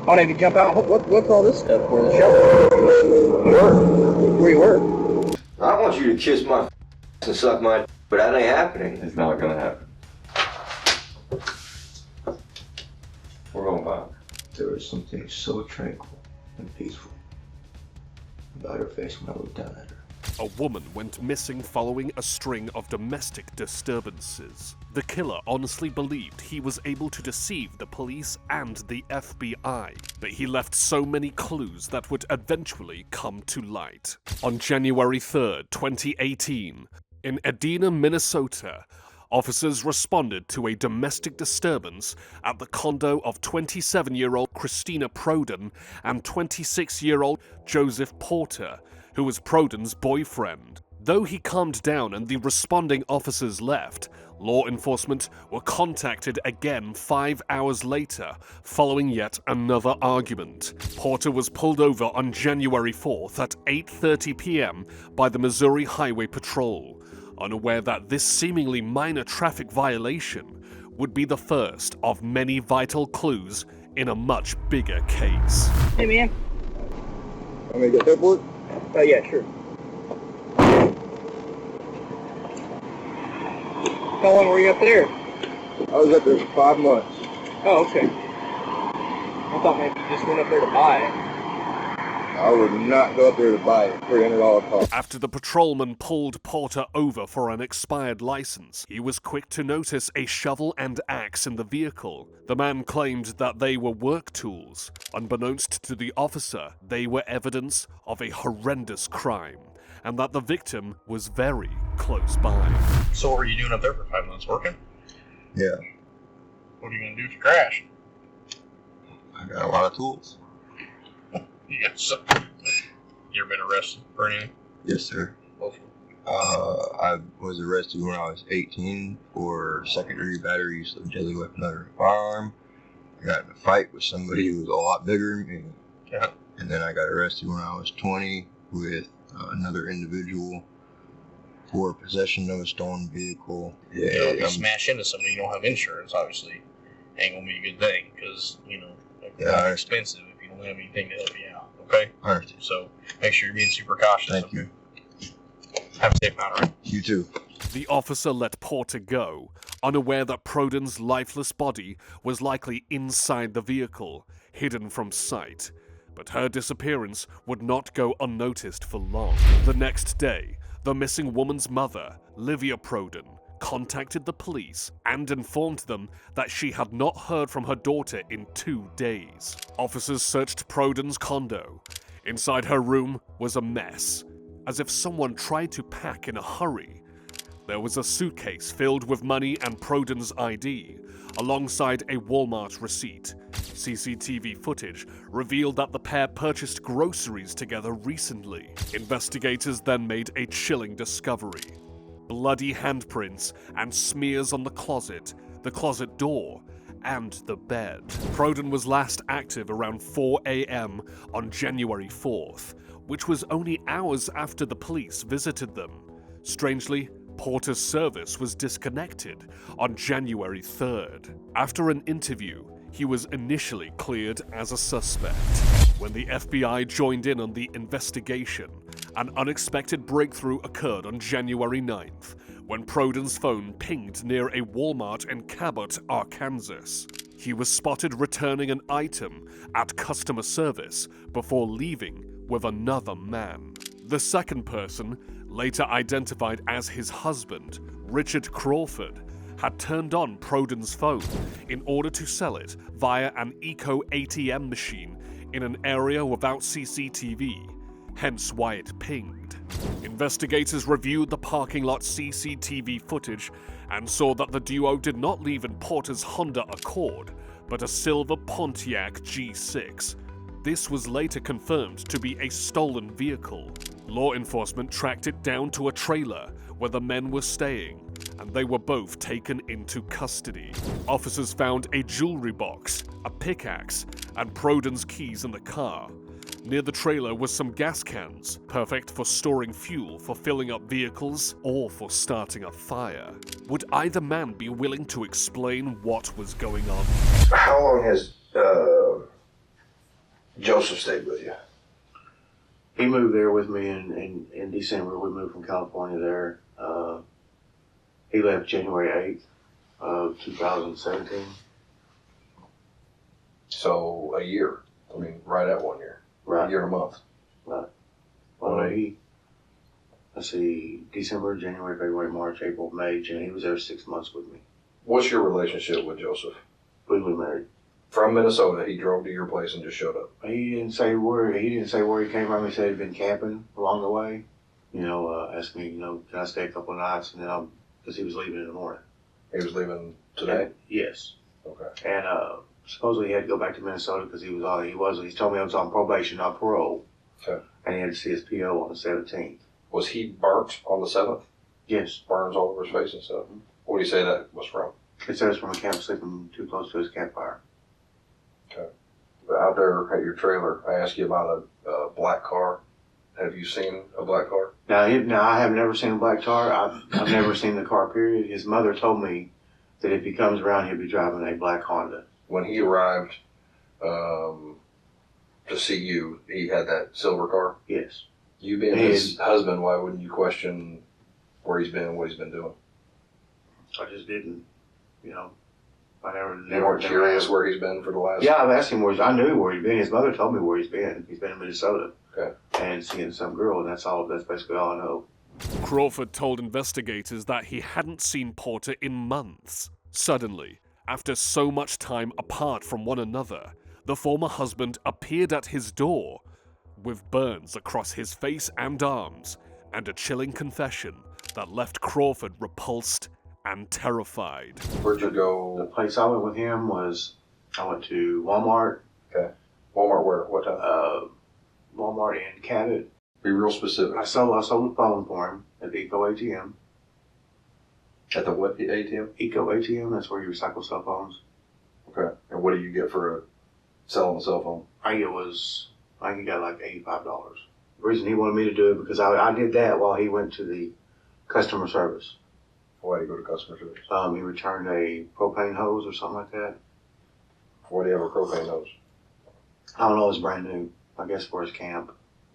Oh, did you jump out? What's all this stuff for? The shovel? Work. Where you work? I want you to kiss my and suck my but that ain't happening. It's not gonna happen. We're going back. There was something so tranquil and peaceful about her face when I looked down at her. A woman went missing following a string of domestic disturbances. The killer honestly believed he was able to deceive the police and the FBI, but he left so many clues that would eventually come to light. On January 3rd, 2018, in Edina, Minnesota, officers responded to a domestic disturbance at the condo of 27-year-old Christina Prodan and 26-year-old Joseph Porter, who was Prodan's boyfriend. Though he calmed down and the responding officers left, law enforcement were contacted again 5 hours later, following yet another argument. Porter was pulled over on January 4th at 8:30 p.m. by the Missouri Highway Patrol, unaware that this seemingly minor traffic violation would be the first of many vital clues in a much bigger case. Hey, man. Want me to get paperwork? Oh, yeah, sure. How long were you up there? I was up there for 5 months. Oh, okay. I thought maybe you just went up there to buy it. I would not go up there to buy it. $300 cost. After the patrolman pulled Porter over for an expired license, he was quick to notice a shovel and axe in the vehicle. The man claimed that they were work tools. Unbeknownst to the officer, they were evidence of a horrendous crime, and that the victim was very close by. So what were you doing up there for 5 months? Working? Yeah. What are you going to do if you crash? I got a lot of tools. You got some. You ever been arrested for anything? Yes, sir. I was arrested when I was 18 for secondary battery use of deadly weapon other than a firearm. I got in a fight with somebody who was a lot bigger than me. Yeah. And then I got arrested when I was 20 with another individual for possession of a stolen vehicle. Yeah, if you smash into somebody, you don't have insurance, obviously. Ain't gonna be a good thing, because, it's expensive if you don't have anything to help you out, okay? All right. So make sure you're being super cautious. Thank you. Have a safe night, all right? You too. The officer let Porter go, unaware that Prodan's lifeless body was likely inside the vehicle, hidden from sight. But her disappearance would not go unnoticed for long. The next day, the missing woman's mother, Livia Prodan, contacted the police and informed them that she had not heard from her daughter in 2 days. Officers searched Prodan's condo. Inside her room was a mess, as if someone tried to pack in a hurry. There was a suitcase filled with money and Prodan's ID, alongside a Walmart receipt. CCTV footage revealed that the pair purchased groceries together recently. Investigators then made a chilling discovery: bloody handprints and smears on the closet door, and the bed. Prodan was last active around 4 a.m. on January 4th, which was only hours after the police visited them. Strangely, Porter's service was disconnected on January 3rd. After an interview, he was initially cleared as a suspect. When the FBI joined in on the investigation, an unexpected breakthrough occurred on January 9th, when Prodan's phone pinged near a Walmart in Cabot, Arkansas. He was spotted returning an item at customer service before leaving with another man. The second person, later identified as his husband, Richard Crawford, had turned on Prodan's phone in order to sell it via an Eco ATM machine in an area without CCTV, hence why it pinged. Investigators reviewed the parking lot CCTV footage and saw that the duo did not leave in Porter's Honda Accord, but a silver Pontiac G6. This was later confirmed to be a stolen vehicle. Law enforcement tracked it down to a trailer where the men were staying, and they were both taken into custody. Officers found a jewelry box, a pickaxe, and Prodan's keys in the car. Near the trailer were some gas cans, perfect for storing fuel for filling up vehicles or for starting a fire. Would either man be willing to explain what was going on? How long has Joseph stayed with you. He moved there with me in December. We moved from California there. He left January 8th of 2017. So a year. I mean, right at 1 year. Right. A year and a month. Right. Well, let's see, December, January, February, March, April, May, June. He was there 6 months with me. What's your relationship with Joseph? Legally married. From Minnesota, he drove to your place and just showed up. He didn't say where he came from. He said he'd been camping along the way. Asked me, can I stay a couple of nights, and then because he was leaving in the morning. He was leaving today? Yes. Okay. And supposedly he had to go back to Minnesota because he told me I was on probation, not parole. Okay. And he had to see his PO on the 17th. Was he burnt on the 7th? Yes. Burns all over his face and stuff? What do you say that was from? It says from a camp sleeping too close to his campfire. Okay. Out there at your trailer, I asked you about a black car. Have you seen a black car? Now I have never seen a black car. I've never seen the car, period. His mother told me that if he comes around, he'll be driving a black Honda. When he arrived to see you, he had that silver car? Yes. You being his husband, why wouldn't you question where he's been and what he's been doing? I just didn't, I never. You weren't curious where he's been for the last... Yeah, I've asked him I knew where he'd been. His mother told me where he's been. He's been in Minnesota. Okay. And seeing some girl, and that's basically all I know. Crawford told investigators that he hadn't seen Porter in months. Suddenly, after so much time apart from one another, the former husband appeared at his door with burns across his face and arms and a chilling confession that left Crawford repulsed and terrified. Where'd you The go? place I went with him I went to Walmart. Okay. Walmart where? What time? Walmart in Cabot. Be real specific. I sold the phone for him at the Eco ATM. At the what ATM? Eco ATM, that's where you recycle cell phones. Okay. And what do you get for selling a cell phone? I think he got like $85. The reason he wanted me to do it because I did that while he went to the customer service. Why do you go to customer service? He returned a propane hose or something like that. Why do you have a propane hose? I don't know, it's brand new. I guess for his camp.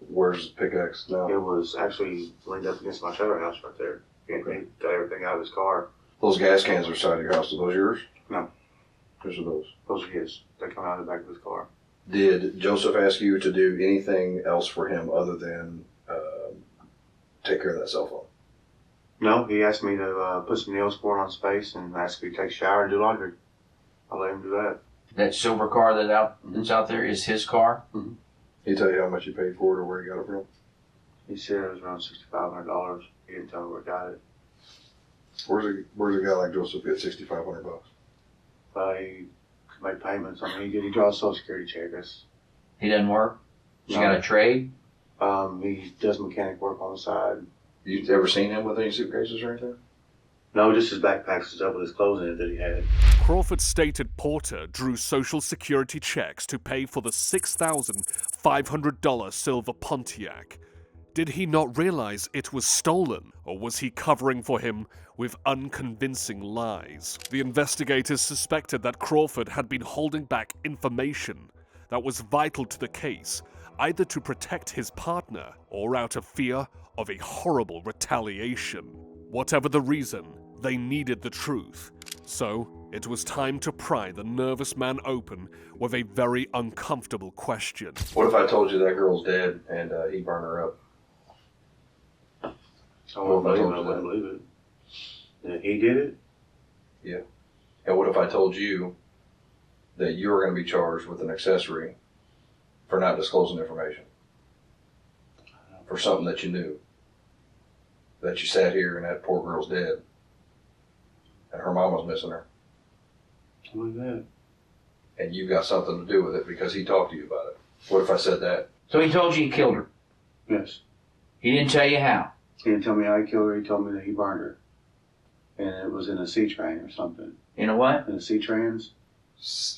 Where's the pickaxe now? It was actually leaned up against my trailer house right there. He got everything out of his car. Those gas cans are beside your house. Are those yours? No. Whose are those? Those are his. They come out of the back of his car. Did Joseph ask you to do anything else for him other than take care of that cell phone? No, he asked me to put some nail support on his face and asked me to take a shower and do laundry. I let him do that. That silver car that's out there is his car? Mm-hmm. He tell you how much you paid for it or where he got it from? He said it was around $6,500. He didn't tell me where he got it. Where's a guy like Joseph get $6,500? He could make payments. I mean, he draws a Social Security check. He doesn't work? He's No. got a trade? He does mechanic work on the side. You ever seen him with any suitcases or anything? No, just his backpacks and stuff with his clothes in it that he had. Crawford stated Porter drew Social Security checks to pay for the $6,500 silver Pontiac. Did he not realize it was stolen, or was he covering for him with unconvincing lies? The investigators suspected that Crawford had been holding back information that was vital to the case, either to protect his partner or out of fear of a horrible retaliation. Whatever the reason, they needed the truth. So, it was time to pry the nervous man open with a very uncomfortable question. What if I told you that girl's dead and he burned her up? I wouldn't believe it. That he did it? Yeah. And what if I told you that you were going to be charged with an accessory for not disclosing information? For something that you knew. That you sat here and that poor girl's dead. And her mom was missing her. Something like that. And you got something to do with it because he talked to you about it. What if I said that? So he told you he killed her? Yes. He didn't tell you how? He didn't tell me how he killed her. He told me that he burned her. And it was in a C-train or something. You know what? In a C-trans.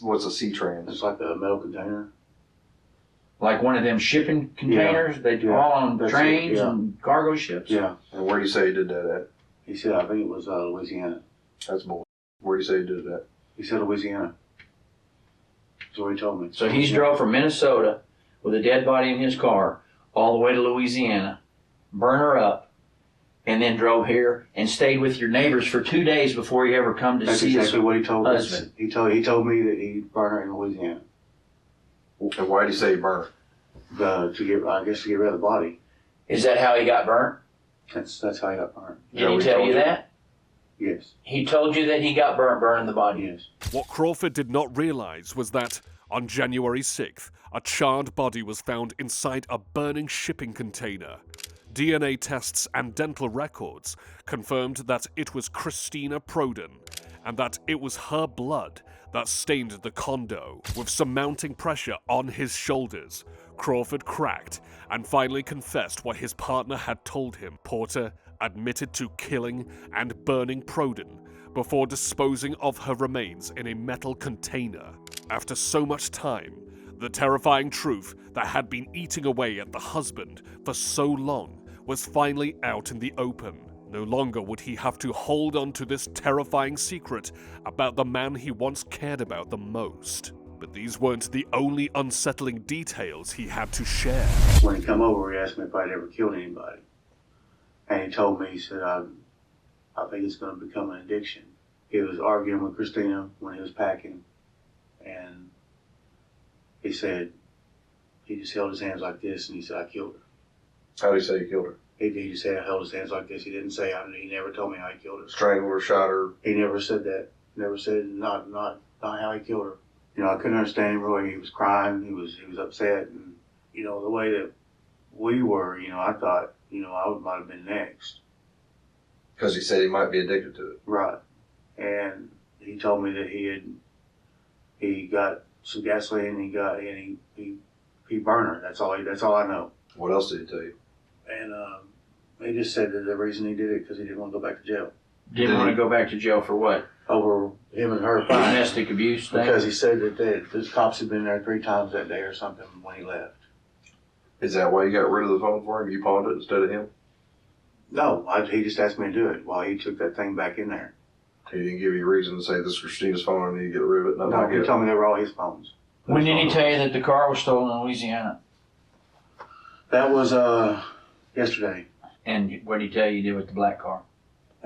What's a C-trans? It's like a metal container. Like one of them shipping containers they Yeah. haul on That's trains it, yeah. and cargo ships? Yeah. And where do you say he did that at? He said, I think it was Louisiana. That's bull. Where do you say he did it at? He said Louisiana. That's what he told me. So he's drove from Minnesota with a dead body in his car all the way to Louisiana, burn her up, and then drove here and stayed with your neighbors for 2 days before he ever come to That's see his exactly what he told us. husband. He told me that he'd burn her in Louisiana. And why did he say he burned her? To get rid of the body. Is that how he got burnt? That's how he got burned. Did he tell you that? Yes. He told you that he got burning the body? Yes. What Crawford did not realize was that on January 6th, a charred body was found inside a burning shipping container. DNA tests and dental records confirmed that it was Christina Prodan and that it was her blood that stained the condo. With some mounting pressure on his shoulders, Crawford cracked and finally confessed what his partner had told him. Porter admitted to killing and burning Prodan before disposing of her remains in a metal container. After so much time, the terrifying truth that had been eating away at the husband for so long was finally out in the open. No longer would he have to hold on to this terrifying secret about the man he once cared about the most. But these weren't the only unsettling details he had to share. When he come over, he asked me if I'd ever killed anybody. And he told me, he said, I think it's going to become an addiction. He was arguing with Christina when he was packing. And he said, he just held his hands like this and he said, I killed her. How did he say he killed her? He just said I held his hands like this. He didn't say, he never told me how he killed her. Strangled her, shot her? He never said that. Never said, not how he killed her. You know, I couldn't understand him really. He was crying. He was upset. And, you know, the way that we were, you know, I thought, you know, I might have been next. Because he said he might be addicted to it. Right. And he told me that he got some gasoline and he burned her. That's all I know. What else did he tell you? And he just said that the reason he did it because he didn't want to go back to jail. Didn't want to go back to jail for what? Over him and her fighting. Domestic abuse thing? Because he said that those cops had been there 3 times that day or something when he left. Is that why you got rid of the phone for him? You pawned it instead of him? No, he just asked me to do it while he took that thing back in there. He didn't give you a reason to say this is Christina's phone, I need to get rid of it. No, he told me they were all his phones. When did he tell you that the car was stolen in Louisiana? That was yesterday. And what did he tell you he did with the black car?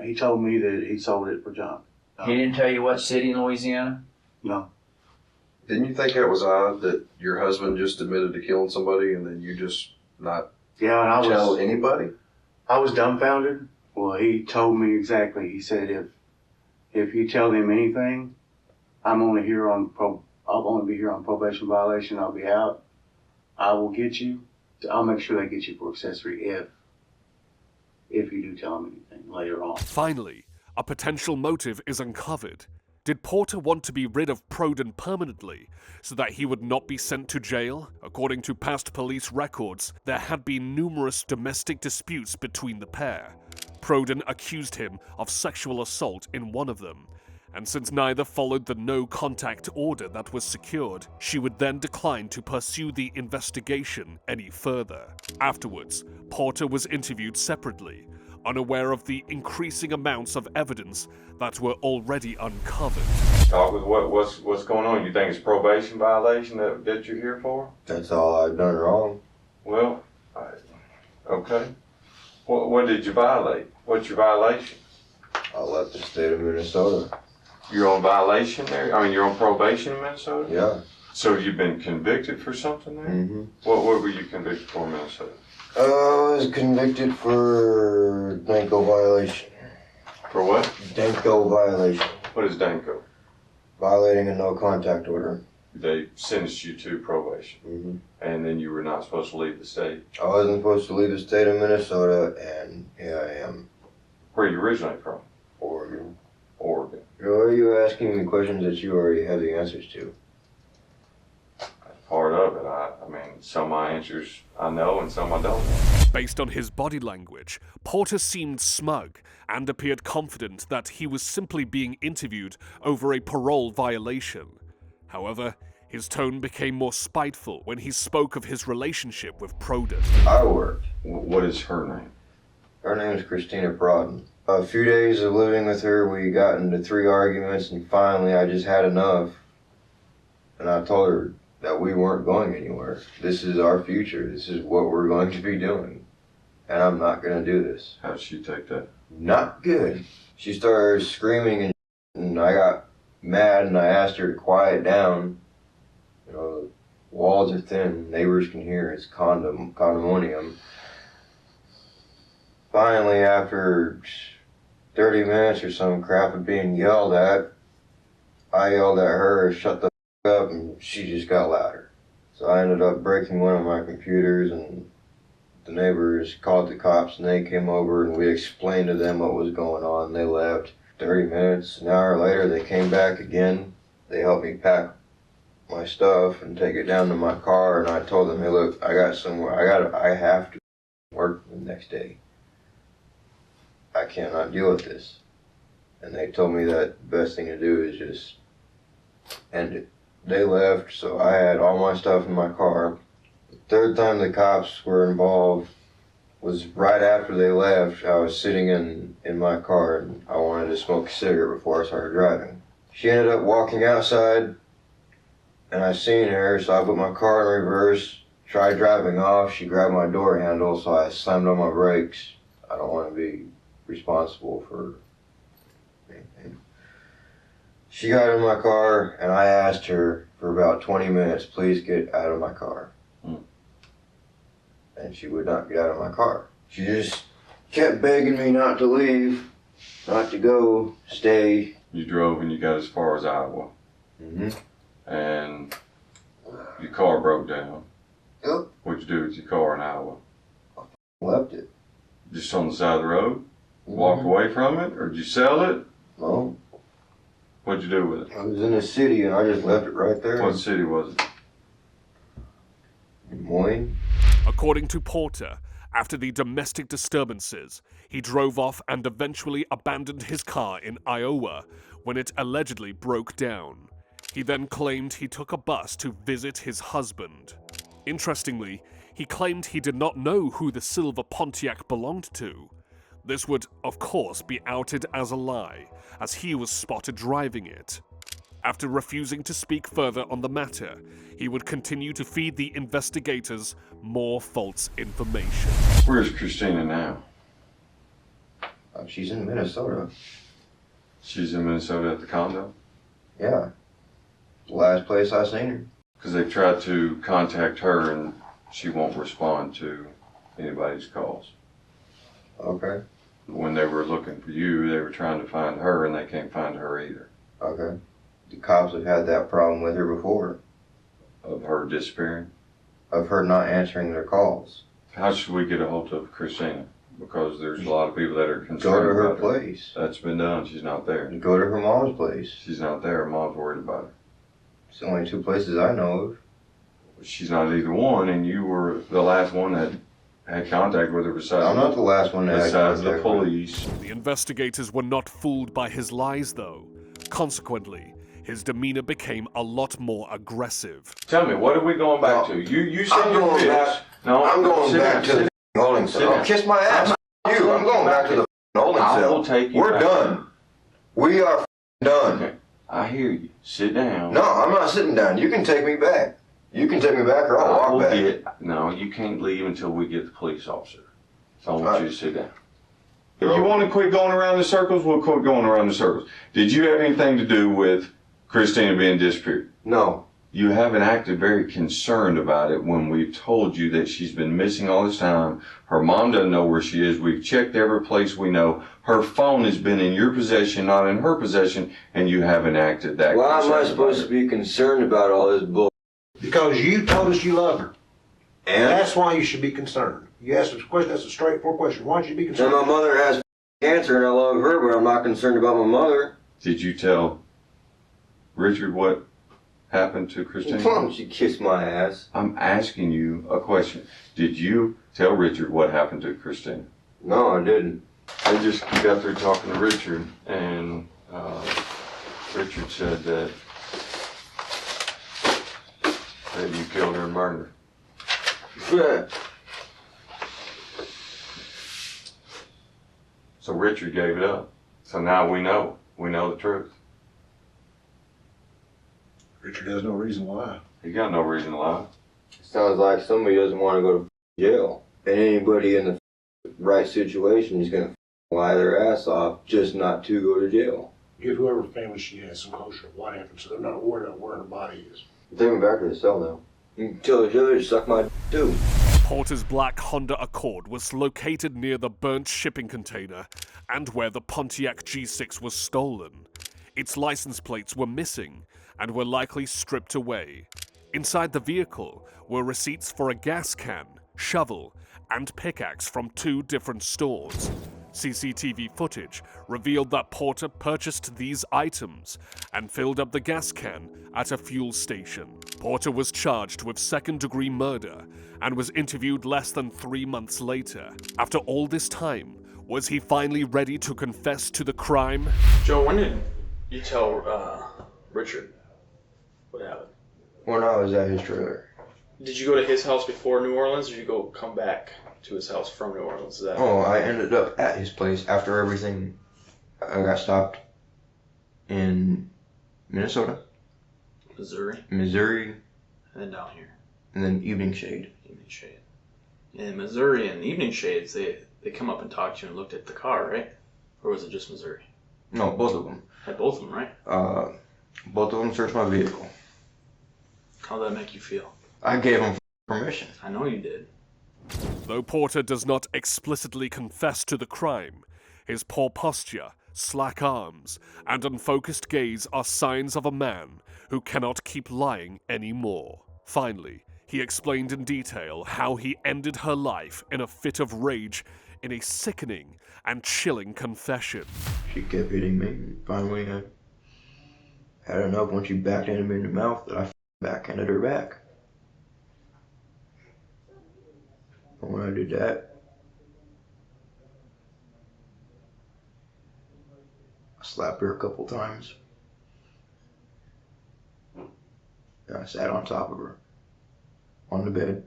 He told me that he sold it for junk. He didn't tell you what city in Louisiana? No. Didn't you think that was odd that your husband just admitted to killing somebody and then you just not tell anybody? I was dumbfounded. Well, he told me exactly. He said if you tell them anything, I'll only be here on probation violation. I'll be out. I will get you. I'll make sure they get you for accessory if you do tell them anything later on. Finally, a potential motive is uncovered. Did Porter want to be rid of Prodan permanently so that he would not be sent to jail? According to past police records, there had been numerous domestic disputes between the pair. Prodan accused him of sexual assault in one of them, and since neither followed the no-contact order that was secured, she would then decline to pursue the investigation any further. Afterwards, Porter was interviewed separately, unaware of the increasing amounts of evidence that were already uncovered. Talk with what's going on. You think it's probation violation that you're here for? That's all I've done wrong. Well, okay. What did you violate? What's your violation? I left the state of Minnesota. You're on violation there? I mean, you're on probation in Minnesota? Yeah. So you've been convicted for something there? Mm-hmm. What were you convicted for in Minnesota? I was convicted for Danko violation. For what? Danko violation. What is Danko? Violating a no contact order. They sentenced you to probation. Mm-hmm. And then you were not supposed to leave the state. I wasn't supposed to leave the state of Minnesota, and here I am. Where are you originally from? Oregon. Oregon. Are you asking me questions that you already have the answers to? Part of it. I mean, some of my answers I know and some I don't. Based on his body language, Porter seemed smug and appeared confident that he was simply being interviewed over a parole violation. However, his tone became more spiteful when he spoke of his relationship with Prodan. I worked. What is her name? Her name is Christina Prodan. A few days of living with her, we got into 3 arguments, and finally I just had enough. And I told her that we weren't going anywhere. This is our future. This is what we're going to be doing. And I'm not going to do this. How did she take that? Not good. She started screaming and I got mad and I asked her to quiet down. You know, the walls are thin, neighbors can hear, it's condominium. Finally, after 30 minutes or some crap of being yelled at, I yelled at her, shut the f up, and she just got louder. So I ended up breaking one of my computers, and the neighbors called the cops, and they came over, and we explained to them what was going on. They left. 30 minutes, an hour later, they came back again. They helped me pack my stuff and take it down to my car, and I told them, hey, look, I have to work the next day. I cannot deal with this. And they told me that the best thing to do is just end it. They left, so I had all my stuff in my car. The third time the cops were involved was right after they left. I was sitting in my car and I wanted to smoke a cigarette before I started driving. She ended up walking outside and I seen her, so I put my car in reverse, tried driving off. She grabbed my door handle, so I slammed on my brakes. I don't want to be responsible for anything. She got in my car and I asked her for about 20 minutes, please get out of my car. And she would not get out of my car. She just kept begging me not to leave, not to go, stay. You drove and you got as far as Iowa. Mm-hmm. And your car broke down. Yep. What'd you do with your car in Iowa? Left it. Just on the side of the road? Walked away from it? Or did you sell it? No. What'd you do with it? I was in a city and I just left it right there. What city was it? Des Moines. According to Porter, after the domestic disturbances, he drove off and eventually abandoned his car in Iowa when it allegedly broke down. He then claimed he took a bus to visit his husband. Interestingly, he claimed he did not know who the silver Pontiac belonged to. This would, of course, be outed as a lie, as he was spotted driving it. After refusing to speak further on the matter, he would continue to feed the investigators more false information. Where's Christina now? She's in Minnesota. She's in Minnesota at the condo? Yeah. The last place I seen her. Because they tried to contact her and she won't respond to anybody's calls. Okay. When they were looking for you, they were trying to find her and they can't find her either. Okay. The cops have had that problem with her before. Of her disappearing? Of her not answering their calls. How should we get a hold of Christina? Because there's a lot of people that are concerned Go to her about place. That's been done. She's not there. Go to her mom's place. She's not there. Mom's worried about her. It's the only two places I know of. She's not either one, and you were the last one that had contact with her besides. I'm not the last one that had besides contact the with her. police. The investigators were not fooled by his lies, though. Consequently, his demeanor became a lot more aggressive. Tell me, what are we going back to? You said I'm your going pitch. back. No, I'm going sit back down, to the holding Sit cell. down. Kiss my ass. You. I'm going back to the holding I cell. will take you We're back. done. We are done. Okay, I hear you. Sit down. No, I'm not sitting down. You can take me back. You can take me back or I'll I walk will back. No, you can't leave until we get the police officer. So I want you to sit down. If You want to quit going around the circles? We'll quit going around the circles. Did you have anything to do with Christina being disappeared? No. You haven't acted very concerned about it when we've told you that she's been missing all this time. Her mom doesn't know where she is. We've checked every place we know. Her phone has been in your possession, not in her possession, and you haven't acted that Why am I concerned supposed to about it. be concerned about all this bull? Because you told us you love her. And That's why you should be concerned. You asked us a question, that's a straightforward question. Why should you be then concerned? my mother has cancer and I love her, but I'm not concerned about my mother. Did you tell Richard what happened to Why Christina? don't you kiss my ass? I'm asking you a question. Did you tell Richard what happened to Christina? No, I didn't. I just got through talking to Richard, and Richard said that you killed her and burned her. Yeah. So Richard gave it up. So now we know. We know the truth. Richard has no reason why. You got no reason to lie. Sounds like somebody doesn't want to go to jail. And anybody in the right situation is going to lie their ass off just not to go to jail. Get whoever family she has some closure of what happened so they're not worried about where her body is. Take me back to the cell now. You can tell the judge suck my too. Porter's black Honda Accord was located near the burnt shipping container and where the Pontiac G6 was stolen. Its license plates were missing and were likely stripped away. Inside the vehicle were receipts for a gas can, shovel, and pickaxe from 2 different stores. CCTV footage revealed that Porter purchased these items and filled up the gas can at a fuel station. Porter was charged with second-degree murder and was interviewed less than 3 months later. After all this time, was he finally ready to confess to the crime? Joe, when did you tell Richard what happened? When I was at his trailer. Did you go to his house before New Orleans, or did you come back to his house from New Orleans? Oh, I ended up at his place after everything. I got stopped in Minnesota, Missouri, and then down here. And then Evening Shade. In Missouri and Evening Shades, they come up and talked to you and looked at the car, right? Or was it just Missouri? No, both of them. Had both of them, right? Both of them searched my vehicle. How'd that make you feel? I gave them permission. I know you did. Though Porter does not explicitly confess to the crime, his poor posture, slack arms, and unfocused gaze are signs of a man who cannot keep lying anymore. Finally, he explained in detail how he ended her life in a fit of rage in a sickening and chilling confession. She kept hitting me, and finally I had enough when she backhanded me in the mouth that I backhanded her back. And when I did that, I slapped her a couple times. And I sat on top of her, on the bed.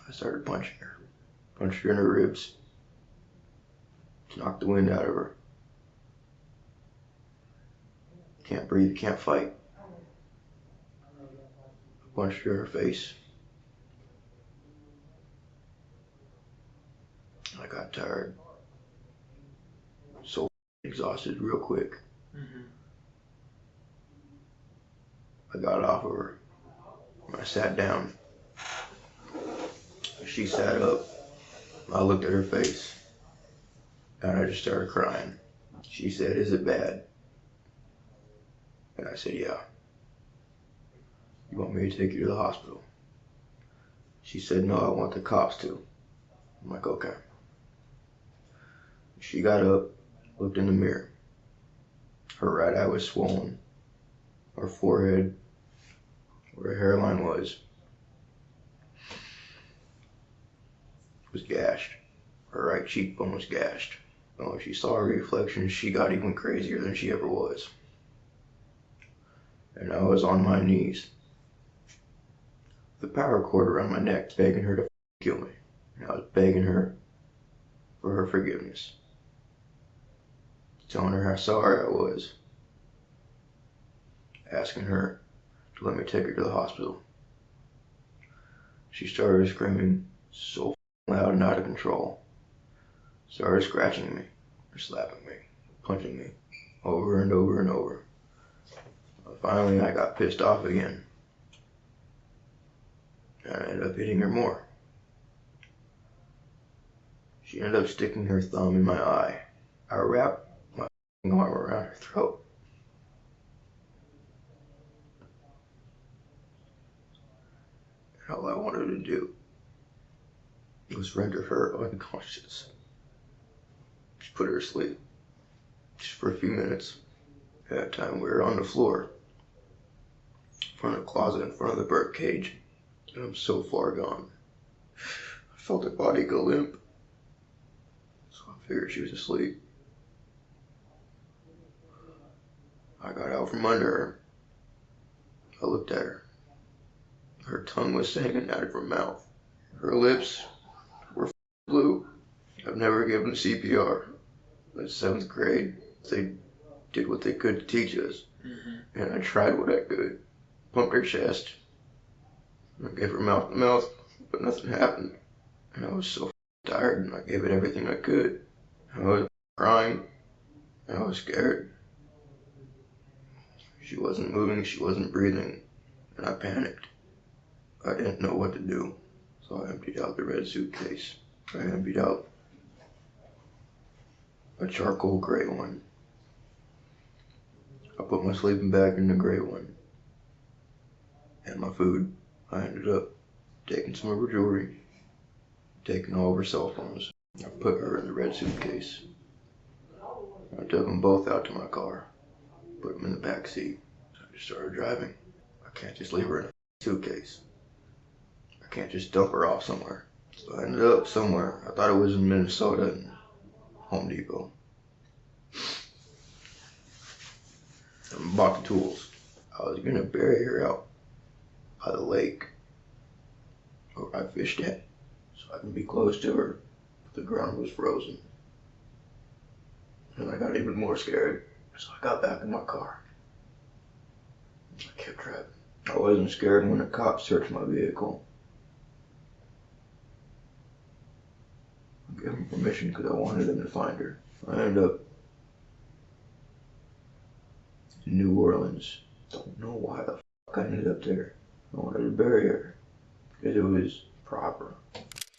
I started punching her in her ribs, to knock the wind out of her. Can't breathe, can't fight. I punched her in her face. I got tired. So exhausted real quick. I got off of her. I sat down. She sat up. I looked at her face. And I just started crying. She said, "Is it bad?" And I said, "Yeah. You want me to take you to the hospital?" She said, "No, I want the cops to." I'm like, "Okay." She got up, looked in the mirror. Her right eye was swollen. Her forehead, where her hairline was gashed. Her right cheekbone was gashed. And when she saw her reflection, she got even crazier than she ever was. And I was on my knees, the power cord around my neck, begging her to kill me. And I was begging her for her forgiveness, telling her how sorry I was, asking her to let me take her to the hospital. She started screaming so loud and out of control, started scratching me, or slapping me, punching me, over and over and over. Finally, I got pissed off again, and I ended up hitting her more. She ended up sticking her thumb in my eye. I wrapped my arm around her throat. And all I wanted to do was render her unconscious. Just put her to sleep. Just for a few minutes. At that time, we were on the floor, in front of the closet, in front of the bird cage. And I'm so far gone. I felt her body go limp. So I figured she was asleep. I got out from under her. I looked at her. Her tongue was hanging out of her mouth. Her lips were blue. I've never given CPR. In 7th grade, they did what they could to teach us. And I tried what I could. Pumped her chest. I gave her mouth to mouth, but nothing happened. And I was so tired, and I gave it everything I could. I was crying, and I was scared. She wasn't moving, she wasn't breathing, and I panicked. I didn't know what to do, so I emptied out the red suitcase. I emptied out a charcoal gray one. I put my sleeping bag in the gray one. And my food. I ended up taking some of her jewelry, taking all of her cell phones. I put her in the red suitcase. I took them both out to my car, put them in the back seat. I just started driving. I can't just leave her in a suitcase. I can't just dump her off somewhere. So I ended up somewhere. I thought it was in Minnesota and Home Depot. I bought the tools. I was gonna bury her out by the lake where I fished at, so I can be close to her, but the ground was frozen. And I got even more scared, so I got back in my car. I kept driving. I wasn't scared when the cops searched my vehicle. I gave them permission because I wanted them to find her. I ended up in New Orleans. Don't know why the fuck I ended up there. I wanted to bury her because it was proper.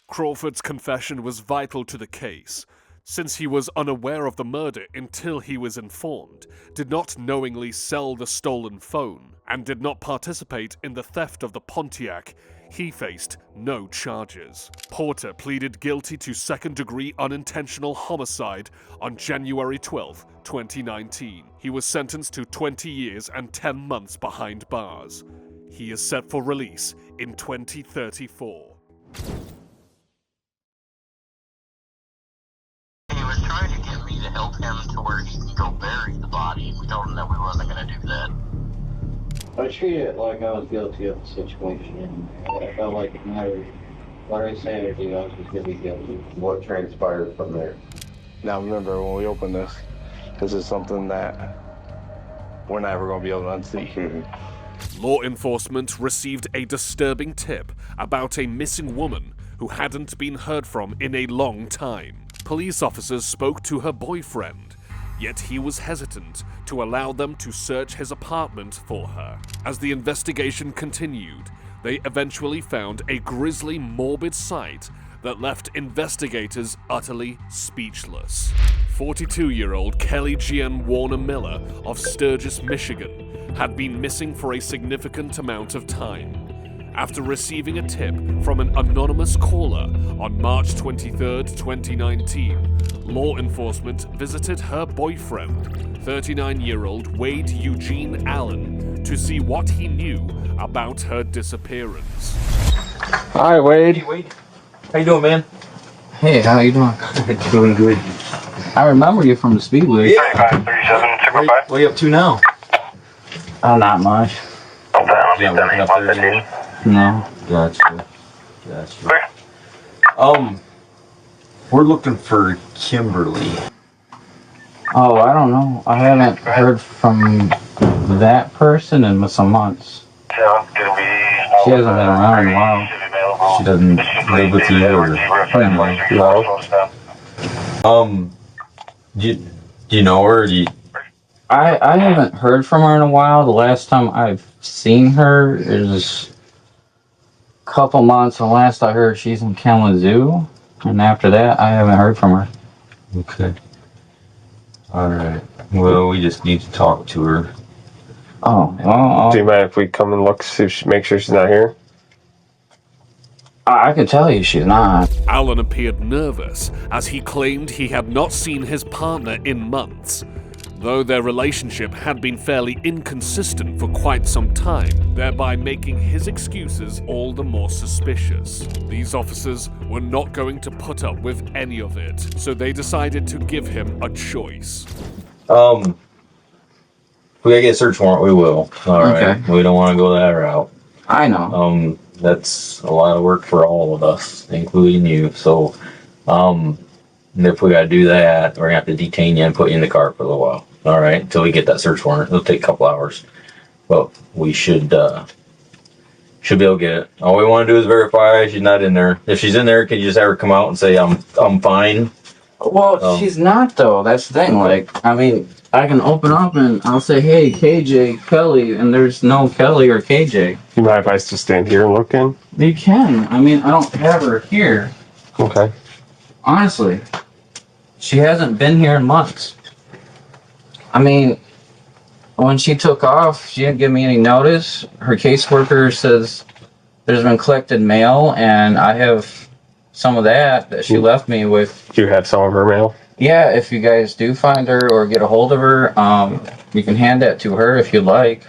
Crawford's confession was vital to the case, since he was unaware of the murder until he was informed, did not knowingly sell the stolen phone, and did not participate in the theft of the Pontiac. He faced no charges. Porter pleaded guilty to second-degree unintentional homicide on January 12, 2019. He was sentenced to 20 years and 10 months behind bars. He is set for release in 2034. He was trying to get me to help him to where he could go bury the body. We told him that we wasn't going to do that. I treated it like I was guilty of the situation. I felt like no matter what I say or do, I was just going to be guilty. What transpired from there? Now remember, when we open this is something that we're never going to be able to unsee. Law enforcement received a disturbing tip about a missing woman who hadn't been heard from in a long time. Police officers spoke to her boyfriend, yet he was hesitant to allow them to search his apartment for her. As the investigation continued, they eventually found a grisly, morbid sight that left investigators utterly speechless. 42-year-old Kelly Jean Warner Miller of Sturgis, Michigan, had been missing for a significant amount of time. After receiving a tip from an anonymous caller on March 23, 2019, law enforcement visited her boyfriend, 39-year-old Wade Eugene Allen, to see what he knew about her disappearance. Hi, Wade. Hey, Wade. How you doing, man? Hey, how you doing? Doing good. I remember you from the Speedway. Yeah. 3537 what are you up to now? Oh, not much. Yeah, working up there anymore? No. Gotcha. We're looking for Kimberly. Oh, I don't know. I haven't heard from that person in some months. She hasn't been around in a while. She doesn't live with you or family? No. Do you know her? Or do you... I haven't heard from her in a while. The last time I've seen her is a couple months. The last I heard, she's in Kalamazoo. And after that, I haven't heard from her. Okay. Alright. Well, we just need to talk to her. Oh, well, Do you mind if we come and look, see if make sure she's not here? I can tell you she's not. Allen appeared nervous as he claimed he had not seen his partner in months. Though their relationship had been fairly inconsistent for quite some time, thereby making his excuses all the more suspicious. These officers were not going to put up with any of it, so they decided to give him a choice. If we gotta get a search warrant, we will. Alright. Okay. We don't want to go that route. I know. That's a lot of work for all of us, including you. So, if we gotta do that, we're gonna have to detain you and put you in the car for a little while. All right, until we get that search warrant. It'll take a couple hours, but we should be able to get it. All we want to do is verify she's not in there. If she's in there, can you just have her come out and say I'm fine? Well, she's not though. That's the thing. Like, I mean, I can open up and I'll say, "Hey, KJ, Kelly," and there's no Kelly or KJ. You mind if I just stand here and look in? You can. I mean, I don't have her here. Okay. Honestly, she hasn't been here in months. I mean, when she took off, she didn't give me any notice. Her caseworker says there's been collected mail, and I have some of that she left me with. Do you have some of her mail? Yeah, if you guys do find her or get a hold of her, you can hand that to her if you'd like.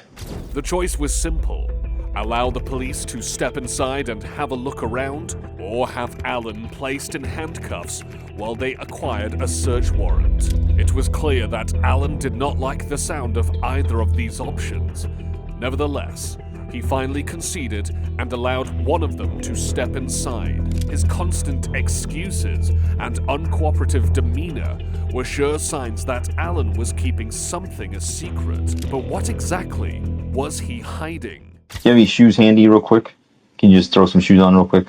The choice was simple. Allow the police to step inside and have a look around, or have Alan placed in handcuffs while they acquired a search warrant. It was clear that Alan did not like the sound of either of these options. Nevertheless, he finally conceded and allowed one of them to step inside. His constant excuses and uncooperative demeanor were sure signs that Alan was keeping something a secret. But what exactly was he hiding? Do you have any shoes handy real quick? Can you just throw some shoes on real quick?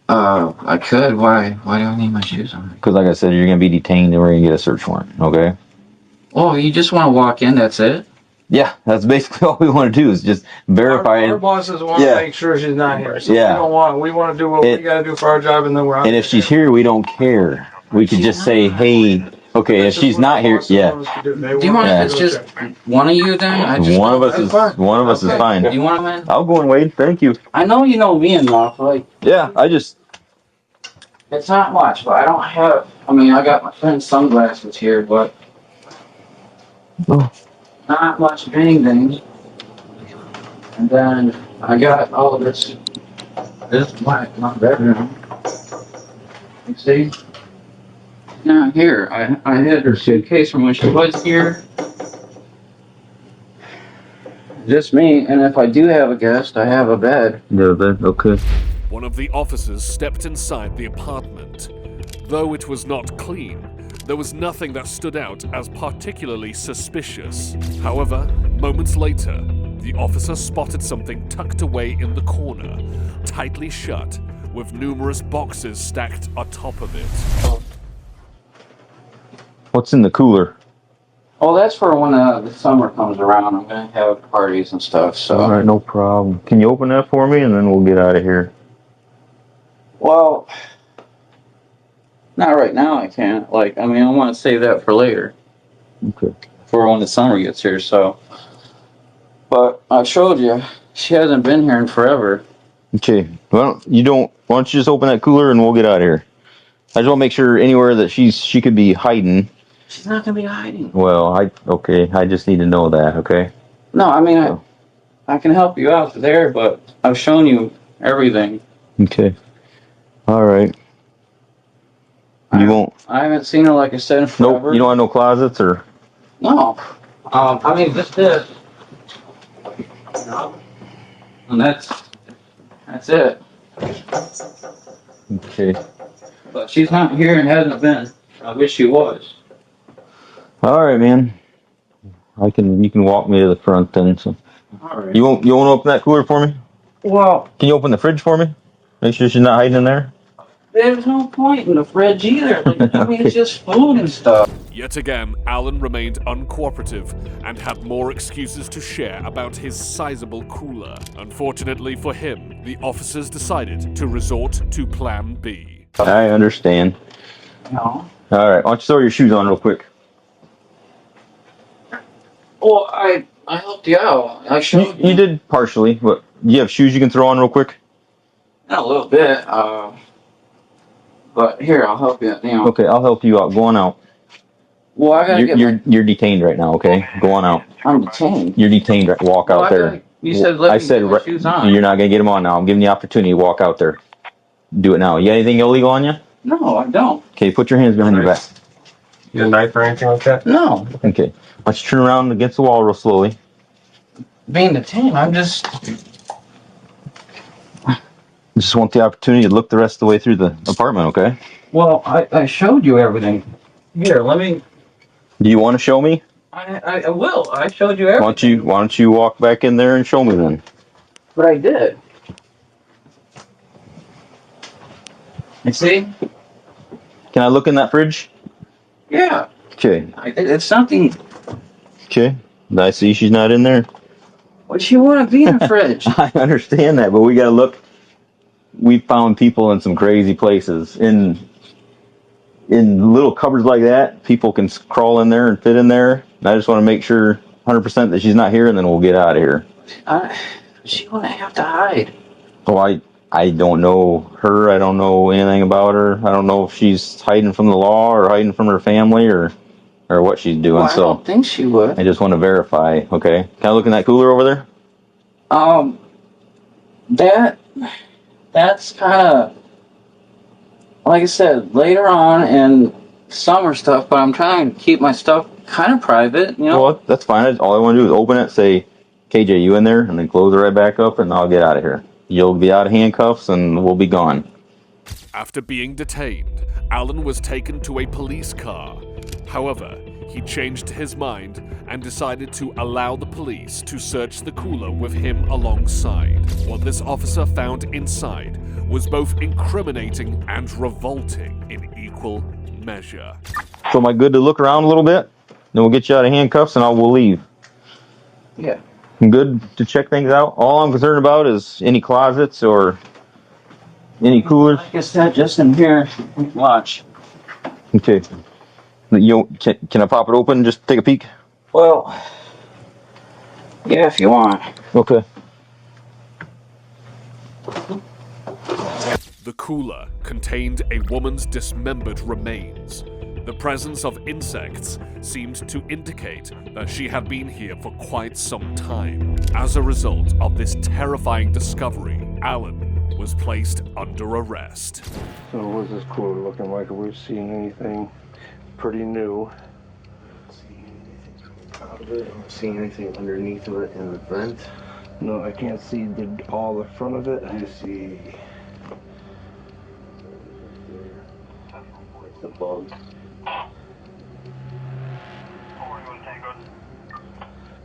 I could. Why? Why do I need my shoes on? Because like I said, you're going to be detained and we're going to get a search warrant, okay? Oh, you just want to walk in, that's it? Yeah, that's basically all we want to do is just verify. Our bosses want to make sure she's not here. So Yeah. we want to do what we got to do for our job, and then we're out. And if she's here, we don't care. We could just say, hey, okay, if she's not here, yeah. Do you want it's just one of you then? One of us is fine. Do you want him in? I'll go in, Wade. Thank you. I know you know me enough, like. Yeah, I just. It's not much, but I don't have. I mean, I got my friend's sunglasses here, but. Not much of anything. And then I got all of this. This is my bedroom. You see? Now here, I had her suitcase from when she was here. Just me, and if I do have a guest, I have a bed. Yeah, bed, okay. One of the officers stepped inside the apartment. Though it was not clean, there was nothing that stood out as particularly suspicious. However, moments later, the officer spotted something tucked away in the corner, tightly shut, with numerous boxes stacked atop of it. What's in the cooler? Oh, that's for when the summer comes around. I'm gonna have parties and stuff, so. All right, no problem. Can you open that for me and then we'll get out of here? Well, not right now, I can't. Like, I mean, I want to save that for later. Okay. For when the summer gets here, so. But I showed you, she hasn't been here in forever. Okay. Well, why don't you just open that cooler and we'll get out of here? I just want to make sure anywhere that she could be hiding. She's not gonna be hiding. Well, I just need to know that, okay? No, I mean, I can help you out there, but I've shown you everything. Okay. All right. You won't. I haven't seen her, like I said, in forever. Nope. You don't have no closets or? No. I mean, just this. You know? And that's it. Okay. But she's not here and hasn't been. I wish she was. All right, man. You can walk me to the front then. So. All right. You won't open that cooler for me? Well, can you open the fridge for me? Make sure she's not hiding in there. There's no point in the fridge either. Like, I mean, it's just food and stuff. Yet again, Alan remained uncooperative and had more excuses to share about his sizable cooler. Unfortunately for him, the officers decided to resort to Plan B. I understand. No. All right, why don't you throw your shoes on real quick? Well, I helped you out. I showed you. You did partially, but do you have shoes you can throw on real quick? A little bit. But here, I'll help you. You know. Okay, I'll help you out. Go on out. Well, I gotta you're detained right now. Okay, go on out. I'm detained. You're detained. Right. Walk out there. You said let me get my shoes on. You're not gonna get them on now. I'm giving you the opportunity to walk out there. Do it now. You got anything illegal on you? No, I don't. Okay, put your hands behind your back. You got a knife or anything like that? No. Okay. Why don't you turn around against the wall real slowly? Being detained, I'm just want the opportunity to look the rest of the way through the apartment, okay? Well, I showed you everything. Here, let me Do you want to show me? I will. I showed you everything. Why don't you walk back in there and show me then? But I did. You see? Can I look in that fridge? Yeah. Okay. It's something. Okay. I see she's not in there. What you want to be in the fridge? I understand that, but we gotta look. We found people in some crazy places. In little cupboards like that, people can crawl in there and fit in there. And I just want to make sure 100% that she's not here, and then we'll get out of here. She wouldn't have to hide. Oh, I don't know her. I don't know anything about her. I don't know if she's hiding from the law or hiding from her family or what she's doing. Well, I don't think she would. I just want to verify. Okay. Can I look in that cooler over there? That's kind of, like I said, later on in summer stuff, but I'm trying to keep my stuff kind of private, you know? Well, that's fine. All I want to do is open it, say, KJ, you in there? And then close it right back up, and I'll get out of here. You'll be out of handcuffs, and we'll be gone. After being detained, Alan was taken to a police car. However, he changed his mind and decided to allow the police to search the cooler with him alongside. What this officer found inside was both incriminating and revolting in equal measure. So am I good to look around a little bit? Then we'll get you out of handcuffs, and we'll leave. Yeah. I'm good to check things out. All I'm concerned about is any closets or any coolers. Like I said, just in here. Watch. Okay. Can I pop it open and just take a peek? Well, yeah, if you want. Okay. The cooler contained a woman's dismembered remains. The presence of insects seemed to indicate that she had been here for quite some time. As a result of this terrifying discovery, Alan was placed under arrest. So what's this cooler looking like? Have we seen anything pretty new? I don't see anything underneath of it in the front. No, I can't see all the front of it. I see the bugs.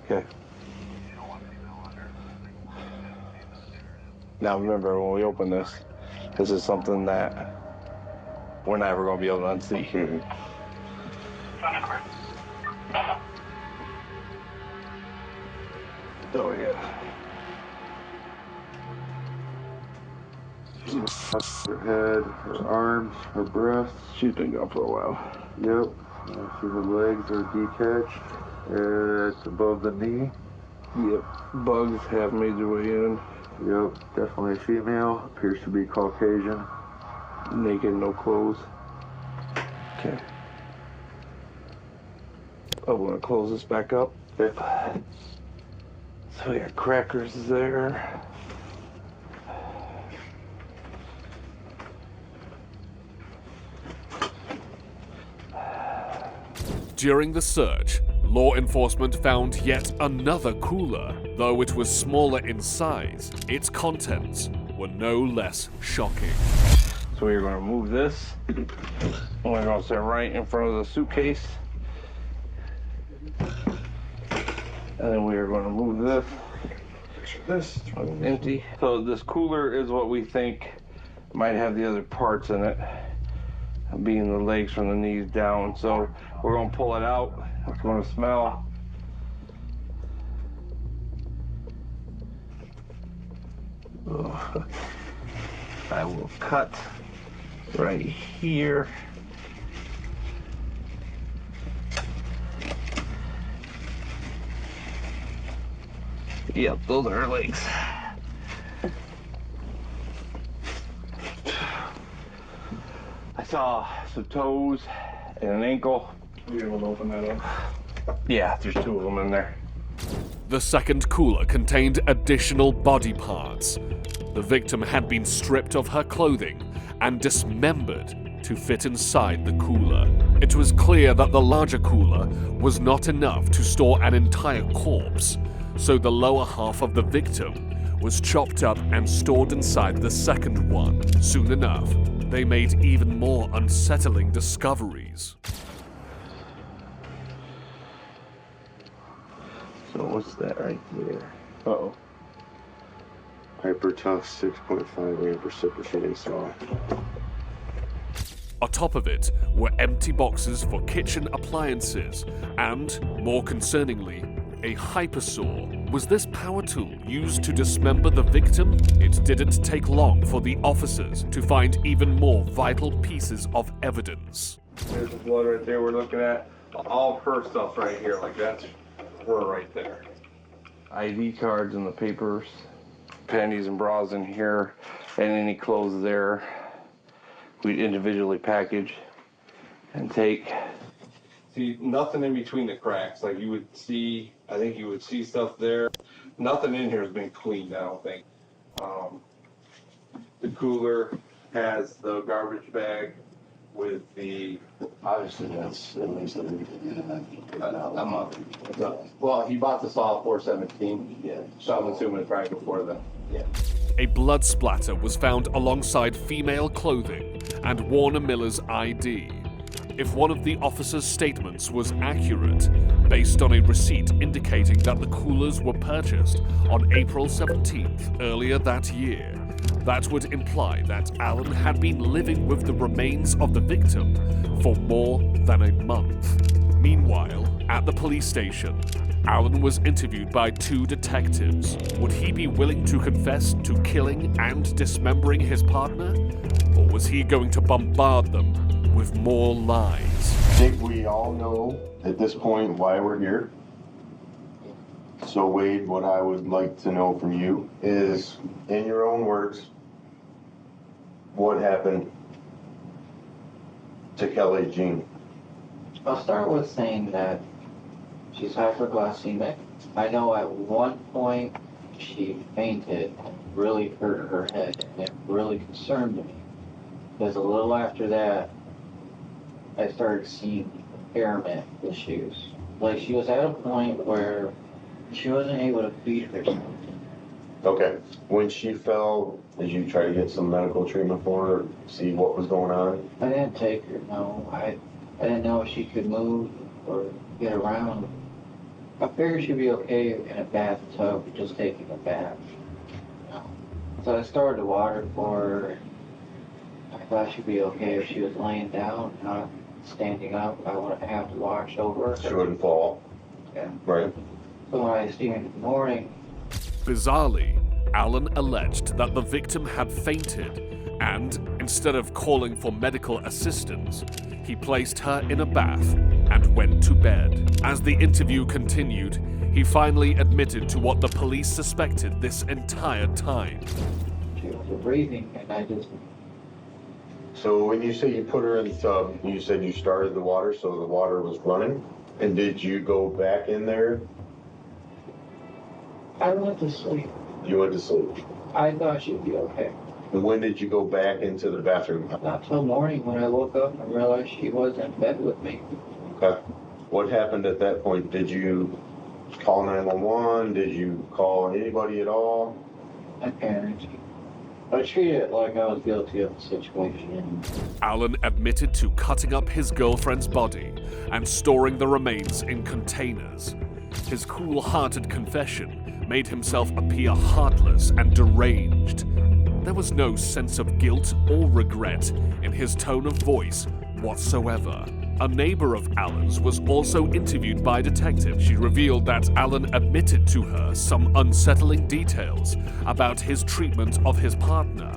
Okay. Now remember, when we open this is something that we're never going to be able to unsee. Oh yeah. Her head, her arms, her breasts. She's been gone for a while. Yep. See her legs are detached. It's above the knee. Yep. Bugs have made their way in. Yep. Definitely a female. Appears to be Caucasian. Naked, no clothes. Okay. Oh, we're gonna close this back up. Okay. So we got crackers there. During the search, law enforcement found yet another cooler. Though it was smaller in size, its contents were no less shocking. So we're gonna move this. And we're gonna sit right in front of the suitcase. And then we are going to move this. This is empty. So this cooler is what we think might have the other parts in it, being the legs from the knees down. So we're going to pull it out. It's going to smell. I will cut right here. Yep, those are her legs. I saw some toes and an ankle. You able to open that up? Yeah, there's two of them in there. The second cooler contained additional body parts. The victim had been stripped of her clothing and dismembered to fit inside the cooler. It was clear that the larger cooler was not enough to store an entire corpse, so the lower half of the victim was chopped up and stored inside the second one. Soon enough, they made even more unsettling discoveries. what's that right there? Uh-oh. Hyper tough 6.5 amp reciprocating saw. On top of it were empty boxes for kitchen appliances and, more concerningly, a hypersaw. Was this power tool used to dismember the victim? It didn't take long for the officers to find even more vital pieces of evidence. There's the blood right there we're looking at. All of her stuff right here, like that's her right there. ID cards and the papers, panties and bras in here, and any clothes there. We'd individually package and take. See, nothing in between the cracks. Like you would see, I think you would see stuff there. Nothing in here has been cleaned, I don't think. The cooler has the garbage bag with the, Obviously, that's at least a month. well, he bought the saw 417. Yeah. So I'm assuming it's right before then. Yeah. A blood splatter was found alongside female clothing and Warner Miller's ID. If one of the officers' statements was accurate, based on a receipt indicating that the coolers were purchased on April 17th earlier that year, that would imply that Alan had been living with the remains of the victim for more than a month. Meanwhile, at the police station, Alan was interviewed by 2 detectives. Would he be willing to confess to killing and dismembering his partner? Or was he going to bombard them with more lies? I think we all know at this point why we're here. So Wade, what I would like to know from you is, in your own words, what happened to Kelly Jean? I'll start with saying that she's hyperglycemic. I know at one point she fainted and really hurt her head, and it really concerned me. Because a little after that, I started seeing impairment issues. Like she was at a point where she wasn't able to feed herself. Okay. When she fell, did you try to get some medical treatment for her, see what was going on? I didn't take her, no. I didn't know if she could move or get around. I figured she'd be okay in a bathtub, just taking a bath. So I started to water for her. I thought she'd be okay if she was laying down, not standing up. I wouldn't have to watch over her. She wouldn't fall. Yeah. Right. So when I see her in the morning, Bizarrely, Alan alleged that the victim had fainted and, instead of calling for medical assistance, he placed her in a bath and went to bed. As the interview continued, he finally admitted to what the police suspected this entire time. she was breathing, and I just... So when you say you put her in the tub, you said you started the water, so the water was running? And did you go back in there? I went to sleep. You went to sleep. I thought she'd be okay. And when did you go back into the bathroom? Not till morning when I woke up and realized she was in bed with me. Okay. What happened at that point? Did you call 911? Did you call anybody at all? My parents. I treated it like I was guilty of the situation. Alan admitted to cutting up his girlfriend's body and storing the remains in containers. His cool-hearted confession made himself appear heartless and deranged. There was no sense of guilt or regret in his tone of voice whatsoever. A neighbor of Alan's was also interviewed by detectives. She revealed that Alan admitted to her some unsettling details about his treatment of his partner,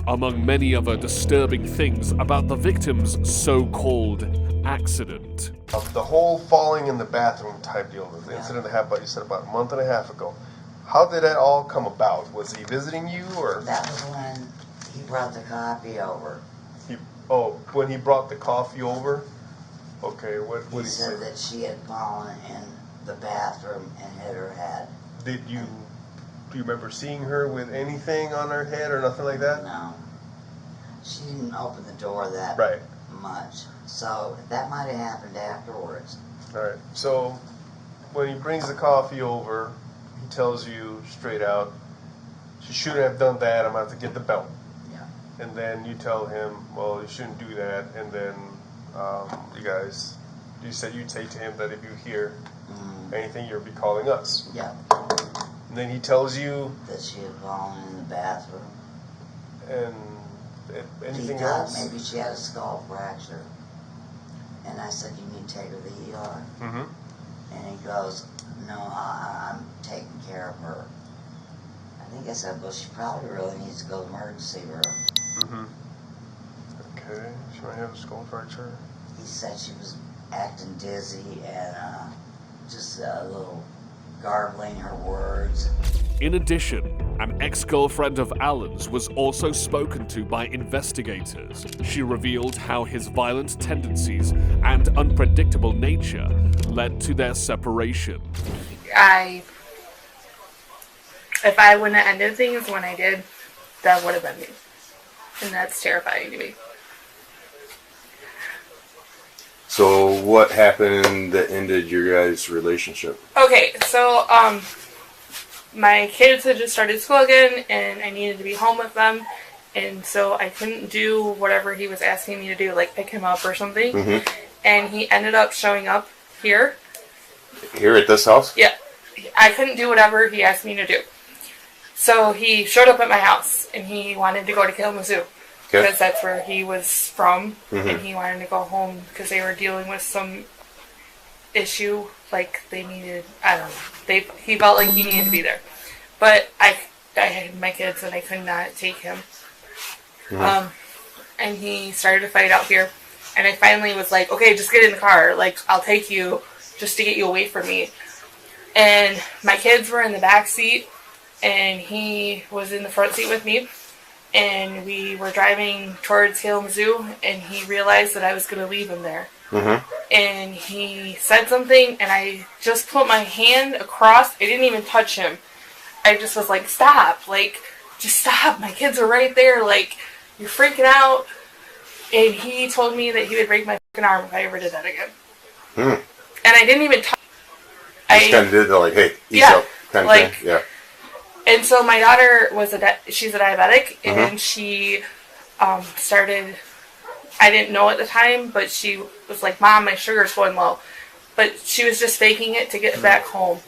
among many other disturbing things about the victim's so-called accident. The whole falling in the bathroom type deal, the incident that happened, you said, about a month and a half ago. How did that all come about? Was he visiting you, or? That was when he brought the coffee over. When he brought the coffee over? Okay, what He said that she had fallen in the bathroom and hit her head. Do you remember seeing her with anything on her head or nothing like that? No. She didn't open the door that much. So that might have happened afterwards. Alright, so when he brings the coffee over, he tells you straight out, she shouldn't have done that, I'm going to have to get the belt. Yeah. And then you tell him, well, you shouldn't do that, and then you said you'd say to him that if you hear Anything, you'll be calling us. Yeah. And then he tells you that she had fallen in the bathroom. And anything he thought else? Maybe she had a skull fracture. And I said, you need to take her to the ER. And he goes, no, I'm taking care of her. I think I said, well, she probably really needs to go to the emergency room. Okay, she might have a skull fracture. He said she was acting dizzy and just a little garbling her words. In addition, an ex-girlfriend of Alan's was also spoken to by investigators. She revealed how his violent tendencies and unpredictable nature led to their separation. If I wouldn't have ended things when I did, that would have been me. And that's terrifying to me. So what happened that ended your guys' relationship? Okay, so my kids had just started school again, and I needed to be home with them, and so I couldn't do whatever he was asking me to do, like pick him up or something. And he ended up showing up here. Here at this house? Yeah, I couldn't do whatever he asked me to do. So he showed up at my house, and he wanted to go to Kalamazoo. Because that's where he was from, and he wanted to go home because they were dealing with some issue, like they needed, I don't know, he felt like he needed to be there. But I had my kids and I could not take him. And he started to fight out here, and I finally was like, okay, just get in the car, like, I'll take you just to get you away from me. And my kids were in the back seat, and he was in the front seat with me. And we were driving towards Kalamazoo, and he realized that I was going to leave him there. And he said something, and I just put my hand across. I didn't even touch him. I just was like, stop. Like, just stop. My kids are right there. Like, you're freaking out. And he told me that he would break my fucking arm if I ever did that again. And I didn't even touch him. Just kind of did the, like, hey, ease up kind of like, thing. Yeah. And so my daughter was she's a diabetic, and she started, I didn't know at the time, but she was like, Mom, my sugar's going low. But she was just faking it to get back home.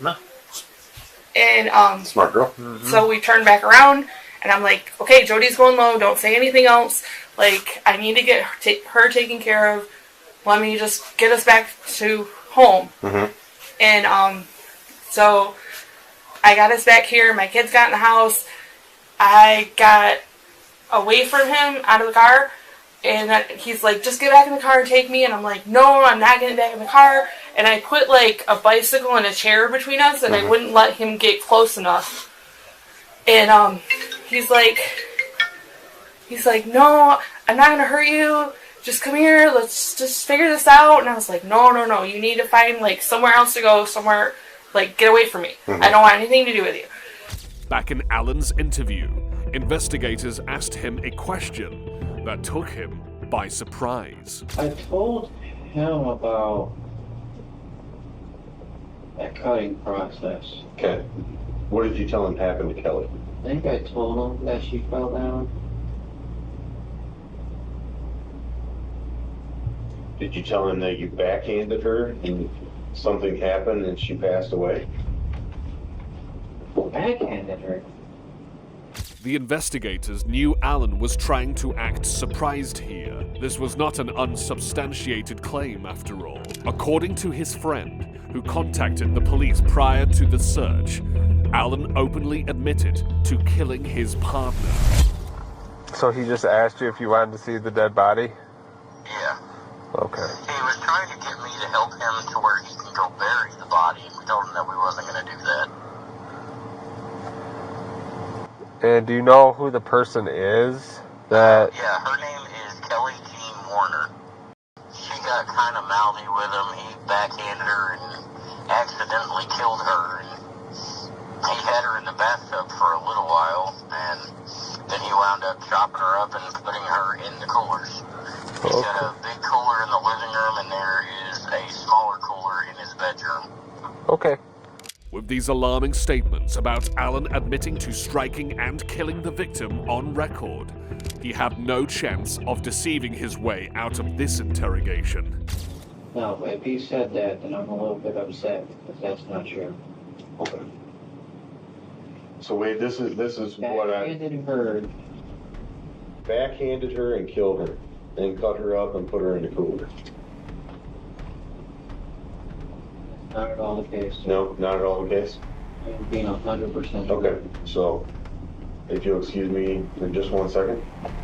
And smart girl. So we turned back around, and I'm like, okay, Jody's going low, don't say anything else. Like, I need to get her taken care of. Let me just get us back to home. And so I got us back here. My kids got in the house. I got away from him out of the car. And he's like, just get back in the car and take me. And I'm like, no, I'm not getting back in the car. And I put like a bicycle and a chair between us, and I wouldn't let him get close enough. And he's like, no, I'm not going to hurt you. Just come here. Let's just figure this out. And I was like, no. You need to find like somewhere else to go, somewhere. Like, get away from me. I don't want anything to do with you. Back in Alan's interview, investigators asked him a question that took him by surprise. I told him about that cutting process. Okay. What did you tell him happened to Kelly? I think I told him that she fell down. Did you tell him that you backhanded her and something happened and she passed away? Backhanded her? The investigators knew Alan was trying to act surprised here. This was not an unsubstantiated claim, after all. According to his friend, who contacted the police prior to the search, Alan openly admitted to killing his partner. So he just asked you if you wanted to see the dead body? Yeah. Okay. He was trying to get me to help him to where he can go bury the body. We told him that we wasn't going to do that. And do you know who the person is that... Yeah, her name is Kelly Jean Warner. She got kind of mouthy with him. He backhanded her and accidentally killed her. And he had her in the bathtub for a little while, and then he wound up chopping her up and putting her in the coolers. He's got a big cooler in the living room, and there is a smaller cooler in his bedroom. Okay. With these alarming statements about Alan admitting to striking and killing the victim on record, he had no chance of deceiving his way out of this interrogation. No, if he said that, then I'm a little bit upset, because that's not true. Okay. So Wade, this is what I backhanded her and killed her, then cut her up and put her in the cooler. Not at all the case. No, not at all the case. I'm being 100%. Okay, so if you'll excuse me for just 1 second,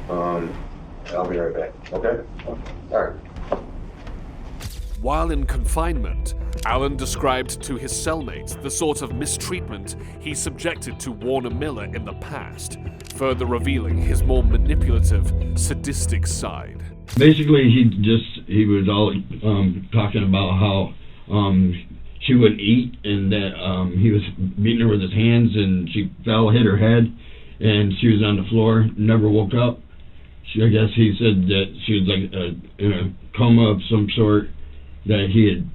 I'll be right back. Okay? All right. While in confinement, Alan described to his cellmates the sort of mistreatment he subjected to Warner Miller in the past, further revealing his more manipulative, sadistic side. Basically, he was all talking about how she wouldn't eat, and that he was beating her with his hands, and she fell, hit her head, and she was on the floor, never woke up. I guess he said that she was like in a coma of some sort, that he had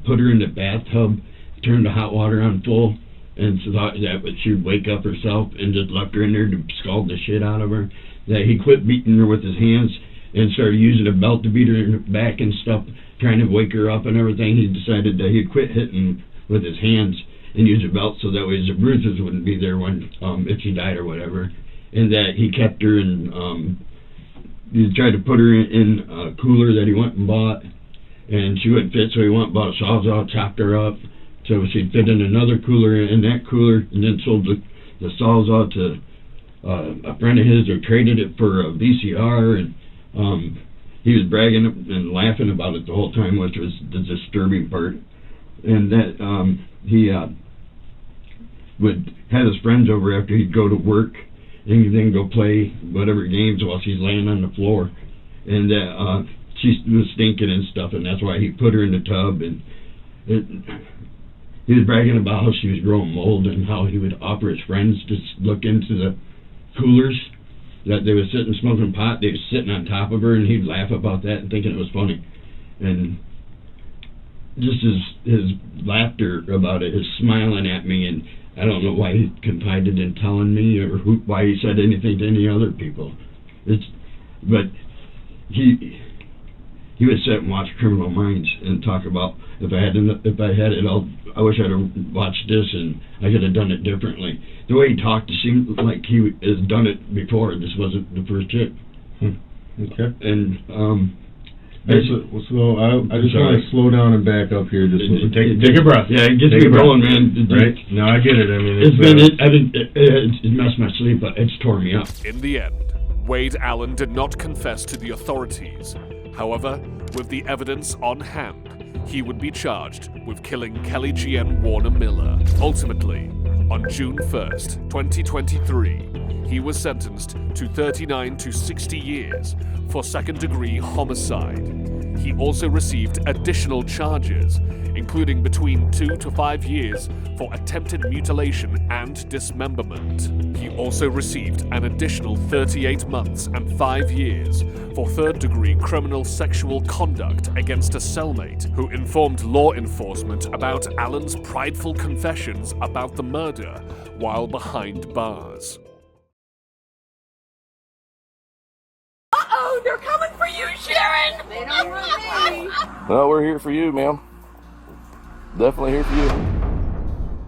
put her in the bathtub, turned the hot water on full, and thought that she would wake up herself, and just left her in there to scald the shit out of her. That he quit beating her with his hands and started using a belt to beat her in the back and stuff, trying to wake her up and everything. He decided that he'd quit hitting with his hands and use a belt so that way the bruises wouldn't be there when if she died or whatever. And that he kept her in, he tried to put her in a cooler that he went and bought, and she wouldn't fit, so he went and bought a Sawzall, chopped her up so she'd fit in another cooler, in that cooler, and then sold the Sawzall to a friend of his who traded it for a VCR, and he was bragging and laughing about it the whole time, which was the disturbing part. And that he would have his friends over after he'd go to work, and then go play whatever games while she's laying on the floor. And that she was stinking and stuff, and that's why he put her in the tub. And he was bragging about how she was growing mold, and how he would offer his friends to look into the coolers, that they were sitting smoking pot, they were sitting on top of her, and he'd laugh about that and thinking it was funny. And just his laughter about it, his smiling at me, and I don't know why he confided in telling me, or why he said anything to any other people. But he would sit and watch Criminal Minds and talk about, if I had it, I wish I'd have watched this and I could have done it differently. The way he talked, it seemed like he has done it before. This wasn't the first chick. Okay. And I just want to slow down and back up here. Just take a breath. Yeah, it gets me going, man. Right? No, I get it. I mean, it messed my sleep, but it's tore me up. In the end, Wade Allen did not confess to the authorities. However, with the evidence on hand, he would be charged with killing Kelly G.N. Warner Miller. Ultimately, on June 1st, 2023, he was sentenced to 39 to 60 years for second-degree homicide. He also received additional charges, including between 2 to 5 years for attempted mutilation and dismemberment. He also received an additional 38 months and 5 years for third-degree criminal sexual conduct against a cellmate who informed law enforcement about Allen's prideful confessions about the murder while behind bars. Uh-oh, they're coming for you, Sharon! They don't want me. Well, we're here for you, ma'am. Definitely here for you.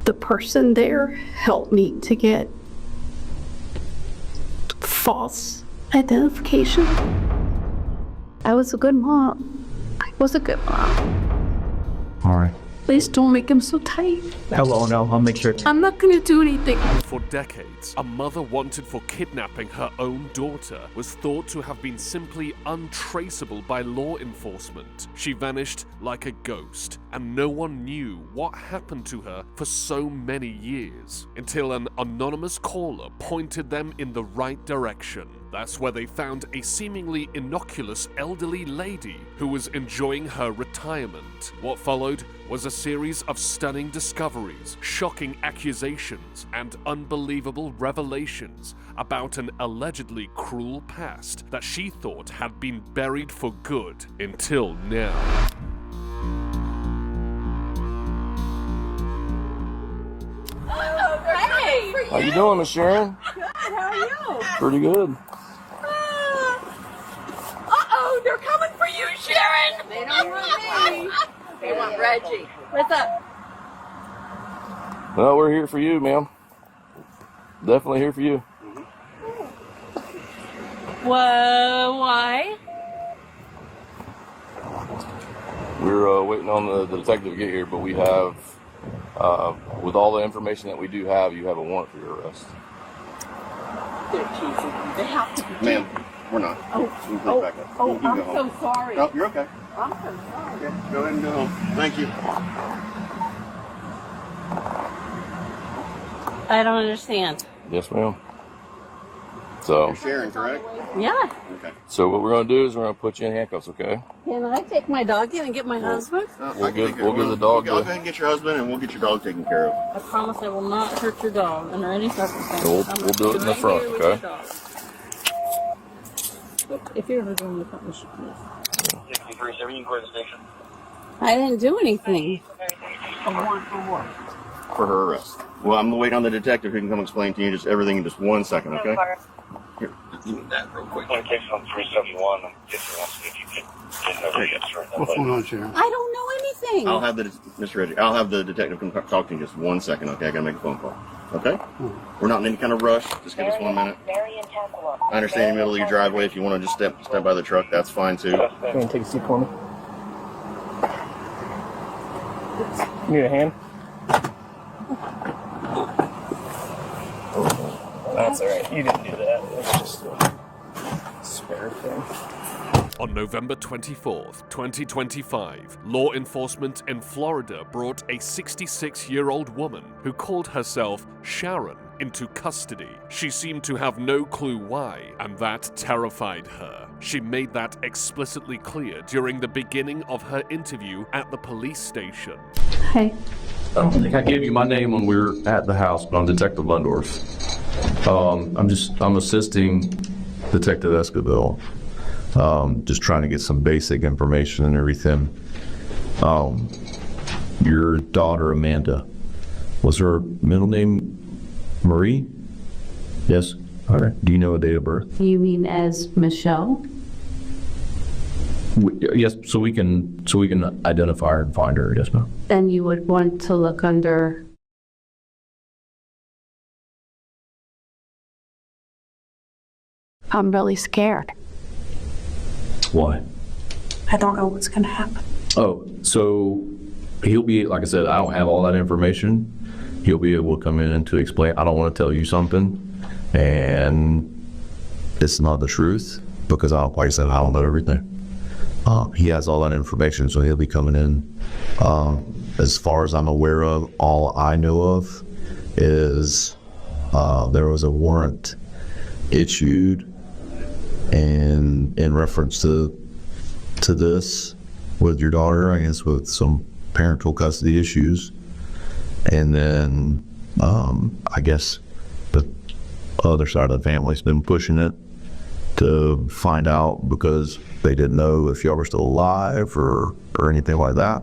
The person there helped me to get false identification. I was a good mom. I was a good mom. All right. Please don't make him so tight. No, I'll make sure. I'm not gonna do anything. For decades, a mother wanted for kidnapping her own daughter was thought to have been simply untraceable by law enforcement. She vanished like a ghost, and no one knew what happened to her for so many years, until an anonymous caller pointed them in the right direction. That's where they found a seemingly innocuous elderly lady who was enjoying her retirement. What followed was a series of stunning discoveries, shocking accusations, and unbelievable revelations about an allegedly cruel past that she thought had been buried for good until now. Oh, hey! How you doing, Miss Sharon? Good, how are you? Pretty good. Uh-oh, they're coming for you, Sharon! They don't want me. They want Reggie. What's up? Well, we're here for you, ma'am. Definitely here for you. Why? We're waiting on the detective to get here, but we have, with all the information that we do have, you have a warrant for your arrest. They're teasing. They have to be. Ma'am, we're not. Oh, Back up. oh, You can I'm go home. so sorry. No, you're okay. I'm so sorry. Okay, go ahead and go home. Thank you. I don't understand. Yes, ma'am. So, You're Sharon, correct? Yeah. Okay. so what we're going to do is we're going to put you in handcuffs, okay? Can I take my dog in and get my husband? We'll give the dog I'll go ahead and get your husband, and we'll get your dog taken care of. I promise I will not hurt your dog under any circumstances. We'll do it in the Right front, here with okay? your dog. If you're going to go in the front, you should please. 63, you can go to the station. I didn't do anything. A warrant for what? For her arrest. Well, I'm waiting on the detective who can come explain to you just everything in just 1 second, okay? Here, give me that real quick. On case on 371, if wants to, if you didn't know the answer. What's going on, Sharon? I don't know anything. I'll have Mr. Reggie, I'll have the detective come talk to you in just 1 second, okay? I gotta make a phone call. Okay? We're not in any kind of rush. Just give us 1 minute. I understand in the middle of your driveway. If you want to just step by the truck, that's fine too. Can you take a seat for me? Need a hand? That's alright. You didn't do that. It's just a spare thing. On November 24th, 2025, law enforcement in Florida brought a 66-year-old woman who called herself Sharon into custody. She seemed to have no clue why, and that terrified her. She made that explicitly clear during the beginning of her interview at the police station. Hey. I don't think I gave you my name when we were at the house, but I'm Detective Lundorf. I'm assisting Detective Escobar. Just trying to get some basic information and everything. Your daughter, Amanda, was her middle name Marie? Yes? All right. Do you know a date of birth? You mean as Michelle? Yes, so we can identify her and find her, yes ma'am. Then you would want to look under. I'm really scared. Why? I don't know what's gonna happen. Oh, so he'll be, like I said, I don't have all that information. He'll be able to come in and to explain. I don't want to tell you something, and it's not the truth, because like I said, I don't know everything. He has all that information, so he'll be coming in. As far as I'm aware of, all I know of is there was a warrant issued and in reference to this with your daughter, I guess, with some parental custody issues. And then I guess the other side of the family's been pushing it to find out, because they didn't know if y'all were still alive or anything like that.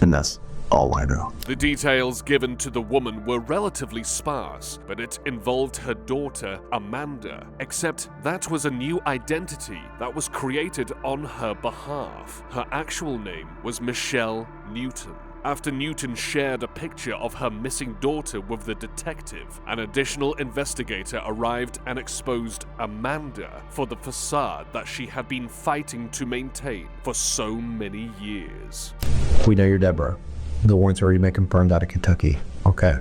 And that's all I know. The details given to the woman were relatively sparse, but it involved her daughter, Amanda, except that was a new identity that was created on her behalf. Her actual name was Michelle Newton. After Newton shared a picture of her missing daughter with the detective, an additional investigator arrived and exposed Amanda for the facade that she had been fighting to maintain for so many years. We know you're Debra. The warrant's already been confirmed out of Kentucky. Okay.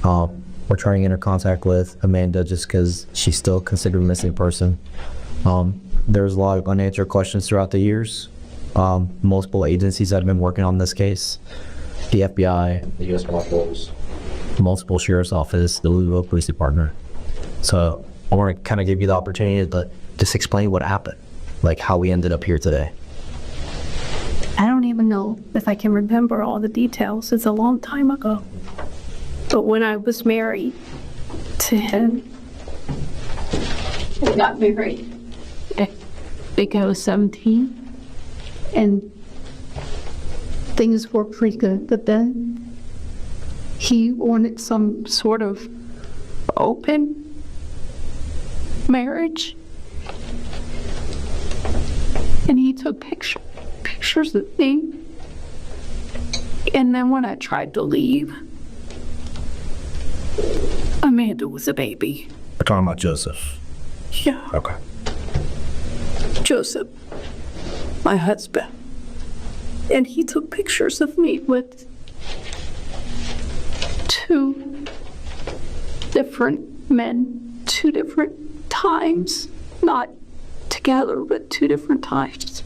We're trying to get in contact with Amanda just because she's still considered a missing person. There's a lot of unanswered questions throughout the years. Multiple agencies that have been working on this case. The FBI, the U.S. Marshals, multiple Sheriff's Office, the Louisville Police Department. So I want to kind of give you the opportunity to just explain what happened, like how we ended up here today. I don't even know if I can remember all the details. It's a long time ago. But when I was married to him, I got married. I think I was 17. And things were pretty good. But then he wanted some sort of open marriage. And he took pictures of me. And then when I tried to leave, Amanda was a baby. We're talking about Joseph. Yeah. Okay. Joseph, my husband. And he took pictures of me with 2 different men, 2 different times. Not together, but 2 different times.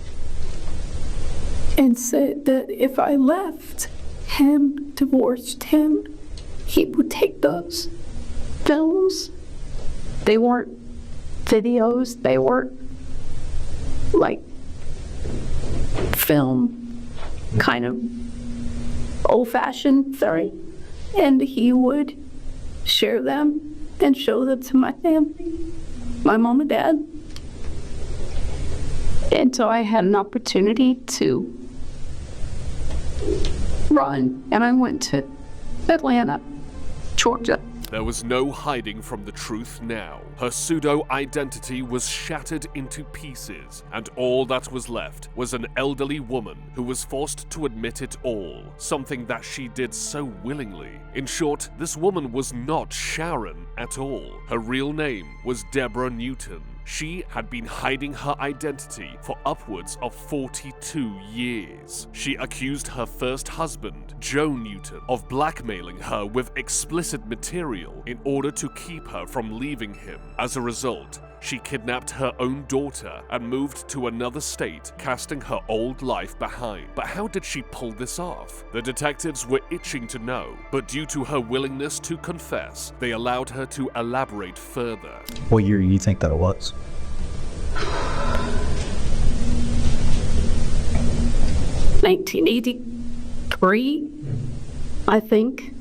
And said that if I left him, divorced him, he would take those films. They weren't videos, they weren't like film, kind of old-fashioned, and he would share them and show them to my family, my mom and dad. And so I had an opportunity to run, and I went to Atlanta, Georgia. There was no hiding from the truth now. Her pseudo-identity was shattered into pieces, and all that was left was an elderly woman who was forced to admit it all, something that she did so willingly. In short, this woman was not Sharon at all. Her real name was Debra Newton. She had been hiding her identity for upwards of 42 years. She accused her first husband, Joe Newton, of blackmailing her with explicit material in order to keep her from leaving him. As a result, she kidnapped her own daughter and moved to another state, casting her old life behind. But how did she pull this off? The detectives were itching to know, but due to her willingness to confess, they allowed her to elaborate further. What year do you think that it was? 1983, I think.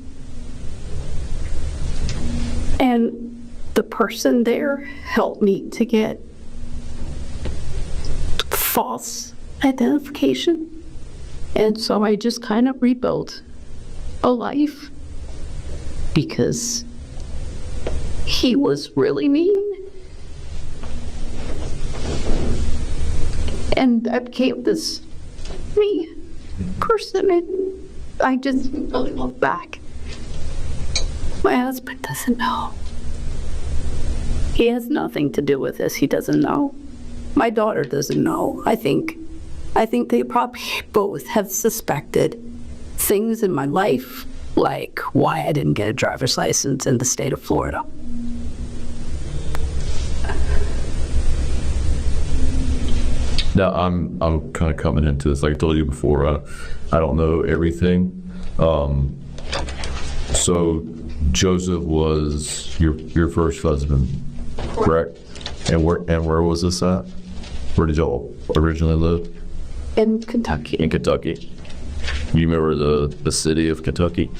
And the person there helped me to get false identification. And so I just kind of rebuilt a life because he was really mean. And I became this me person, and I just really look back. My husband doesn't know. He has nothing to do with this. He doesn't know. My daughter doesn't know. I think they probably both have suspected things in my life, like why I didn't get a driver's license in the state of Florida. Now, I'm kind of coming into this, like I told you before, I don't know everything. So Joseph was your first husband, correct? And where was this at? Where did y'all originally live? In Kentucky. In Kentucky. You remember the city of Kentucky?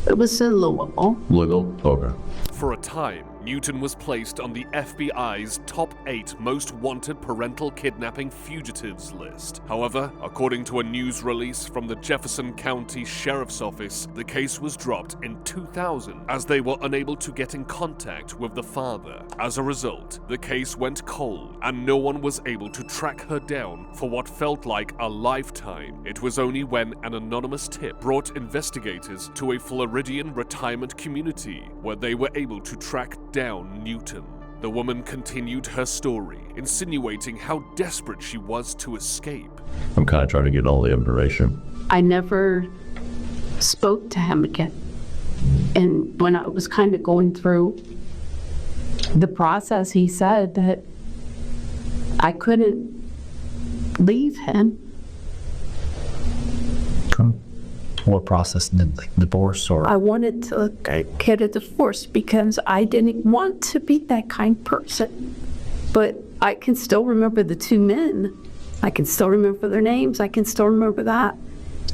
It was in Louisville. Louisville? Okay. For a time, Newton was placed on the FBI's top 8 most wanted parental kidnapping fugitives list. However, according to a news release from the Jefferson County Sheriff's Office, the case was dropped in 2000 as they were unable to get in contact with the father. As a result, the case went cold and no one was able to track her down for what felt like a lifetime. It was only when an anonymous tip brought investigators to a Floridian retirement community where they were able to track down Newton. The woman continued her story, insinuating how desperate she was to escape. I'm kind of trying to get all the information. I never spoke to him again. And when I was kind of going through the process, he said that I couldn't leave him. What process? Divorce or? I wanted to get a divorce because I didn't want to be that kind of person. But I can still remember the 2 men. I can still remember their names. I can still remember that.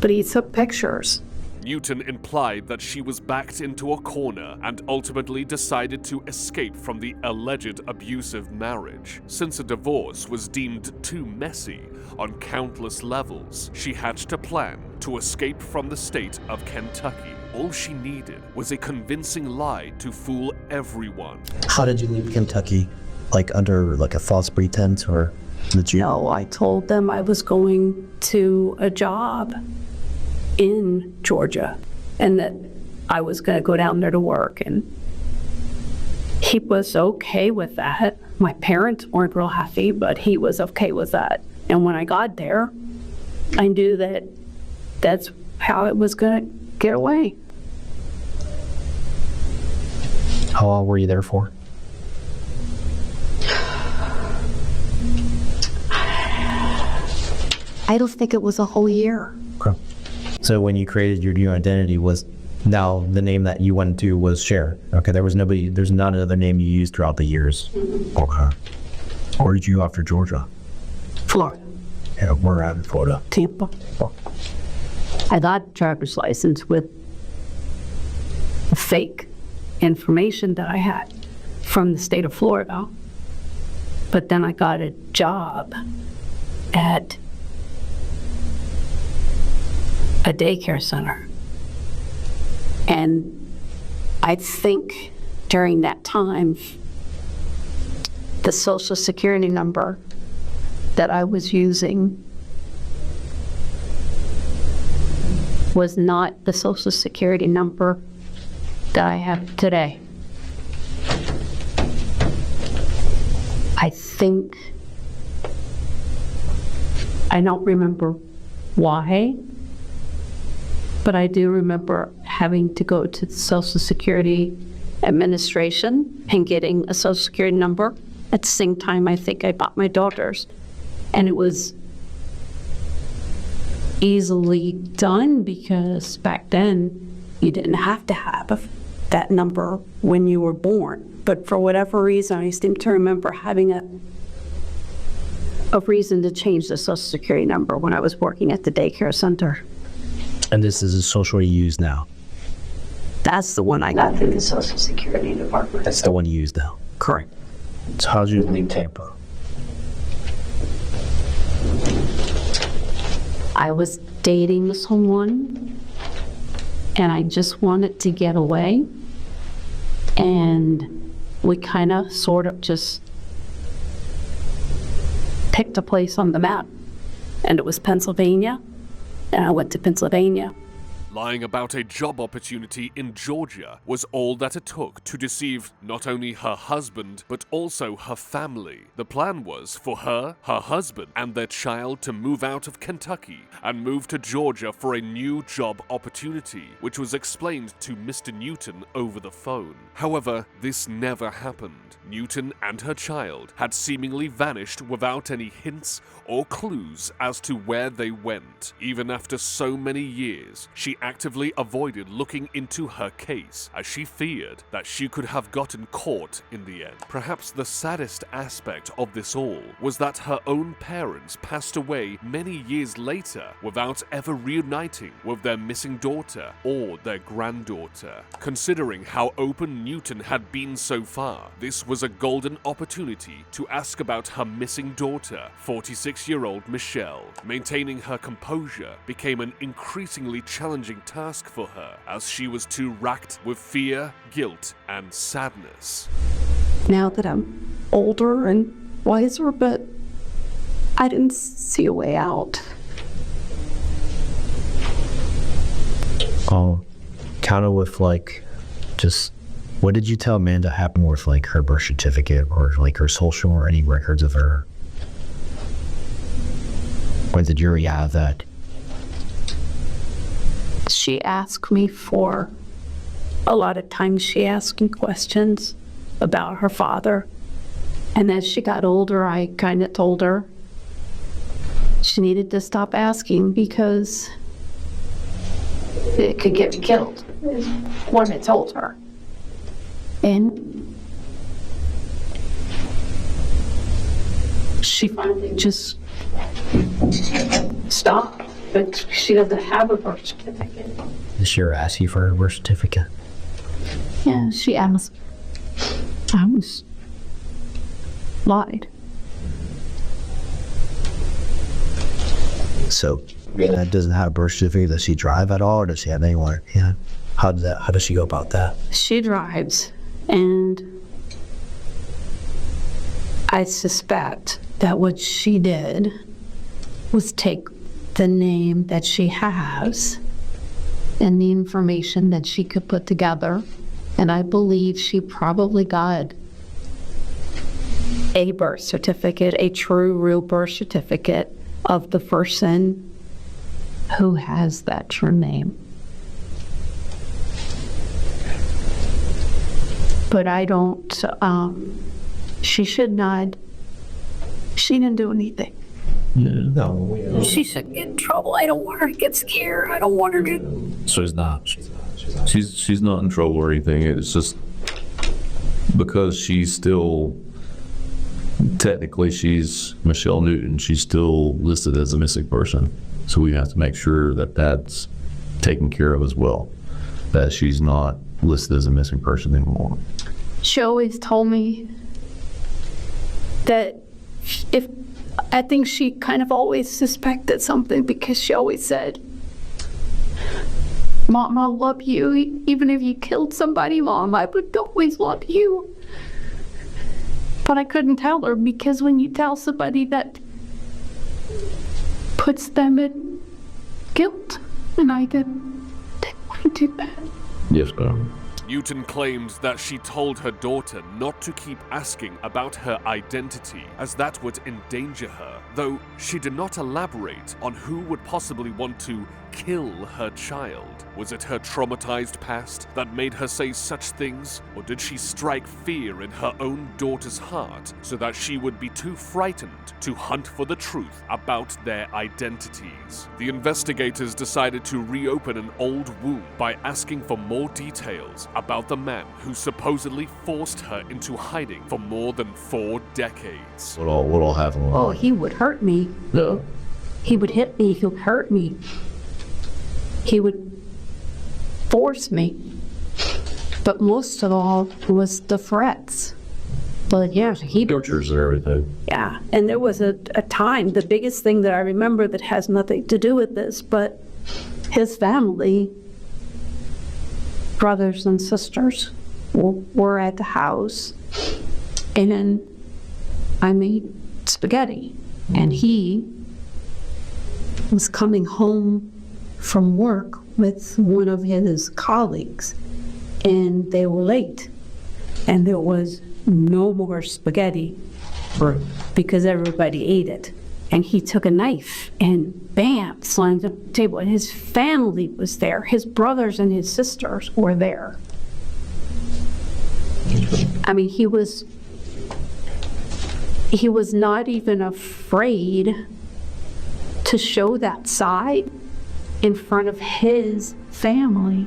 But he took pictures. Newton implied that she was backed into a corner and ultimately decided to escape from the alleged abusive marriage. Since a divorce was deemed too messy on countless levels, she hatched a plan to escape from the state of Kentucky. All she needed was a convincing lie to fool everyone. How did you leave Kentucky? Like under a false pretense or? No, I told them I was going to a job in Georgia and that I was going to go down there to work. And he was okay with that. My parents weren't real happy, but he was okay with that. And when I got there, I knew that that's how it was going to get away. How long were you there for? I don't think it was a whole year. Okay. So when you created your new identity, was now the name that you went to was Sharon. Okay, there's not another name you used throughout the years. Okay. Where did you go after Georgia? Florida. Yeah, we're out in Florida. Tampa. Oh. I got a driver's license with fake information that I had from the state of Florida. But then I got a job at a daycare center. And I think during that time, the Social Security number that I was using was not the Social Security number that I have today. I think, I don't remember why, but I do remember having to go to the Social Security Administration and getting a Social Security number. At the same time, I think I bought my daughter's. And it was easily done because back then you didn't have to have that number when you were born. But for whatever reason, I seem to remember having a reason to change the Social Security number when I was working at the daycare center. And this is a social you use now? That's the one I got through the Social Security Department. That's the one you use now? Correct. So how did you leave Tampa? I was dating someone and I just wanted to get away. And we kind of sort of just picked a place on the map. And it was Pennsylvania. And I went to Pennsylvania. Lying about a job opportunity in Georgia was all that it took to deceive not only her husband, but also her family. The plan was for her, her husband, and their child to move out of Kentucky and move to Georgia for a new job opportunity, which was explained to Mr. Newton over the phone. However, this never happened. Newton and her child had seemingly vanished without any hints or clues as to where they went. Even after so many years, she actively avoided looking into her case as she feared that she could have gotten caught in the end. Perhaps the saddest aspect of this all was that her own parents passed away many years later without ever reuniting with their missing daughter or their granddaughter. Considering how open Newton had been so far, this was a golden opportunity to ask about her missing daughter, 46-year-old Michelle. Maintaining her composure became an increasingly challenging task for her, as she was too racked with fear, guilt, and sadness. Now that I'm older and wiser, but I didn't see a way out. Kind of with like, just, what did you tell Amanda happened with like her birth certificate or like her social or any records of her? Or did the jury have that? She asked me for, a lot of times she asked me questions about her father. And as she got older, I kind of told her she needed to stop asking because it could get me killed, is what I told her. And she finally just stopped. But she doesn't have a birth certificate. Did she ever ask you for her birth certificate? Yeah, she asked. I was lied. So, that doesn't have a birth certificate. Does she drive at all, or does she have anyone? Yeah. How does she go about that? She drives, and I suspect that what she did was take the name that she has and the information that she could put together, and I believe she probably got a birth certificate, a true, real birth certificate of the person who has that true name. But I don't, she should not, she didn't do anything. No. She should get in trouble. I don't want her to get scared. I don't want her to. So she's not. She's not in trouble or anything. It's just because she's still, technically she's Michelle Newton. She's still listed as a missing person. So we have to make sure that that's taken care of as well. That she's not listed as a missing person anymore. She always told me that if, I think she kind of always suspected something because she always said, Mom, I love you. Even if you killed somebody, Mom, I would always love you. But I couldn't tell her because when you tell somebody that puts them in guilt, and I didn't want to do that. Yes, ma'am. Newton claims that she told her daughter not to keep asking about her identity, as that would endanger her, though she did not elaborate on who would possibly want to kill her child. Was it her traumatized past that made her say such things, or did she strike fear in her own daughter's heart so that she would be too frightened to hunt for the truth about their identities? The investigators decided to reopen an old wound by asking for more details about the man who supposedly forced her into hiding for more than 4 decades. What all happened? Oh, he would hurt me. No. He would hit me. He would hurt me. He would force me. But most of all was the threats. But yeah, he tortures and everything. Yeah, and there was a time, the biggest thing that I remember that has nothing to do with this, but his family, brothers and sisters, were at the house, and I made spaghetti, and he was coming home from work with one of his colleagues, and they were late, and there was no more spaghetti because everybody ate it. And he took a knife and bam, slammed the table, and his family was there. His brothers and his sisters were there. I mean, he was not even afraid to show that side in front of his family.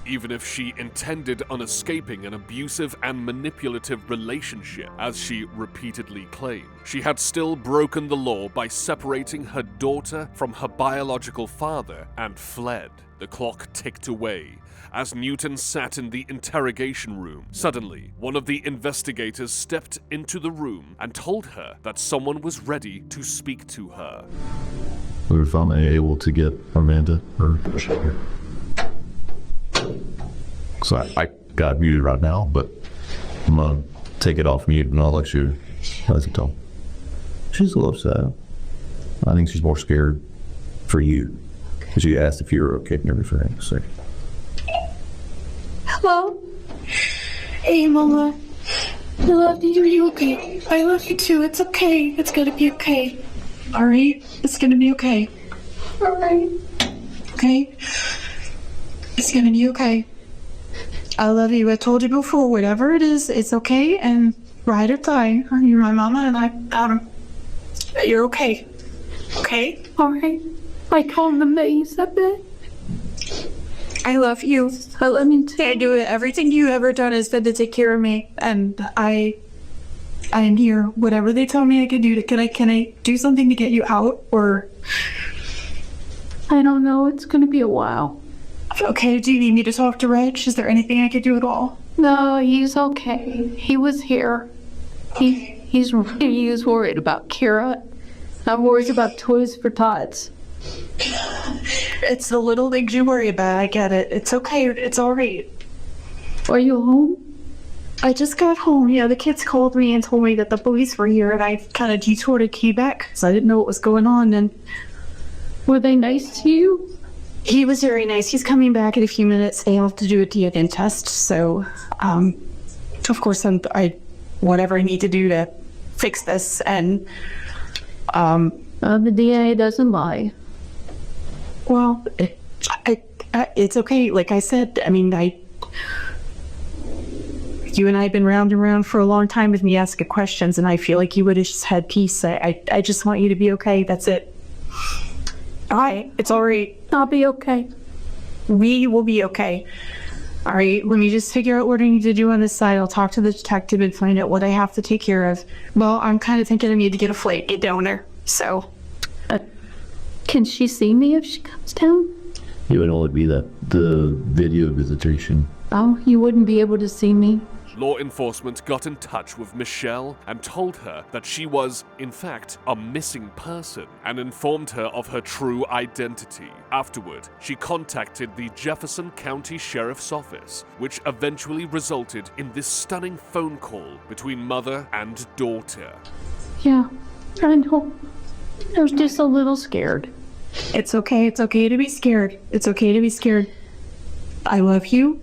Even if she intended on escaping an abusive and manipulative relationship, as she repeatedly claimed, she had still broken the law by separating her daughter from her biological father and fled. The clock ticked away as Newton sat in the interrogation room. Suddenly, one of the investigators stepped into the room and told her that someone was ready to speak to her. We were finally able to get Amanda. So I got muted right now, but I'm gonna take it off mute and I'll let you tell. She's a little upset. I think she's more scared for you because you asked if you were okay and everything. So. Hello? Hey, Mama. I love you. Are you okay? I love you too. It's okay. It's gonna be okay. All right? It's gonna be okay. All right. Okay? It's gonna be okay. I love you. I told you before, whatever it is, it's okay, and ride or die. You're my mama, and you're okay. Okay? All right. I told them that you said that. I love you. I love you too. I do it. Everything you ever done has been to take care of me, and I am here. Whatever they tell me I can do, can I do something to get you out, or? I don't know. It's gonna be a while. Okay, do you need me to talk to Reg? Is there anything I could do at all? No, he's okay. He was here. He was worried about Kira. I'm worried about Toys for Tots. It's the little things you worry about. I get it. It's okay. It's all right. Are you home? I just got home. Yeah, the kids called me and told me that the police were here, and I kind of detoured and came back because I didn't know what was going on. And were they nice to you? He was very nice. He's coming back in a few minutes. They have to do a DNA test, so of course I whatever I need to do to fix this. And the DNA doesn't lie. Well, it's okay. Like I said, I mean, you and I have been round and round for a long time with me asking questions, and I feel like you would have just had peace. I just want you to be okay. That's it. All right. It's all right. I'll be okay. We will be okay. All right. Let me just figure out what I need to do on this side. I'll talk to the detective and find out what I have to take care of. Well, I'm kind of thinking I need to get a flight down there. So. Can she see me if she comes down? It would only be the video visitation. Oh, you wouldn't be able to see me? Law enforcement got in touch with Michelle and told her that she was, in fact, a missing person and informed her of her true identity. Afterward, she contacted the Jefferson County Sheriff's Office, which eventually resulted in this stunning phone call between mother and daughter. Yeah, I know. I was just a little scared. It's okay. It's okay to be scared. It's okay to be scared. I love you.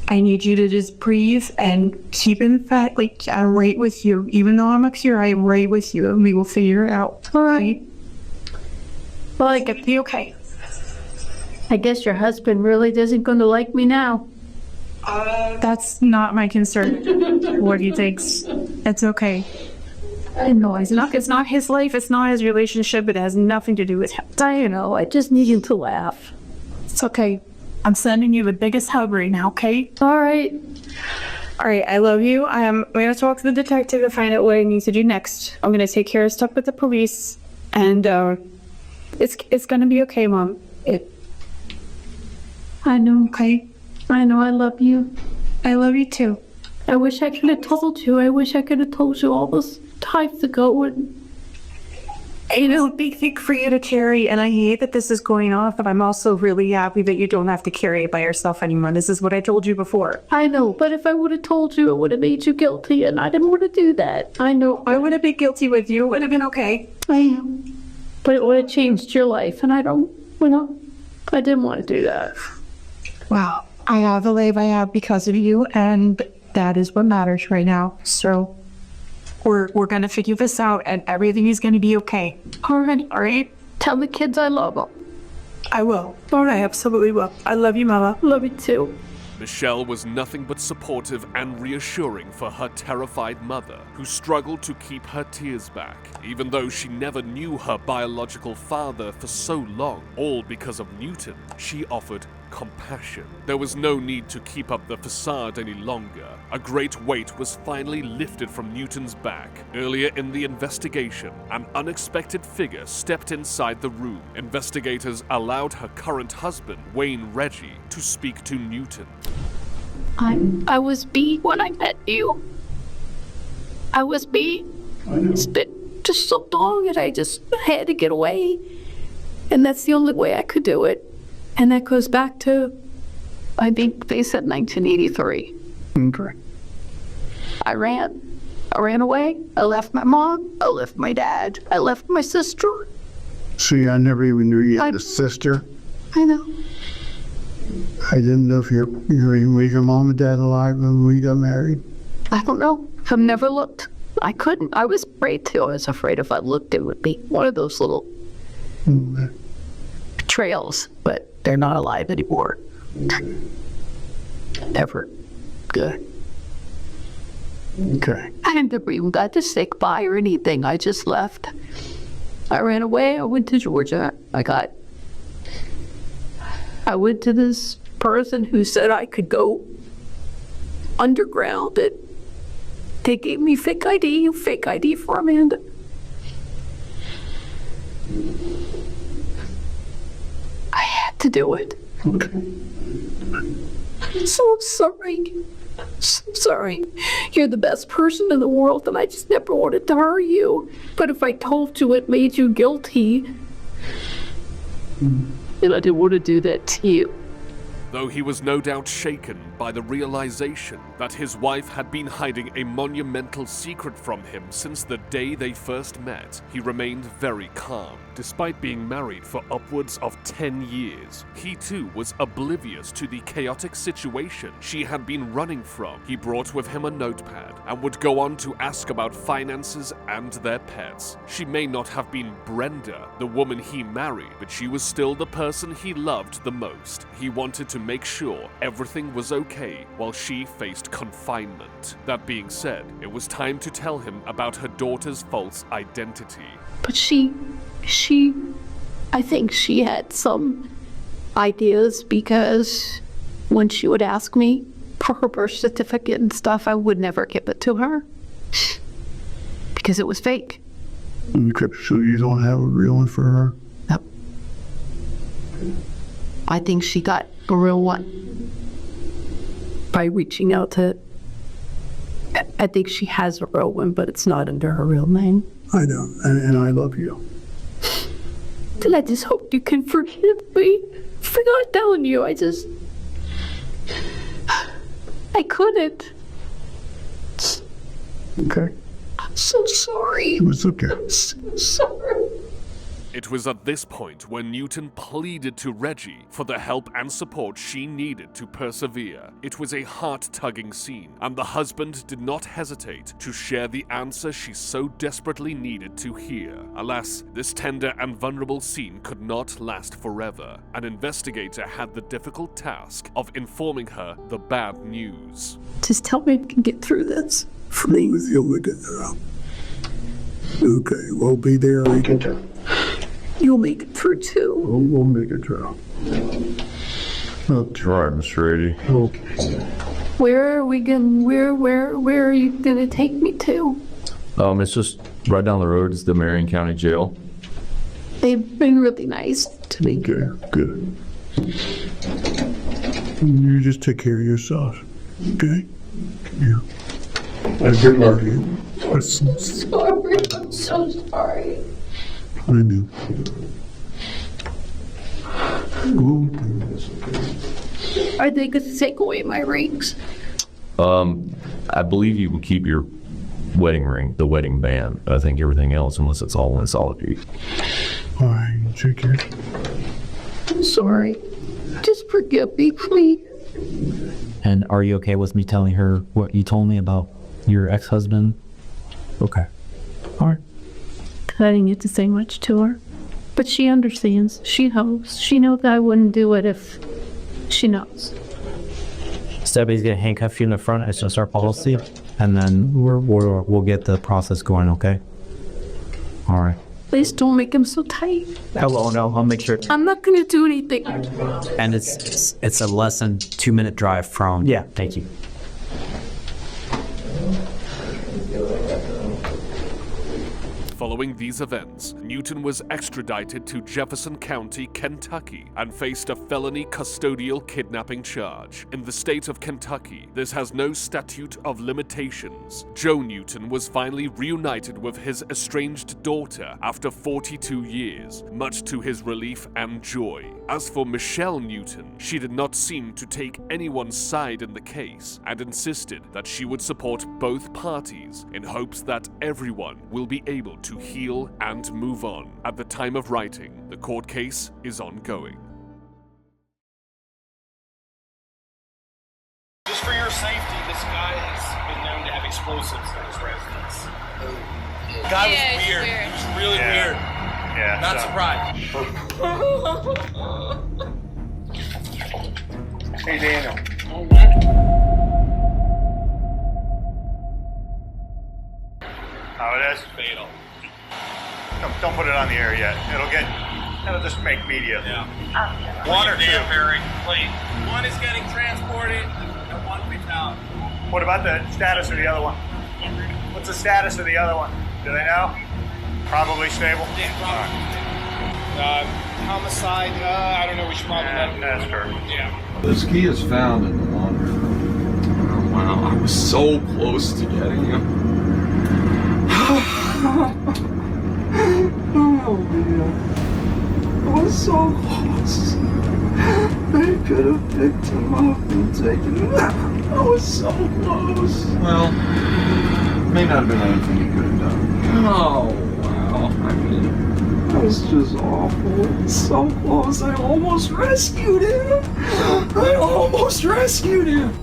I need you to just breathe and keep in fact, like, I'm right with you. Even though I'm up here, I'm right with you, and we will figure it out. All right. Well, I could be okay. I guess your husband really isn't going to like me now. That's not my concern. What he thinks. It's okay. I know. It's not his life. It's not his relationship. It has nothing to do with him. I know. I just need him to laugh. It's okay. I'm sending you the biggest hug right now, okay? All right. All right, I love you. I'm going to talk to the detective to find out what I need to do next. I'm going to take care of stuff with the police, and it's going to be okay, Mom. I know. Okay? I know. I love you. I love you too. I wish I could have told you. I wish I could have told you all this time ago. And I know, big thing for you to carry, and I hate that this is going off, but I'm also really happy that you don't have to carry it by yourself anymore. This is what I told you before. I know, but if I would have told you, it would have made you guilty, and I didn't want to do that. I know. I would have been guilty with you. It would have been okay. I am. But it would have changed your life, and I didn't want to do that. Wow. I have the life I have because of you, and that is what matters right now. So we're going to figure this out, and everything is going to be okay. All right. Tell the kids I love them. I will. All right, absolutely will. I love you, Mama. Love you too. Michelle was nothing but supportive and reassuring for her terrified mother, who struggled to keep her tears back, even though she never knew her biological father for so long. All because of Newton, she offered compassion. There was no need to keep up the facade any longer. A great weight was finally lifted from Newton's back. Earlier in the investigation, an unexpected figure stepped inside the room. Investigators allowed her current husband, Wayne Reggie, to speak to Newton. I was beat when I met you. I was beat. It's been just so long, and I just had to get away. And that's the only way I could do it. And that goes back to, I think they said 1983. Correct. I ran away. I left my mom. I left my dad. I left my sister. See, I never even knew you had a sister. I know. I didn't know if was your mom and dad alive when we got married. I don't know. I've never looked. I couldn't. I was afraid to. I was afraid if I looked, it would be one of those little trails, but they're not alive anymore. Never. Good. Okay. I never even got to say goodbye or anything. I just left. I ran away. I went to Georgia. I went to this person who said I could go underground, and they gave me fake ID for Amanda. I had to do it. So I'm sorry. So sorry. You're the best person in the world, and I just never wanted to hurt you. But if I told you, it made you guilty. And I didn't want to do that to you. though he was no doubt shaken by the realization that his wife had been hiding a monumental secret from him since the day they first met. He remained very calm. Despite being married for upwards of 10 years, he too was oblivious to the chaotic situation she had been running from. He brought with him a notepad and would go on to ask about finances and their pets. She may not have been Brenda, the woman he married, but she was still the person he loved the most. He wanted to make sure everything was okay while she faced confinement. That being said, it was time to tell him about her daughter's false identity. But I think she had some ideas, because when she would ask me for her birth certificate and stuff, I would never give it to her because it was fake. Okay, so you don't have a real one for her? Nope. I think she got a real one by reaching out to, I think she has a real one, but it's not under her real name. I know, and I love you. And I just hope you can forgive me for not telling you. I couldn't. Okay. I'm so sorry. It's okay. I'm so sorry. It was at this point when Newton pleaded to Reggie for the help and support she needed to persevere. It was a heart-tugging scene, and the husband did not hesitate to share the answer she so desperately needed to hear. Alas, this tender and vulnerable scene could not last forever. An investigator had the difficult task of informing her the bad news. Just tell me we can get through this. Please, you'll make it through. Okay, we'll be there. We can tell. You'll make it through too. We'll make it through. That's right, Mr. Rady. Okay. Where are we going? Where are you gonna take me to? It's just right down the road. It's the Marion County Jail. They've been really nice to me. Okay, good. You just take care of yourself, okay? Yeah. And good luck to you. I'm sorry. I'm so sorry. I know. Are they gonna take away my rings? I believe you will keep your wedding ring, the wedding band. I think everything else, unless it's all in solitary. All right, take care. I'm sorry. Just forgive me, please. And are you okay with me telling her what you told me about your ex-husband? Okay. All right. I didn't get to say much to her, but she understands. She knows. She knows that I wouldn't do it if she knows. Stebby's gonna handcuff you in the front. It's just our policy, and then we'll get the process going. Okay. All right. Please don't make him so tight. Oh no, I'll make sure. I'm not gonna do anything. And it's a less than 2-minute drive from. Yeah. Thank you. Following these events, Newton was extradited to Jefferson County, Kentucky, and faced a felony custodial kidnapping charge. In the state of Kentucky, this has no statute of limitations. Joe Newton was finally reunited with his estranged daughter after 42 years, much to his relief and joy. As for Michelle Newton, she did not seem to take anyone's side in the case and insisted that she would support both parties in hopes that everyone will be able to heal and move on. At the time of writing, the court case is ongoing. Just for your safety, this guy has been known to have explosives in his residence. The guy was weird. He was really weird. Yeah. Not surprised. Hey, Daniel. Oh, it is? Fatal. Don't put it on the air yet. It'll just make media. Yeah. One or two? Wait. One is getting transported and one fatality. What about the status of the other one? What's the status of the other one? Do they know? Probably stable? Yeah, probably. Homicide, I don't know, we should probably let him That's her. Yeah. This key is found in the laundry room. Oh, wow, I was so close to getting him. Oh, man. I was so close. Thank could have picked him up and taken him out. I was so close. Well, may not have been anything you could have done. Oh, wow. I mean, that was just awful. So close. I almost rescued him. I almost rescued him.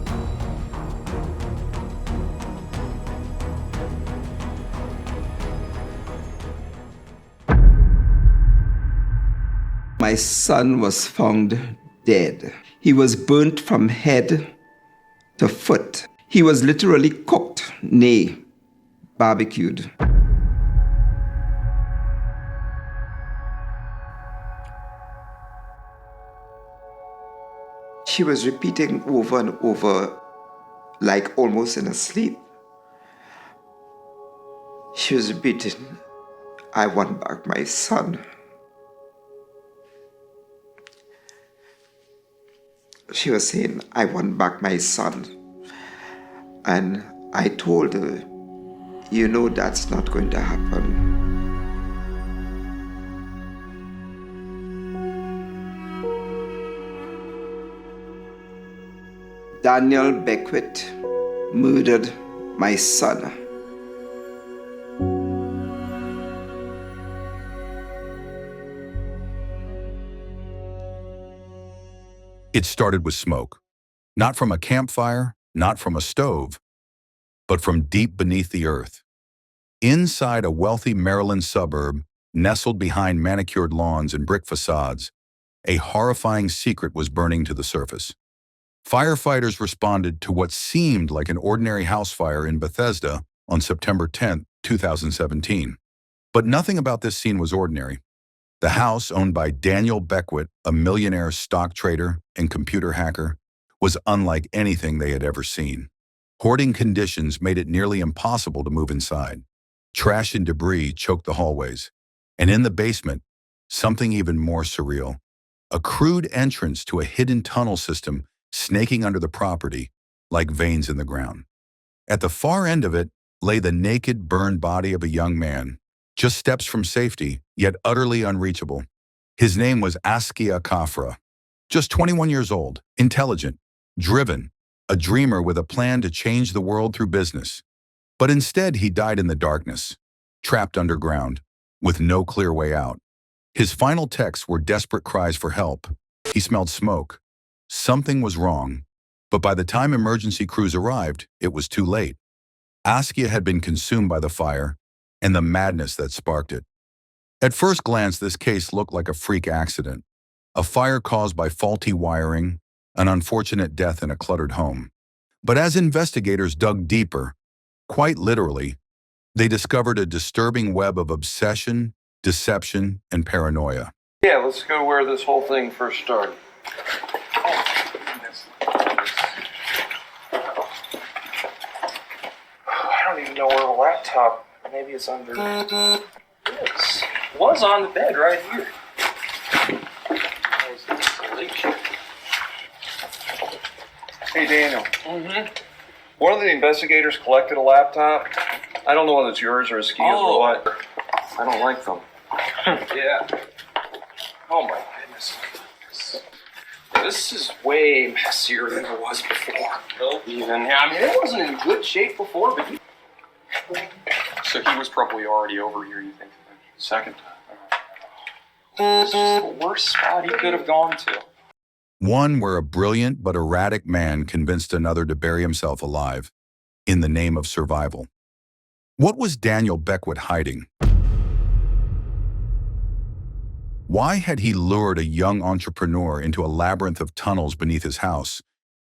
My son was found dead. He was burnt from head to foot. He was literally cooked, nay, barbecued. She was repeating over and over, like almost in a sleep. She was repeating, I want back my son. She was saying, I want back my son. And I told her, you know that's not going to happen. Daniel Beckwith murdered my son. It started with smoke, not from a campfire, not from a stove, but from deep beneath the earth. Inside a wealthy Maryland suburb, nestled behind manicured lawns and brick facades, a horrifying secret was burning to the surface. Firefighters responded to what seemed like an ordinary house fire in Bethesda on September 10, 2017. But nothing about this scene was ordinary. The house, owned by Daniel Beckwith, a millionaire stock trader and computer hacker, was unlike anything they had ever seen. Hoarding conditions made it nearly impossible to move inside. Trash and debris choked the hallways. And in the basement, something even more surreal. A crude entrance to a hidden tunnel system snaking under the property, like veins in the ground. At the far end of it lay the naked, burned body of a young man, just steps from safety, yet utterly unreachable. His name was Askia Kafra, just 21 years old, intelligent, driven, a dreamer with a plan to change the world through business. But instead, he died in the darkness, trapped underground, with no clear way out. His final texts were desperate cries for help. He smelled smoke. Something was wrong, but by the time emergency crews arrived, it was too late. Askia had been consumed by the fire and the madness that sparked it. At first glance, this case looked like a freak accident, a fire caused by faulty wiring, an unfortunate death in a cluttered home. But as investigators dug deeper, quite literally, they discovered a disturbing web of obsession, deception, and paranoia. Yeah, let's go where this whole thing first started. I don't even know where the laptop. Maybe it's under. It was on the bed right here. Hey Daniel. One of the investigators collected a laptop. I don't know whether it's yours or a ski's or what. I don't like them. Yeah. Oh my goodness. This is way messier than it was before. Even, I mean, it wasn't in good shape before, but So he was probably already over here, you think? Second time. This is just the worst spot he could have gone to. One where a brilliant but erratic man convinced another to bury himself alive in the name of survival. What was Daniel Beckwith hiding? Why had he lured a young entrepreneur into a labyrinth of tunnels beneath his house?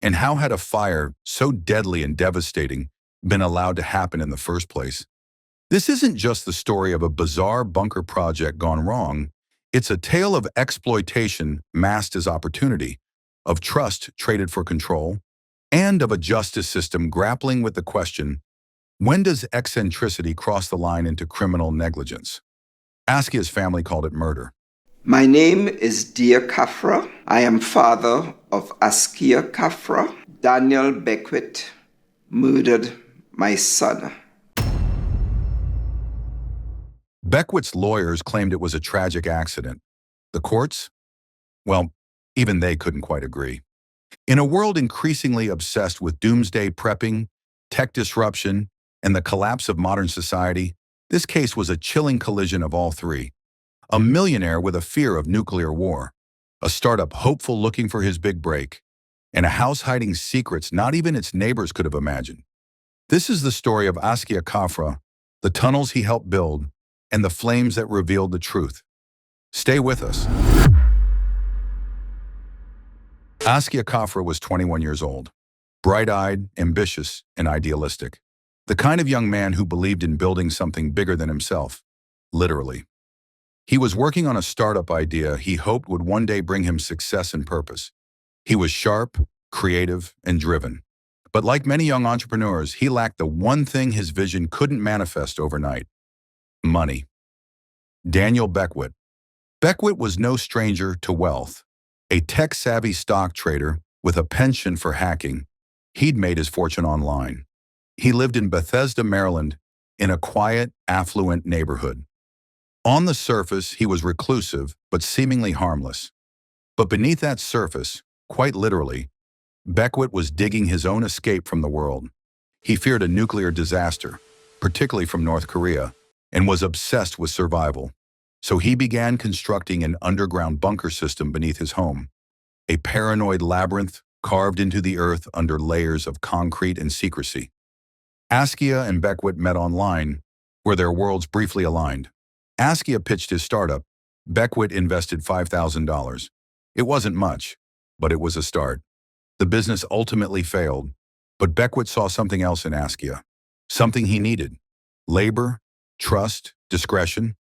And how had a fire so deadly and devastating been allowed to happen in the first place? This isn't just the story of a bizarre bunker project gone wrong. It's a tale of exploitation masked as opportunity, of trust traded for control, and of a justice system grappling with the question, when does eccentricity cross the line into criminal negligence? Askia's family called it murder. My name is Dear Kafra. I am father of Askia Kafra. Daniel Beckwith murdered my son. Beckwith's lawyers claimed it was a tragic accident. The courts? Well, Even they couldn't quite agree. In a world increasingly obsessed with doomsday prepping, tech disruption, and the collapse of modern society, this case was a chilling collision of all three. A millionaire with a fear of nuclear war, a startup hopeful looking for his big break, and a house hiding secrets not even its neighbors could have imagined. This is the story of Askia Kafra, the tunnels he helped build, and the flames that revealed the truth. Stay with us. Askia Kafra was 21 years old, bright-eyed, ambitious, and idealistic. The kind of young man who believed in building something bigger than himself, literally. He was working on a startup idea he hoped would one day bring him success and purpose. He was sharp, creative, and driven. But like many young entrepreneurs, he lacked the one thing his vision couldn't manifest overnight: money. Daniel Beckwith. Beckwith was no stranger to wealth. A tech-savvy stock trader with a penchant for hacking, he'd made his fortune online. He lived in Bethesda, Maryland, in a quiet, affluent neighborhood. On the surface, he was reclusive, but seemingly harmless. But beneath that surface, quite literally, Beckwith was digging his own escape from the world. He feared a nuclear disaster, particularly from North Korea, and was obsessed with survival. So he began constructing an underground bunker system beneath his home, a paranoid labyrinth carved into the earth under layers of concrete and secrecy. Askia and Beckwith met online, where their worlds briefly aligned. Askia pitched his startup. Beckwith invested $5,000. It wasn't much, but it was a start. The business ultimately failed, but Beckwith saw something else in Askia, something he needed: labor, trust, discretion.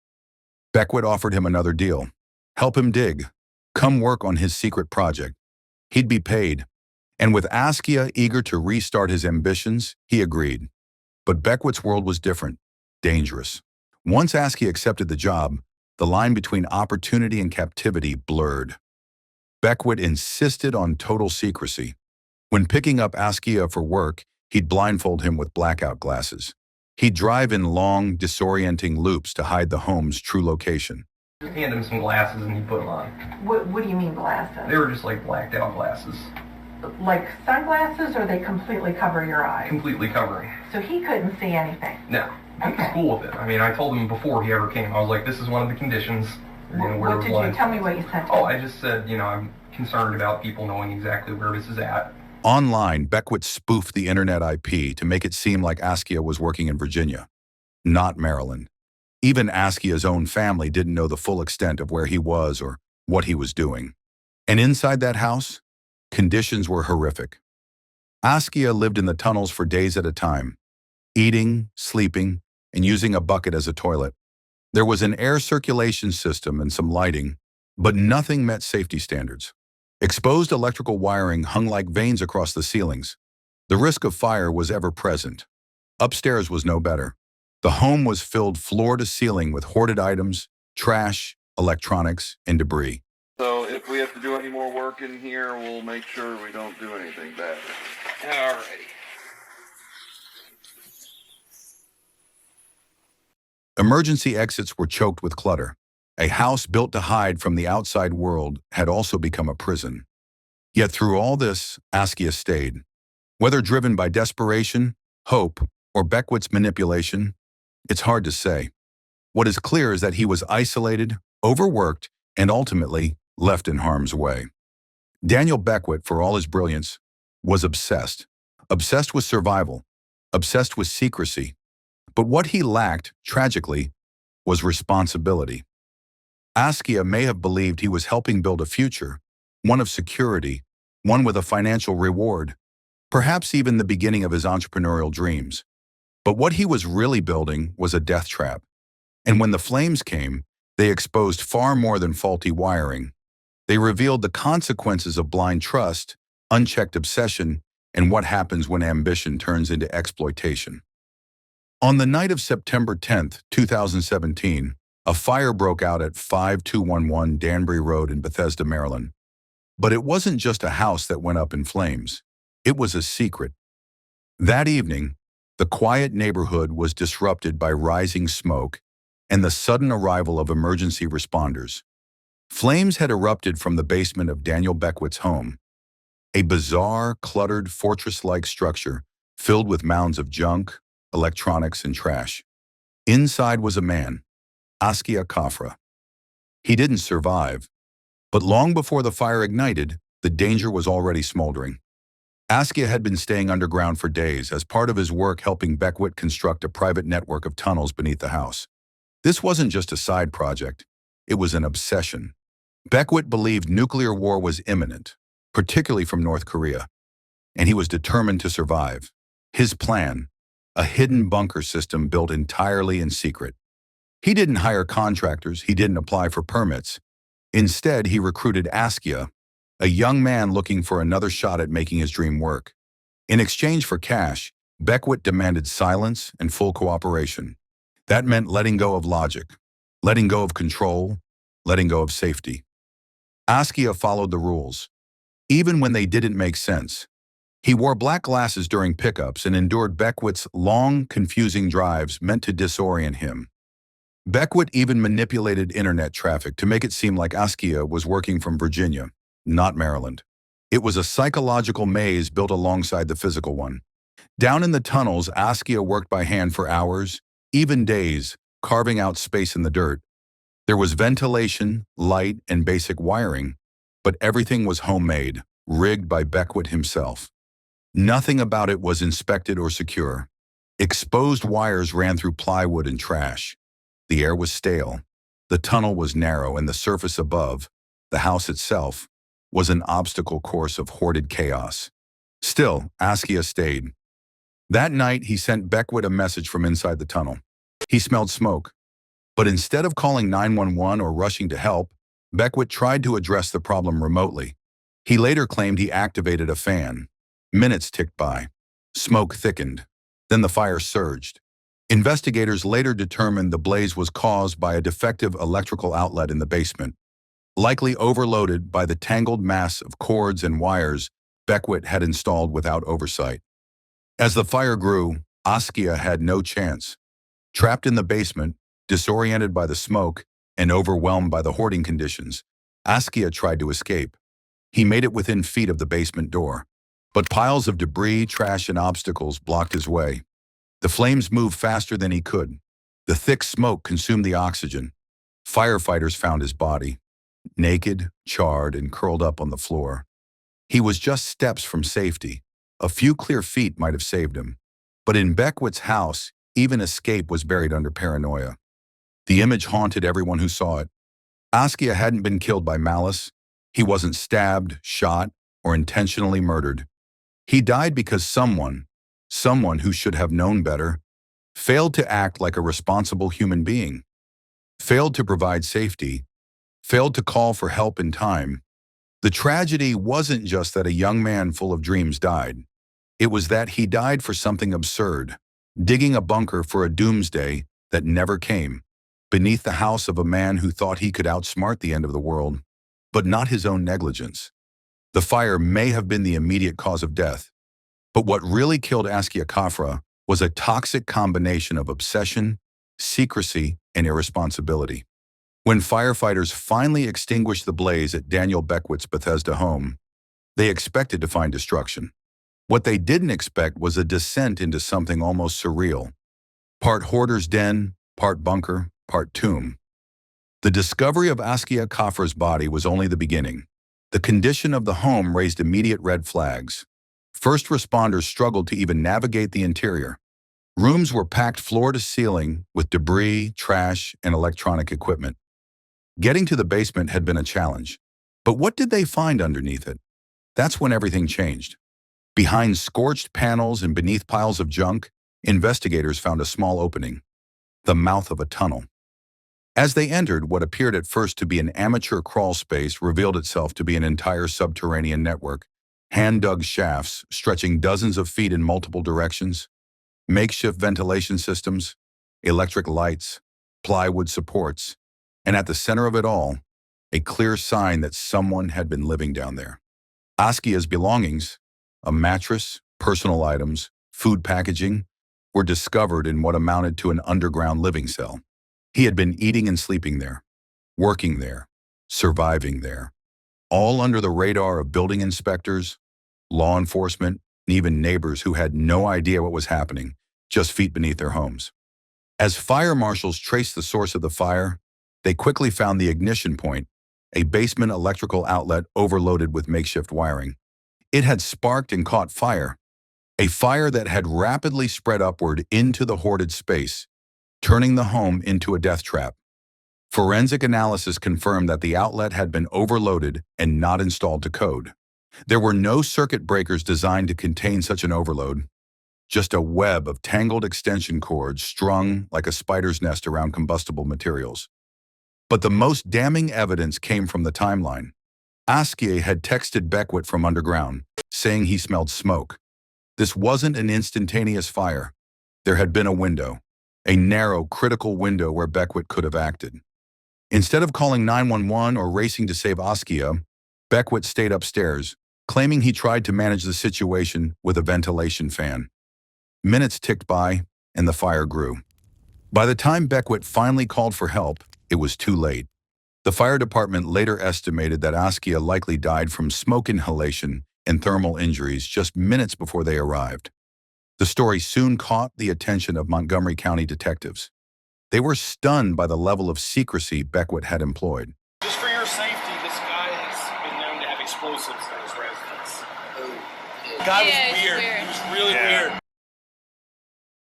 Beckwith offered him another deal: help him dig, come work on his secret project. He'd be paid. And with Askia eager to restart his ambitions, he agreed. But Beckwith's world was different, dangerous. Once Askia accepted the job, the line between opportunity and captivity blurred. Beckwith insisted on total secrecy. When picking up Askia for work, he'd blindfold him with blackout glasses. He'd drive in long, disorienting loops to hide the home's true location. Hand him some glasses and he put them on. What do you mean glasses? They were just like blacked out glasses. Like sunglasses, or they completely cover your eyes? Completely covering. So he couldn't see anything? No. He was cool with it. I mean, I told him before he ever came, I was like, this is one of the conditions. What did you tell me what you said? Oh, I just said, I'm concerned about people knowing exactly where this is at. Online, Beckwith spoofed the internet IP to make it seem like Askia was working in Virginia, not Maryland. Even Askia's own family didn't know the full extent of where he was or what he was doing. And inside that house, conditions were horrific. Askia lived in the tunnels for days at a time, eating, sleeping, and using a bucket as a toilet. There was an air circulation system and some lighting, but nothing met safety standards. Exposed electrical wiring hung like veins across the ceilings. The risk of fire was ever present. Upstairs was no better. The home was filled floor to ceiling with hoarded items, trash, electronics, and debris. So if we have to do any more work in here, we'll make sure we don't do anything bad. Alrighty. Emergency exits were choked with clutter. A house built to hide from the outside world had also become a prison. Yet through all this, Askia stayed. Whether driven by desperation, hope, or Beckwith's manipulation, it's hard to say. What is clear is that he was isolated, overworked, and ultimately left in harm's way. Daniel Beckwith, for all his brilliance, was obsessed. Obsessed with survival, obsessed with secrecy. But what he lacked, tragically, was responsibility. Askia may have believed he was helping build a future, one of security, one with a financial reward, perhaps even the beginning of his entrepreneurial dreams. But what he was really building was a death trap. And when the flames came, they exposed far more than faulty wiring. They revealed the consequences of blind trust, unchecked obsession, and what happens when ambition turns into exploitation. On the night of September 10th, 2017, a fire broke out at 5211 Danbury Road in Bethesda, Maryland. But it wasn't just a house that went up in flames. It was a secret. That evening, the quiet neighborhood was disrupted by rising smoke and the sudden arrival of emergency responders. Flames had erupted from the basement of Daniel Beckwith's home, a bizarre, cluttered, fortress-like structure filled with mounds of junk, electronics, and trash. Inside was a man, Askia Kafra. He didn't survive, but long before the fire ignited, the danger was already smoldering. Askia had been staying underground for days as part of his work helping Beckwith construct a private network of tunnels beneath the house. This wasn't just a side project, it was an obsession. Beckwith believed nuclear war was imminent, particularly from North Korea, and he was determined to survive. His plan, a hidden bunker system built entirely in secret. He didn't hire contractors, he didn't apply for permits. Instead, he recruited Askia, a young man looking for another shot at making his dream work. In exchange for cash, Beckwith demanded silence and full cooperation. That meant letting go of logic, letting go of control, letting go of safety. Askia followed the rules, even when they didn't make sense. He wore black glasses during pickups and endured Beckwith's long, confusing drives meant to disorient him. Beckwith even manipulated internet traffic to make it seem like Askia was working from Virginia, not Maryland. It was a psychological maze built alongside the physical one. Down in the tunnels, Askia worked by hand for hours, even days, carving out space in the dirt. There was ventilation, light, and basic wiring, but everything was homemade, rigged by Beckwith himself. Nothing about it was inspected or secure. Exposed wires ran through plywood and trash. The air was stale. The tunnel was narrow, and the surface above, the house itself, was an obstacle course of hoarded chaos. Still, Askia stayed. That night, he sent Beckwith a message from inside the tunnel. He smelled smoke. But instead of calling 911 or rushing to help, Beckwith tried to address the problem remotely. He later claimed he activated a fan. Minutes ticked by. Smoke thickened. Then the fire surged. Investigators later determined the blaze was caused by a defective electrical outlet in the basement, likely overloaded by the tangled mass of cords and wires Beckwith had installed without oversight. As the fire grew, Askia had no chance. Trapped in the basement, disoriented by the smoke, and overwhelmed by the hoarding conditions, Askia tried to escape. He made it within feet of the basement door, but piles of debris, trash, and obstacles blocked his way. The flames moved faster than he could. The thick smoke consumed the oxygen. Firefighters found his body, naked, charred, and curled up on the floor. He was just steps from safety. A few clear feet might have saved him. But in Beckwith's house, even escape was buried under paranoia. The image haunted everyone who saw it. Askia hadn't been killed by malice. He wasn't stabbed, shot, or intentionally murdered. He died because someone who should have known better, failed to act like a responsible human being, failed to provide safety, failed to call for help in time. The tragedy wasn't just that a young man full of dreams died. It was that he died for something absurd, digging a bunker for a doomsday that never came, beneath the house of a man who thought he could outsmart the end of the world, but not his own negligence. The fire may have been the immediate cause of death, but what really killed Askia Kafra was a toxic combination of obsession, secrecy, and irresponsibility. When firefighters finally extinguished the blaze at Daniel Beckwith's Bethesda home, they expected to find destruction. What they didn't expect was a descent into something almost surreal. Part hoarder's den, part bunker, part tomb. The discovery of Askia Kafra's body was only the beginning. The condition of the home raised immediate red flags. First responders struggled to even navigate the interior. Rooms were packed floor to ceiling with debris, trash, and electronic equipment. Getting to the basement had been a challenge. But what did they find underneath it? That's when everything changed. Behind scorched panels and beneath piles of junk, investigators found a small opening, the mouth of a tunnel. As they entered, what appeared at first to be an amateur crawl space revealed itself to be an entire subterranean network. Hand-dug shafts stretching dozens of feet in multiple directions, makeshift ventilation systems, electric lights, plywood supports, and at the center of it all, a clear sign that someone had been living down there. Askia's belongings, a mattress, personal items, food packaging, were discovered in what amounted to an underground living cell. He had been eating and sleeping there, working there, surviving there, all under the radar of building inspectors, law enforcement, and even neighbors who had no idea what was happening, just feet beneath their homes. As fire marshals traced the source of the fire, they quickly found the ignition point, a basement electrical outlet overloaded with makeshift wiring. It had sparked and caught fire, a fire that had rapidly spread upward into the hoarded space, turning the home into a death trap. Forensic analysis confirmed that the outlet had been overloaded and not installed to code. There were no circuit breakers designed to contain such an overload, just a web of tangled extension cords strung like a spider's nest around combustible materials. But the most damning evidence came from the timeline. Askia had texted Beckwith from underground, saying he smelled smoke. This wasn't an instantaneous fire. There had been a window, a narrow, critical window where Beckwith could have acted. Instead of calling 911 or racing to save Askia, Beckwith stayed upstairs, claiming he tried to manage the situation with a ventilation fan. Minutes ticked by, and the fire grew. By the time Beckwith finally called for help, it was too late. The fire department later estimated that Askia likely died from smoke inhalation and thermal injuries just minutes before they arrived. The story soon caught the attention of Montgomery County detectives. They were stunned by the level of secrecy Beckwith had employed. Just for your safety, this guy has been known to have explosives in his residence. The guy was weird. He was really weird.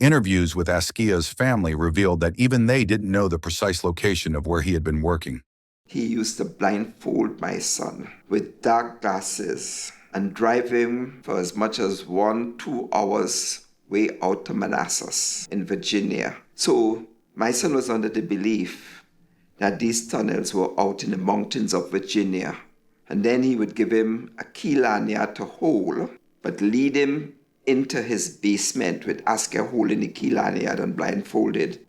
Interviews with Askia's family revealed that even they didn't know the precise location of where he had been working. He used to blindfold my son with dark glasses and drive him for as much as 1-2 hours way out to Manassas in Virginia. So my son was under the belief that these tunnels were out in the mountains of Virginia. And then he would give him a key lanyard to hold, but lead him into his basement with Askia holding the key lanyard and blindfolded,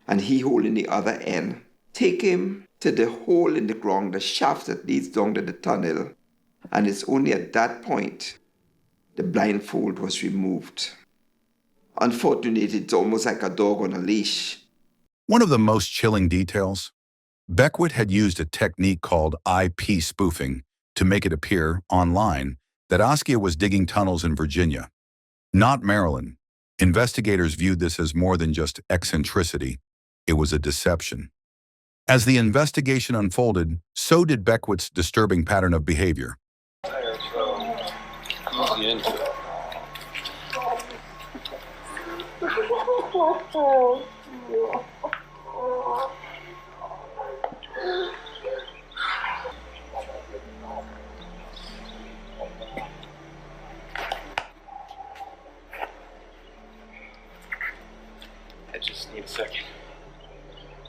and he holding the other end. Take him to the hole in the ground, the shaft that leads down to the tunnel, and it's only at that point the blindfold was removed. Unfortunately, it's almost like a dog on a leash. One of the most chilling details, Beckwith had used a technique called IP spoofing to make it appear online that Askia was digging tunnels in Virginia, not Maryland. Investigators viewed this as more than just eccentricity. It was a deception. As the investigation unfolded, so did Beckwith's disturbing pattern of behavior. I just need a second.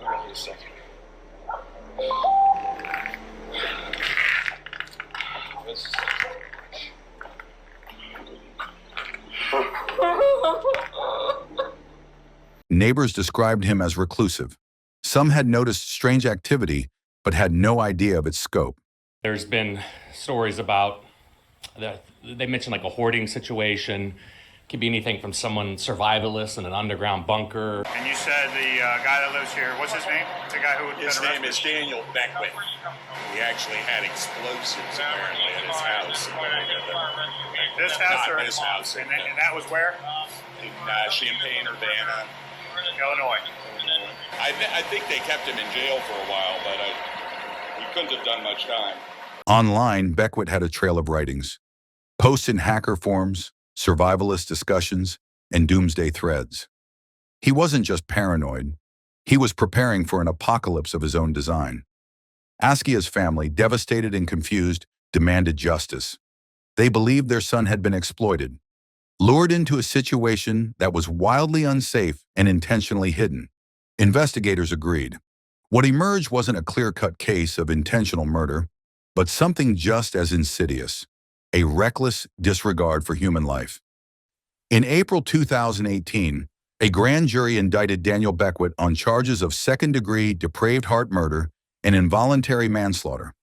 I need a second. Neighbors described him as reclusive. Some had noticed strange activity, but had no idea of its scope. There's been stories about that. They mentioned like a hoarding situation. Could be anything from someone survivalist in an underground bunker. And you said the guy that lives here, what's his name? The guy who His name is Daniel Beckwith. He actually had explosives apparently at his house. This house or his house? And that was where? In Champaign, Urbana, Illinois. I think they kept him in jail for a while, but he couldn't have done much time. Online, Beckwith had a trail of writings, posts in hacker forums, survivalist discussions, and doomsday threads. He wasn't just paranoid. He was preparing for an apocalypse of his own design. Askia's family, devastated and confused, demanded justice. They believed their son had been exploited, lured into a situation that was wildly unsafe and intentionally hidden. Investigators agreed. What emerged wasn't a clear-cut case of intentional murder, but something just as insidious, a reckless disregard for human life. In April 2018, a grand jury indicted Daniel Beckwith on charges of second-degree depraved heart murder and involuntary manslaughter.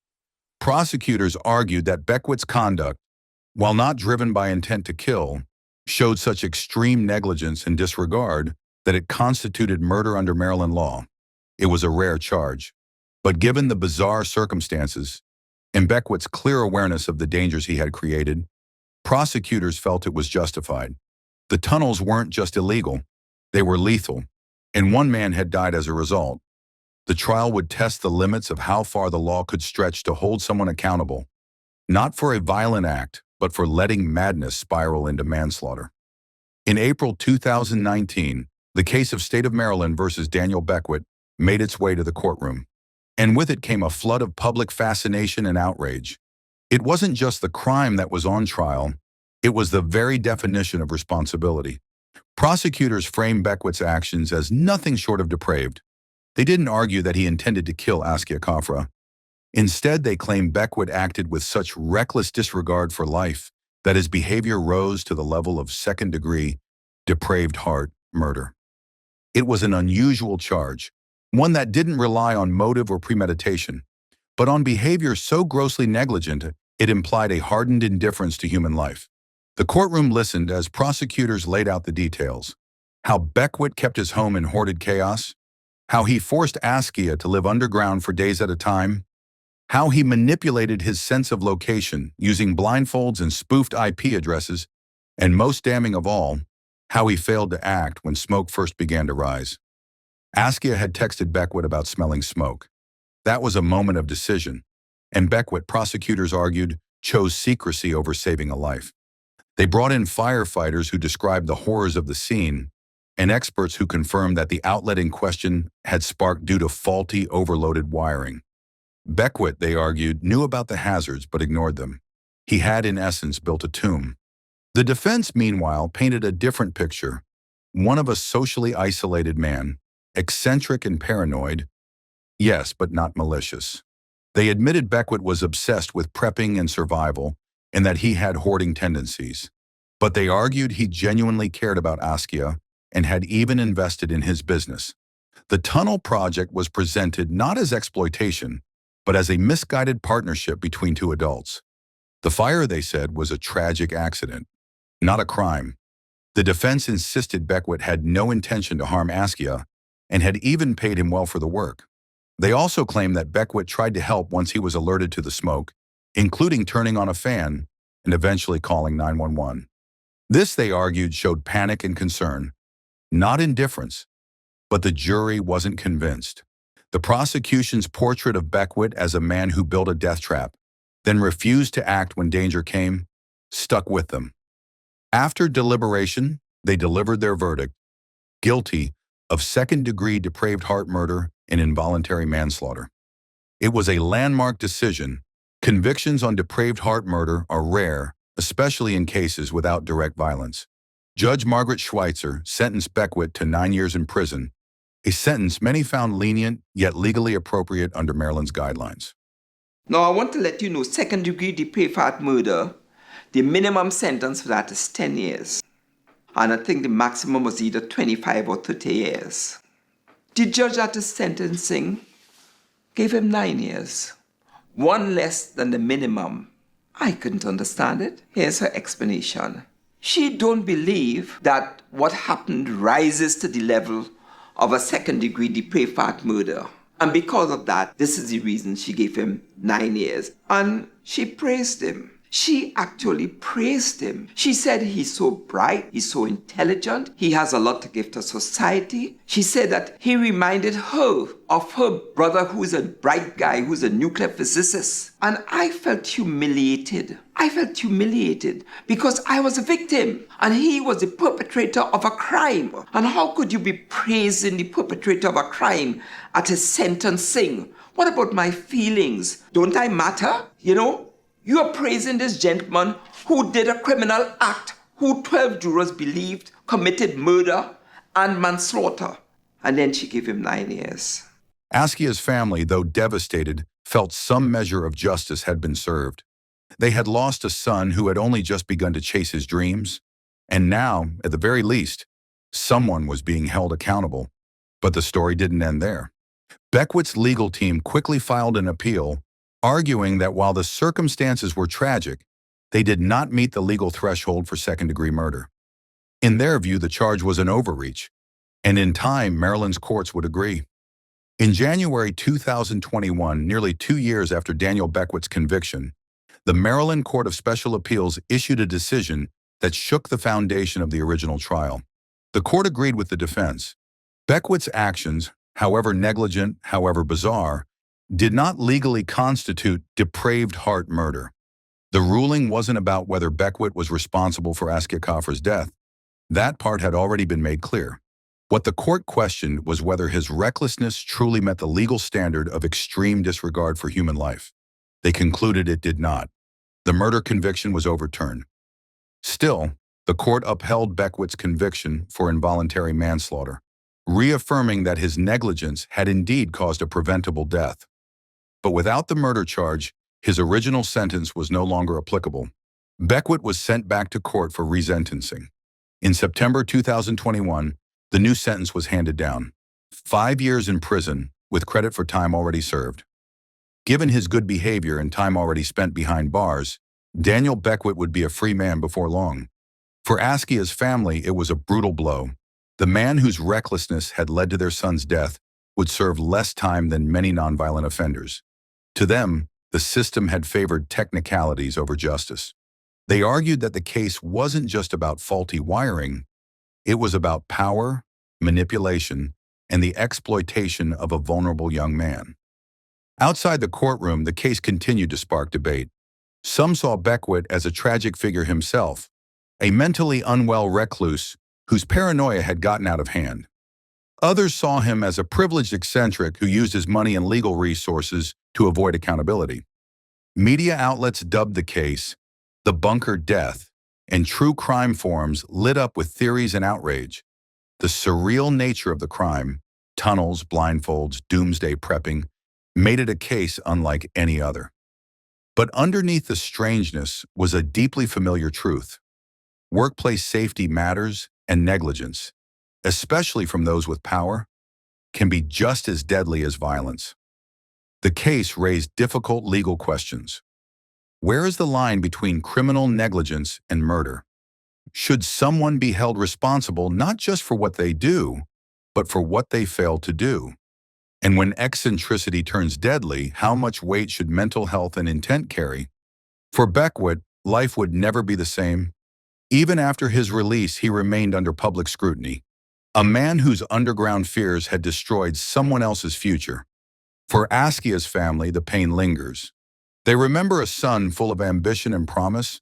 Prosecutors argued that Beckwith's conduct, while not driven by intent to kill, showed such extreme negligence and disregard that it constituted murder under Maryland law. It was a rare charge. But given the bizarre circumstances and Beckwith's clear awareness of the dangers he had created, prosecutors felt it was justified. The tunnels weren't just illegal, they were lethal, and one man had died as a result. The trial would test the limits of how far the law could stretch to hold someone accountable, not for a violent act, but for letting madness spiral into manslaughter. In April 2019, the case of State of Maryland versus Daniel Beckwith made its way to the courtroom. And with it came a flood of public fascination and outrage. It wasn't just the crime that was on trial, it was the very definition of responsibility. Prosecutors framed Beckwith's actions as nothing short of depraved. They didn't argue that he intended to kill Askia Khafra. Instead, they claimed Beckwith acted with such reckless disregard for life that his behavior rose to the level of second-degree, depraved heart murder. It was an unusual charge, one that didn't rely on motive or premeditation, but on behavior so grossly negligent it implied a hardened indifference to human life. The courtroom listened as prosecutors laid out the details: how Beckwith kept his home in hoarded chaos, how he forced Askia to live underground for days at a time, how he manipulated his sense of location using blindfolds and spoofed IP addresses, and most damning of all, how he failed to act when smoke first began to rise. Askia had texted Beckwith about smelling smoke. That was a moment of decision, and Beckwith, prosecutors argued, chose secrecy over saving a life. They brought in firefighters who described the horrors of the scene, and experts who confirmed that the outlet in question had sparked due to faulty, overloaded wiring. Beckwith, they argued, knew about the hazards but ignored them. He had, in essence, built a tomb. The defense, meanwhile, painted a different picture, one of a socially isolated man, eccentric and paranoid, yes, but not malicious. They admitted Beckwith was obsessed with prepping and survival, and that he had hoarding tendencies. But they argued he genuinely cared about Askia and had even invested in his business. The tunnel project was presented not as exploitation, but as a misguided partnership between two adults. The fire, they said, was a tragic accident, not a crime. The defense insisted Beckwith had no intention to harm Askia and had even paid him well for the work. They also claimed that Beckwith tried to help once he was alerted to the smoke, including turning on a fan and eventually calling 911. This, they argued, showed panic and concern, not indifference, but the jury wasn't convinced. The prosecution's portrait of Beckwith as a man who built a death trap, then refused to act when danger came, stuck with them. After deliberation, they delivered their verdict: guilty of second-degree depraved heart murder and involuntary manslaughter. It was a landmark decision. Convictions on depraved heart murder are rare, especially in cases without direct violence. Judge Margaret Schweitzer sentenced Beckwith to 9 years in prison, a sentence many found lenient yet legally appropriate under Maryland's guidelines. Now, I want to let you know, second-degree depraved heart murder, the minimum sentence for that is 10 years. And I think the maximum was either 25 or 30 years. The judge at the sentencing gave him 9 years, one less than the minimum. I couldn't understand it. Here's her explanation. She don't believe that what happened rises to the level of a second-degree depraved heart murder. And because of that, this is the reason she gave him 9 years. And she praised him. She actually praised him. She said he's so bright, he's so intelligent, he has a lot to give to society. She said that he reminded her of her brother, who's a bright guy, who's a nuclear physicist. And I felt humiliated. I felt humiliated because I was a victim and he was the perpetrator of a crime. And how could you be praising the perpetrator of a crime at his sentencing? What about my feelings? Don't I matter? You know? You are praising this gentleman who did a criminal act, who 12 jurors believed committed murder and manslaughter. And then she gave him 9 years. Askia's family, though devastated, felt some measure of justice had been served. They had lost a son who had only just begun to chase his dreams, and now, at the very least, someone was being held accountable. But the story didn't end there. Beckwith's legal team quickly filed an appeal, arguing that while the circumstances were tragic, they did not meet the legal threshold for second-degree murder. In their view, the charge was an overreach, and in time, Maryland's courts would agree. In January 2021, nearly 2 years after Daniel Beckwith's conviction, the Maryland Court of Special Appeals issued a decision that shook the foundation of the original trial. The court agreed with the defense. Beckwith's actions, however negligent, however bizarre, did not legally constitute depraved heart murder. The ruling wasn't about whether Beckwith was responsible for Askia Kafra's death. That part had already been made clear. What the court questioned was whether his recklessness truly met the legal standard of extreme disregard for human life. They concluded it did not. The murder conviction was overturned. Still, the court upheld Beckwith's conviction for involuntary manslaughter, reaffirming that his negligence had indeed caused a preventable death. But without the murder charge, his original sentence was no longer applicable. Beckwith was sent back to court for resentencing. In September 2021, the new sentence was handed down: 5 years in prison with credit for time already served. Given his good behavior and time already spent behind bars, Daniel Beckwith would be a free man before long. For Askia's family, it was a brutal blow. The man whose recklessness had led to their son's death would serve less time than many nonviolent offenders. To them, the system had favored technicalities over justice. They argued that the case wasn't just about faulty wiring, it was about power, manipulation, and the exploitation of a vulnerable young man. Outside the courtroom, the case continued to spark debate. Some saw Beckwith as a tragic figure himself, a mentally unwell recluse whose paranoia had gotten out of hand. Others saw him as a privileged eccentric who used his money and legal resources to avoid accountability. Media outlets dubbed the case the bunker death, and true crime forums lit up with theories and outrage. The surreal nature of the crime, tunnels, blindfolds, doomsday prepping, made it a case unlike any other. But underneath the strangeness was a deeply familiar truth. Workplace safety matters, and negligence, especially from those with power, can be just as deadly as violence. The case raised difficult legal questions. Where is the line between criminal negligence and murder? Should someone be held responsible not just for what they do, but for what they fail to do? And when eccentricity turns deadly, how much weight should mental health and intent carry? For Beckwith, life would never be the same. Even after his release, he remained under public scrutiny. A man whose underground fears had destroyed someone else's future. For Askia's family, the pain lingers. They remember a son full of ambition and promise,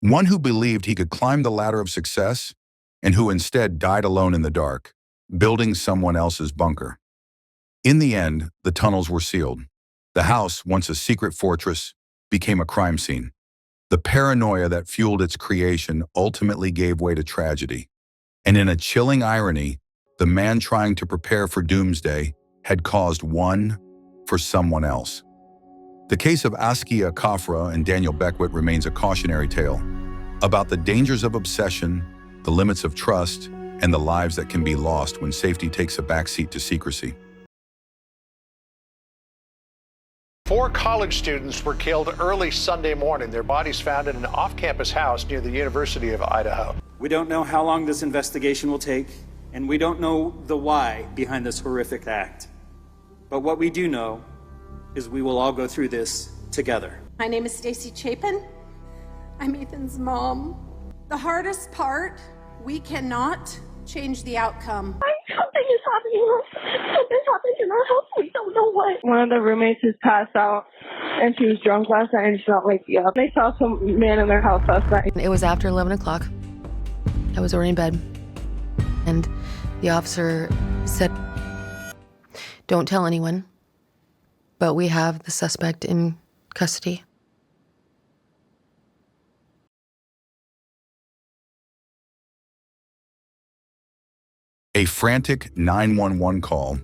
one who believed he could climb the ladder of success, and who instead died alone in the dark, building someone else's bunker. In the end, the tunnels were sealed. The house, once a secret fortress, became a crime scene. The paranoia that fueled its creation ultimately gave way to tragedy. And in a chilling irony, the man trying to prepare for doomsday had caused one for someone else. The case of Askia Kafra and Daniel Beckwith remains a cautionary tale about the dangers of obsession, the limits of trust, and the lives that can be lost when safety takes a backseat to secrecy. 4 college students were killed early Sunday morning. Their bodies found in an off-campus house near the University of Idaho. We don't know how long this investigation will take, and we don't know the why behind this horrific act. But what we do know is we will all go through this together. My name is Stacy Chapin. I'm Ethan's mom. The hardest part, we cannot change the outcome. Something is happening. Something's happening in our house. We don't know what. One of the roommates has passed out, and she was drunk last night, and she not wake you up. They saw some man in their house last night. It was after 11 o'clock. I was already in bed, and the officer said, "Don't tell anyone, but we have the suspect in custody." A frantic 911 call.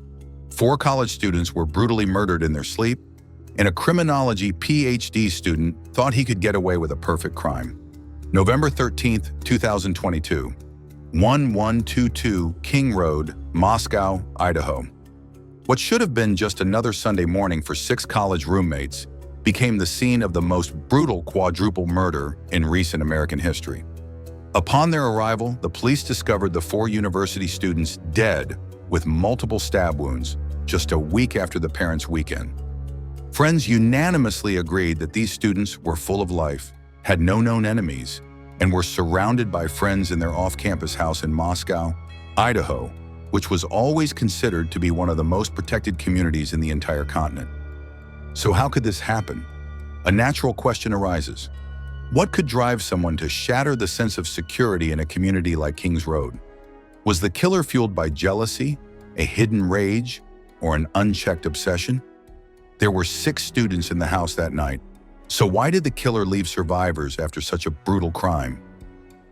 4 college students were brutally murdered in their sleep, and a criminology PhD student thought he could get away with a perfect crime. November 13th, 2022, 1122 King Road, Moscow, Idaho. What should have been just another Sunday morning for 6 college roommates became the scene of the most brutal quadruple murder in recent American history. Upon their arrival, the police discovered the 4 university students dead with multiple stab wounds, just a week after the parents' weekend. Friends unanimously agreed that these students were full of life, had no known enemies, and were surrounded by friends in their off-campus house in Moscow, Idaho, which was always considered to be one of the most protected communities in the entire continent. So how could this happen? A natural question arises. What could drive someone to shatter the sense of security in a community like Kings Road? Was the killer fueled by jealousy, a hidden rage, or an unchecked obsession? There were 6 students in the house that night. So why did the killer leave survivors after such a brutal crime?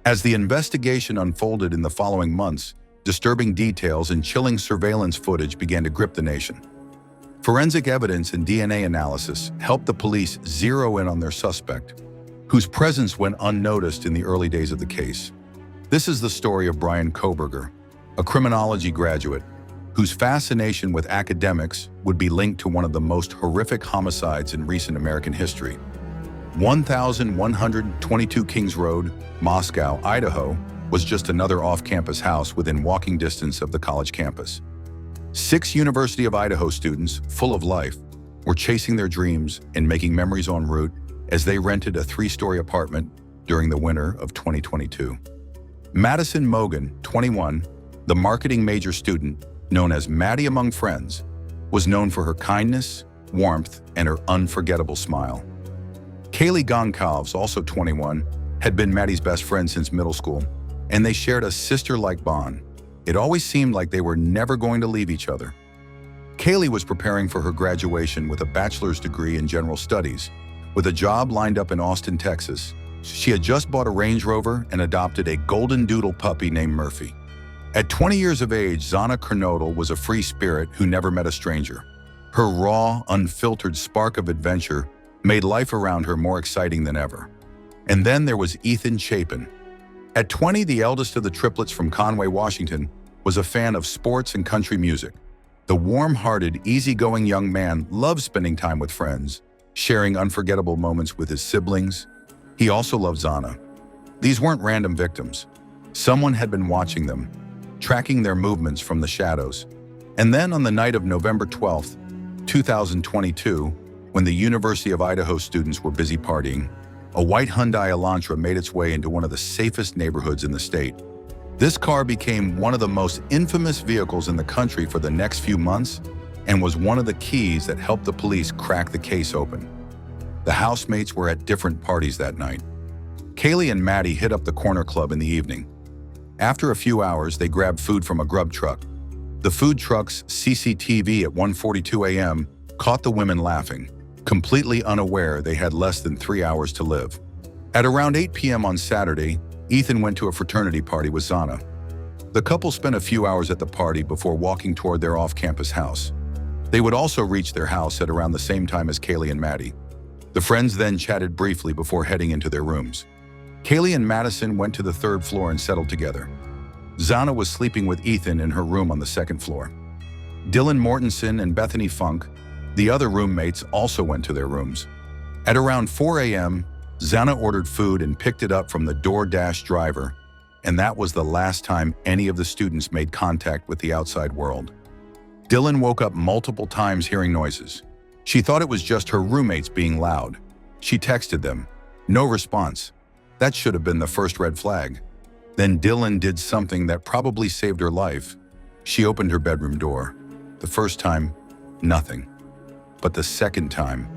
As the investigation unfolded in the following months, disturbing details and chilling surveillance footage began to grip the nation. Forensic evidence and DNA analysis helped the police zero in on their suspect, whose presence went unnoticed in the early days of the case. This is the story of Brian Koberger, a criminology graduate whose fascination with academics would be linked to one of the most horrific homicides in recent American history. 1122 Kings Road, Moscow, Idaho, was just another off-campus house within walking distance of the college campus. 6 University of Idaho students, full of life, were chasing their dreams and making memories en route as they rented a 3-story apartment during the winter of 2022. Madison Mogan, 21, the marketing major student, known as Maddie among friends, was known for her kindness, warmth, and her unforgettable smile. Kaylee Goncalves, also 21, had been Maddie's best friend since middle school, and they shared a sister-like bond. It always seemed like they were never going to leave each other. Kaylee was preparing for her graduation with a bachelor's degree in general studies, with a job lined up in Austin, Texas. She had just bought a Range Rover and adopted a golden doodle puppy named Murphy. At 20 years of age, Zana Kernodle was a free spirit who never met a stranger. Her raw, unfiltered spark of adventure made life around her more exciting than ever. And then there was Ethan Chapin. At 20, the eldest of the triplets from Conway, Washington, was a fan of sports and country music. The warm-hearted, easygoing young man loved spending time with friends, sharing unforgettable moments with his siblings. He also loved Zana. These weren't random victims. Someone had been watching them, tracking their movements from the shadows. And then on the night of November 12th, 2022, when the University of Idaho students were busy partying, a white Hyundai Elantra made its way into one of the safest neighborhoods in the state. This car became one of the most infamous vehicles in the country for the next few months and was one of the keys that helped the police crack the case open. The housemates were at different parties that night. Kaylee and Maddie hit up the corner club in the evening. After a few hours, they grabbed food from a grub truck. The food truck's CCTV at 1:42 a.m. caught the women laughing, completely unaware they had less than 3 hours to live. At around 8 p.m. on Saturday, Ethan went to a fraternity party with Zana. The couple spent a few hours at the party before walking toward their off-campus house. They would also reach their house at around the same time as Kaylee and Maddie. The friends then chatted briefly before heading into their rooms. Kaylee and Madison went to the 3rd floor and settled together. Zana was sleeping with Ethan in her room on the 2nd floor. Dylan Mortensen and Bethany Funk, the other roommates, also went to their rooms. At around 4 a.m., Zana ordered food and picked it up from the DoorDash driver, and that was the last time any of the students made contact with the outside world. Dylan woke up multiple times hearing noises. She thought it was just her roommates being loud. She texted them. No response. That should have been the first red flag. Then Dylan did something that probably saved her life. She opened her bedroom door. The first time, nothing. But the second time,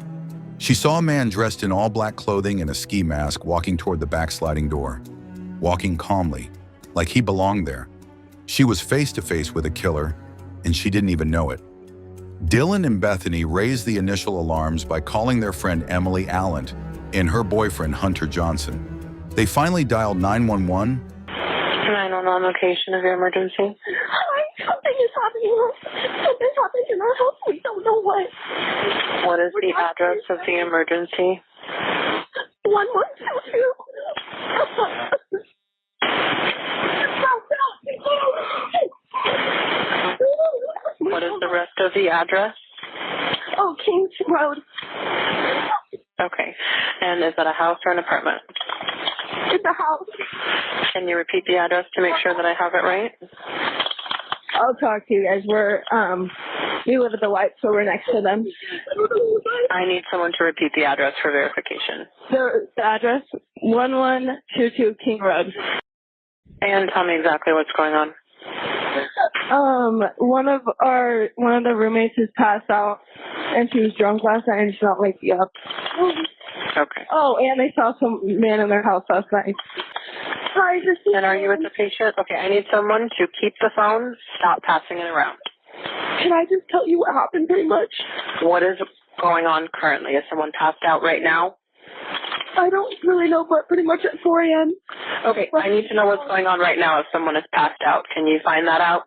she saw a man dressed in all black clothing and a ski mask walking toward the backsliding door, walking calmly, like he belonged there. She was face to face with a killer, and she didn't even know it. Dylan and Bethany raised the initial alarms by calling their friend Emily Allen and her boyfriend Hunter Johnson. They finally dialed 911. 911 location of your emergency. Something is happening. Something's happening in our house. We don't know what. What is the address of the emergency? 1122. What is the rest of the address? Oh, Kings Road. Okay. And is that a house or an apartment? It's a house. Can you repeat the address to make sure that I have it right? I'll talk to you guys. We're We live at the White, so we're next to them. I need someone to repeat the address for verification. The address, 1122 King Road. And tell me exactly what's going on. One of the roommates is passed out, and she was drunk last night, and she's not waking up. Okay. Oh, and they saw some man in their house last night. Hi, and are you with the patient? Okay, I need someone to keep the phone, stop passing it around. Can I just tell you what happened pretty much? What is going on currently? Is someone passed out right now? I don't really know, but pretty much at 4 a.m. Okay, I need to know what's going on right now if someone is passed out. Can you find that out?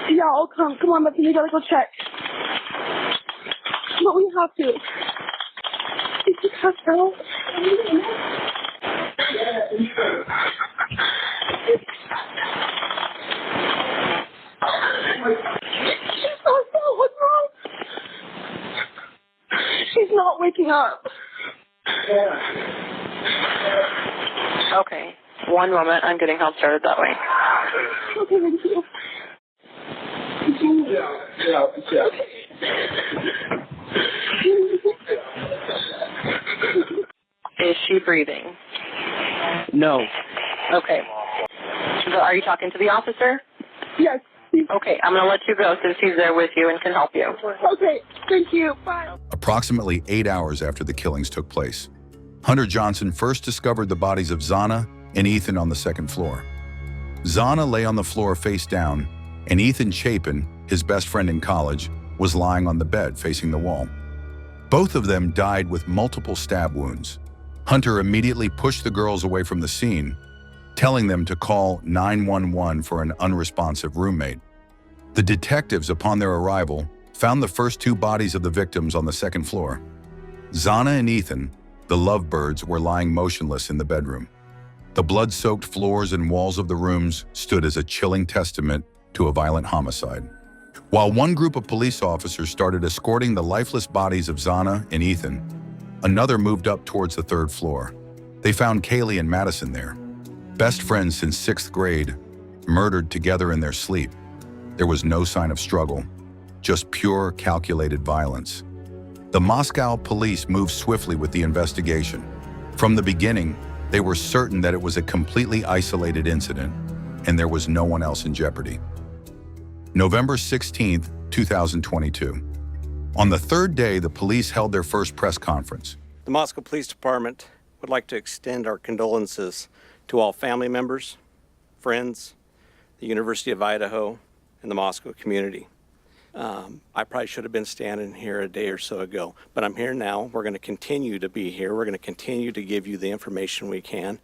Yeah, I'll come. Come on, Bethany, we gotta go check. But we have to. Is she passed out? She's passed out. What's wrong? She's not waking up. Okay, one moment. I'm getting help started that way. Okay, thank you. Is she breathing? No. Okay. So are you talking to the officer? Yes. Okay, I'm going to let you go since he's there with you and can help you. Okay, thank you. Bye. Approximately 8 hours after the killings took place, Hunter Johnson first discovered the bodies of Zana and Ethan on the second floor. Zana lay on the floor face down, and Ethan Chapin, his best friend in college, was lying on the bed facing the wall. Both of them died with multiple stab wounds. Hunter immediately pushed the girls away from the scene, telling them to call 911 for an unresponsive roommate. The detectives, upon their arrival, found the first 2 bodies of the victims on the second floor. Zana and Ethan, the lovebirds, were lying motionless in the bedroom. The blood-soaked floors and walls of the rooms stood as a chilling testament to a violent homicide. While one group of police officers started escorting the lifeless bodies of Zana and Ethan, another moved up towards the 3rd floor. They found Kaylee and Madison there, best friends since 6th grade, murdered together in their sleep. There was no sign of struggle, just pure, calculated violence. The Moscow police moved swiftly with the investigation. From the beginning, they were certain that it was a completely isolated incident, and there was no one else in jeopardy. November 16, 2022. On the 3rd day, the police held their first press conference. The Moscow Police Department would like to extend our condolences to all family members, friends, the University of Idaho, and the Moscow community. I probably should have been standing here a day or so ago, but I'm here now. We're going to continue to be here. We're going to continue to give you the information we can.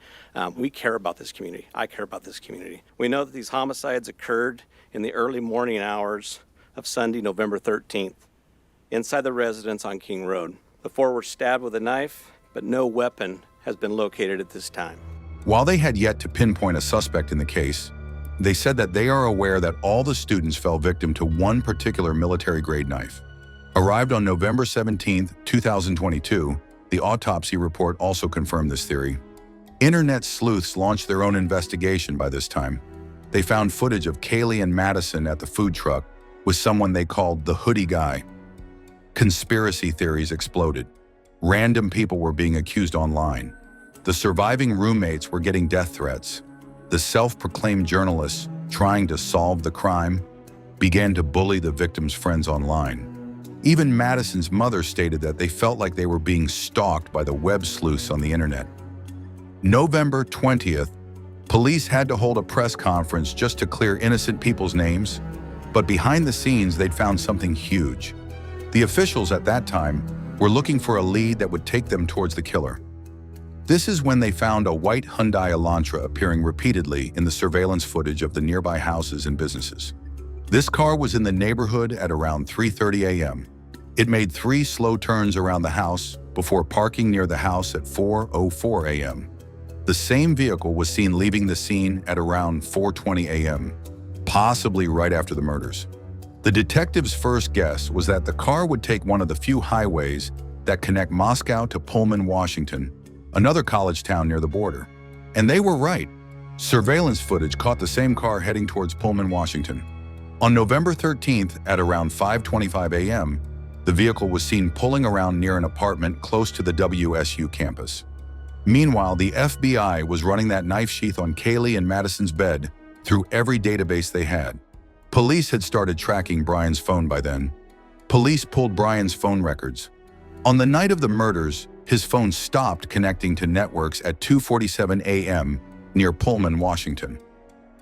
We care about this community. I care about this community. We know that these homicides occurred in the early morning hours of Sunday, November 13th, inside the residence on King Road. The 4 were stabbed with a knife, but no weapon has been located at this time. While they had yet to pinpoint a suspect in the case, they said that they are aware that all the students fell victim to one particular military-grade knife. Arrived on November 17, 2022, the autopsy report also confirmed this theory. Internet sleuths launched their own investigation by this time. They found footage of Kaylee and Madison at the food truck with someone they called the Hoodie Guy. Conspiracy theories exploded. Random people were being accused online. The surviving roommates were getting death threats. The self-proclaimed journalists trying to solve the crime began to bully the victims' friends online. Even Madison's mother stated that they felt like they were being stalked by the web sleuths on the internet. November 20th, police had to hold a press conference just to clear innocent people's names, but behind the scenes they'd found something huge. The officials at that time were looking for a lead that would take them towards the killer. This is when they found a white Hyundai Elantra appearing repeatedly in the surveillance footage of the nearby houses and businesses. This car was in the neighborhood at around 3:30 a.m. It made 3 slow turns around the house before parking near the house at 4:04 a.m. The same vehicle was seen leaving the scene at around 4:20 a.m., possibly right after the murders. The detectives' first guess was that the car would take one of the few highways that connect Moscow to Pullman, Washington, another college town near the border. And they were right. Surveillance footage caught the same car heading towards Pullman, Washington. On November 13th at around 5:25 a.m., the vehicle was seen pulling around near an apartment close to the WSU campus. Meanwhile, the FBI was running that knife sheath on Kaylee and Madison's bed through every database they had. Police had started tracking Brian's phone by then. Police pulled Brian's phone records. On the night of the murders, his phone stopped connecting to networks at 2:47 a.m. near Pullman, Washington.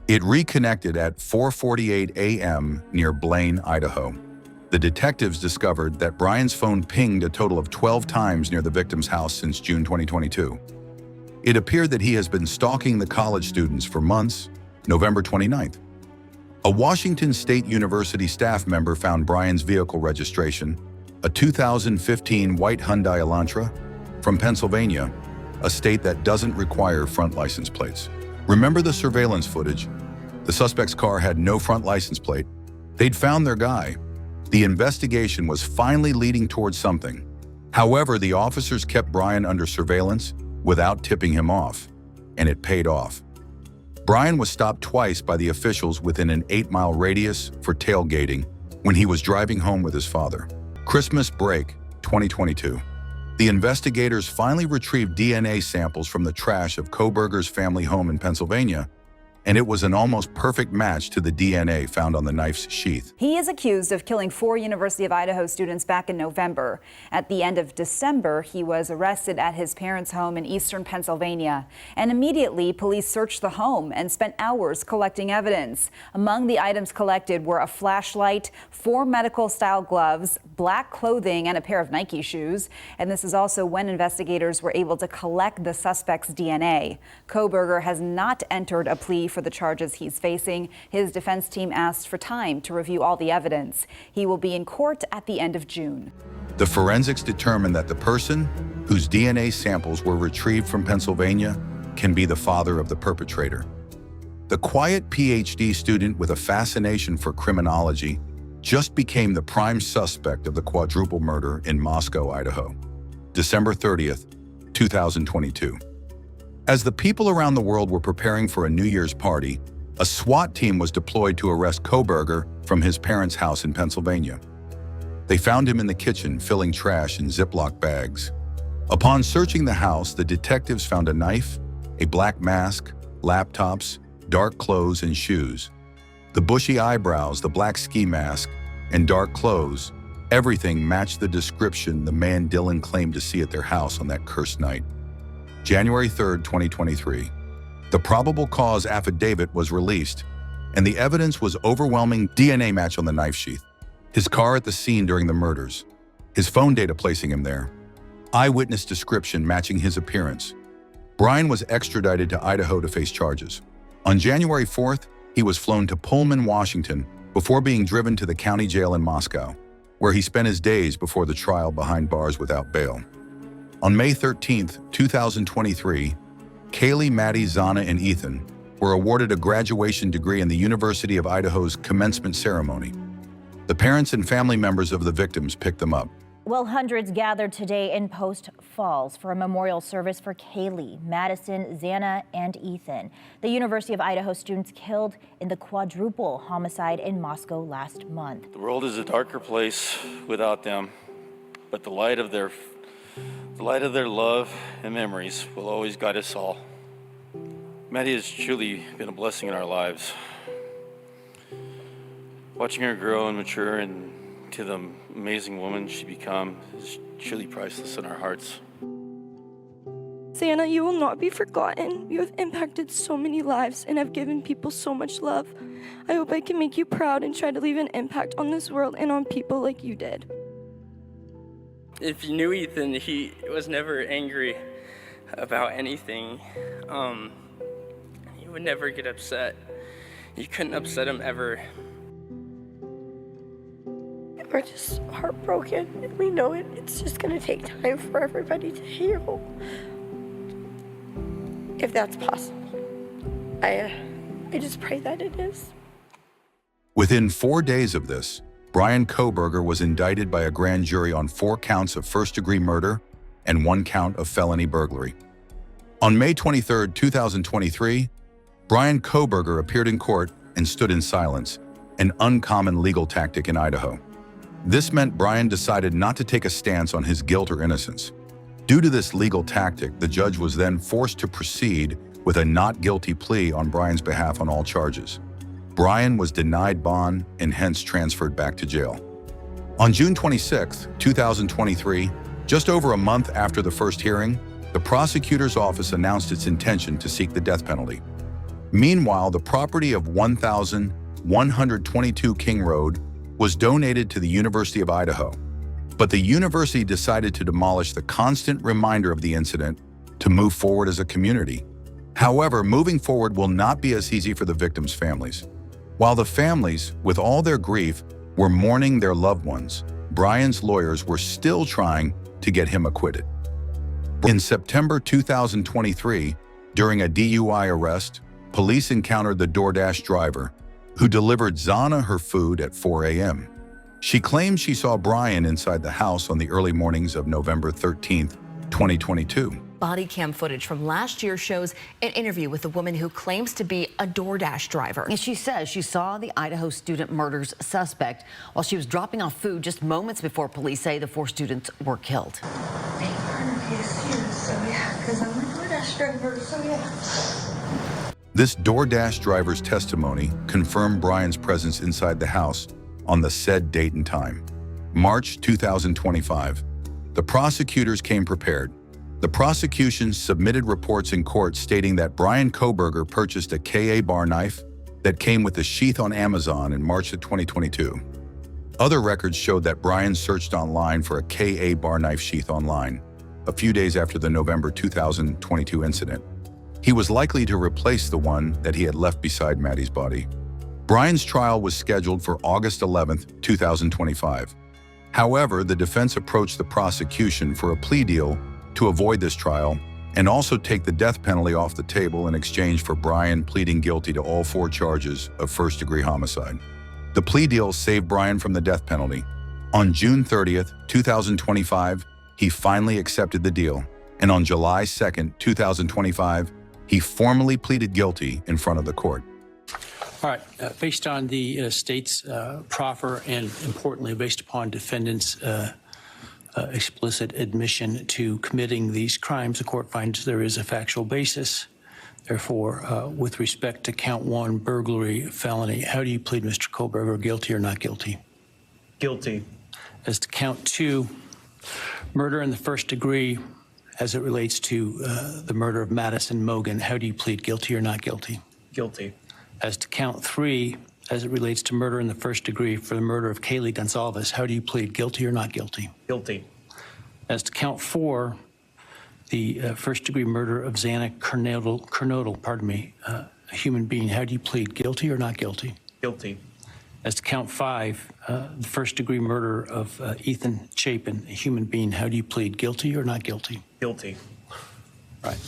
It reconnected at 4:48 a.m. near Blaine, Idaho. The detectives discovered that Brian's phone pinged a total of 12 times near the victim's house since June 2022. It appeared that he has been stalking the college students for months. November 29th. A Washington State University staff member found Brian's vehicle registration, a 2015 white Hyundai Elantra, from Pennsylvania, a state that doesn't require front license plates. Remember the surveillance footage? The suspect's car had no front license plate. They'd found their guy. The investigation was finally leading towards something. However, the officers kept Brian under surveillance without tipping him off, and it paid off. Brian was stopped twice by the officials within an 8-mile radius for tailgating when he was driving home with his father. Christmas break, 2022. The investigators finally retrieved DNA samples from the trash of Koberger's family home in Pennsylvania, and it was an almost perfect match to the DNA found on the knife's sheath. He is accused of killing 4 University of Idaho students back in November. At the end of December, he was arrested at his parents' home in eastern Pennsylvania. And immediately, police searched the home and spent hours collecting evidence. Among the items collected were a flashlight, 4 medical-style gloves, black clothing, and a pair of Nike shoes. And this is also when investigators were able to collect the suspect's DNA. Koberger has not entered a plea for the charges he's facing. His defense team asked for time to review all the evidence. He will be in court at the end of June. The forensics determined that the person whose DNA samples were retrieved from Pennsylvania can be the father of the perpetrator. The quiet PhD student with a fascination for criminology just became the prime suspect of the quadruple murder in Moscow, Idaho. December 30th, 2022. As the people around the world were preparing for a New Year's party, a SWAT team was deployed to arrest Koberger from his parents' house in Pennsylvania. They found him in the kitchen filling trash in Ziploc bags. Upon searching the house, the detectives found a knife, a black mask, laptops, dark clothes, and shoes. The bushy eyebrows, the black ski mask, and dark clothes, everything matched the description the man Dylan claimed to see at their house on that cursed night. January 3rd, 2023. The probable cause affidavit was released, and the evidence was overwhelming. DNA match on the knife sheath, his car at the scene during the murders, his phone data placing him there, eyewitness description matching his appearance. Brian was extradited to Idaho to face charges. On January 4th, he was flown to Pullman, Washington, before being driven to the county jail in Moscow, where he spent his days before the trial behind bars without bail. On May 13th, 2023, Kaylee, Maddie, Zana, and Ethan were awarded a graduation degree in the University of Idaho's commencement ceremony. The parents and family members of the victims picked them up. Well, hundreds gathered today in Post Falls for a memorial service for Kaylee, Madison, Zana, and Ethan, the University of Idaho students killed in the quadruple homicide in Moscow last month. The world is a darker place without them, but the light of their love and memories will always guide us all. Maddie has truly been a blessing in our lives. Watching her grow and mature into the amazing woman she become is truly priceless in our hearts. Zana, you will not be forgotten. You have impacted so many lives and have given people so much love. I hope I can make you proud and try to leave an impact on this world and on people like you did. If you knew Ethan, he was never angry about anything. He would never get upset. You couldn't upset him ever. We're just heartbroken. We know it's just going to take time for everybody to heal. If that's possible. I just pray that it is. Within 4 days of this, Brian Koberger was indicted by a grand jury on 4 counts of first-degree murder and 1 count of felony burglary. On May 23, 2023, Brian Koberger appeared in court and stood in silence, an uncommon legal tactic in Idaho. This meant Brian decided not to take a stance on his guilt or innocence. Due to this legal tactic, the judge was then forced to proceed with a not guilty plea on Brian's behalf on all charges. Brian was denied bond and hence transferred back to jail. On June 26, 2023, just over a month after the first hearing, the prosecutor's office announced its intention to seek the death penalty. Meanwhile, the property of 1,122 King Road was donated to the University of Idaho, but the university decided to demolish the constant reminder of the incident to move forward as a community. However, moving forward will not be as easy for the victims' families. While the families, with all their grief, were mourning their loved ones, Brian's lawyers were still trying to get him acquitted. In September 2023, during a DUI arrest, police encountered the DoorDash driver who delivered Zana her food at 4 a.m. She claimed she saw Brian inside the house on the early mornings of November 13, 2022. Body cam footage from last year shows an interview with a woman who claims to be a DoorDash driver. She says she saw the Idaho student murders suspect while she was dropping off food just moments before police say the 4 students were killed. This DoorDash driver's testimony confirmed Brian's presence inside the house on the said date and time, March 2025. The prosecutors came prepared. The prosecution submitted reports in court stating that Brian Kohberger purchased a KA bar knife that came with the sheath on Amazon in March of 2022. Other records showed that Brian searched online for a KA bar knife sheath online a few days after the November 2022 incident. He was likely to replace the one that he had left beside Maddie's body. Brian's trial was scheduled for August 11, 2025. However, the defense approached the prosecution for a plea deal to avoid this trial and also take the death penalty off the table in exchange for Brian pleading guilty to all 4 charges of first-degree homicide. The plea deal saved Brian from the death penalty. On June 30th, 2025, he finally accepted the deal, and on July 2nd, 2025, he formally pleaded guilty in front of the court. All right, based on the state's proffer and importantly based upon defendant's explicit admission to committing these crimes, the court finds there is a factual basis. Therefore, with respect to count 1, burglary, felony, how do you plead, Mr. Kohberger, guilty or not guilty? Guilty. As to count 2, murder in the first degree, as it relates to the murder of Madison Mogan, how do you plead, guilty or not guilty? Guilty. As to count 3, as it relates to murder in the first degree for the murder of Kaylee Gonzalez, how do you plead, guilty or not guilty? Guilty. As to count 4, the first-degree murder of Xana Kernodle, a human being, how do you plead, guilty or not guilty? Guilty. As to count 5, the first-degree murder of Ethan Chapin, a human being, how do you plead, guilty or not guilty? Guilty. Right.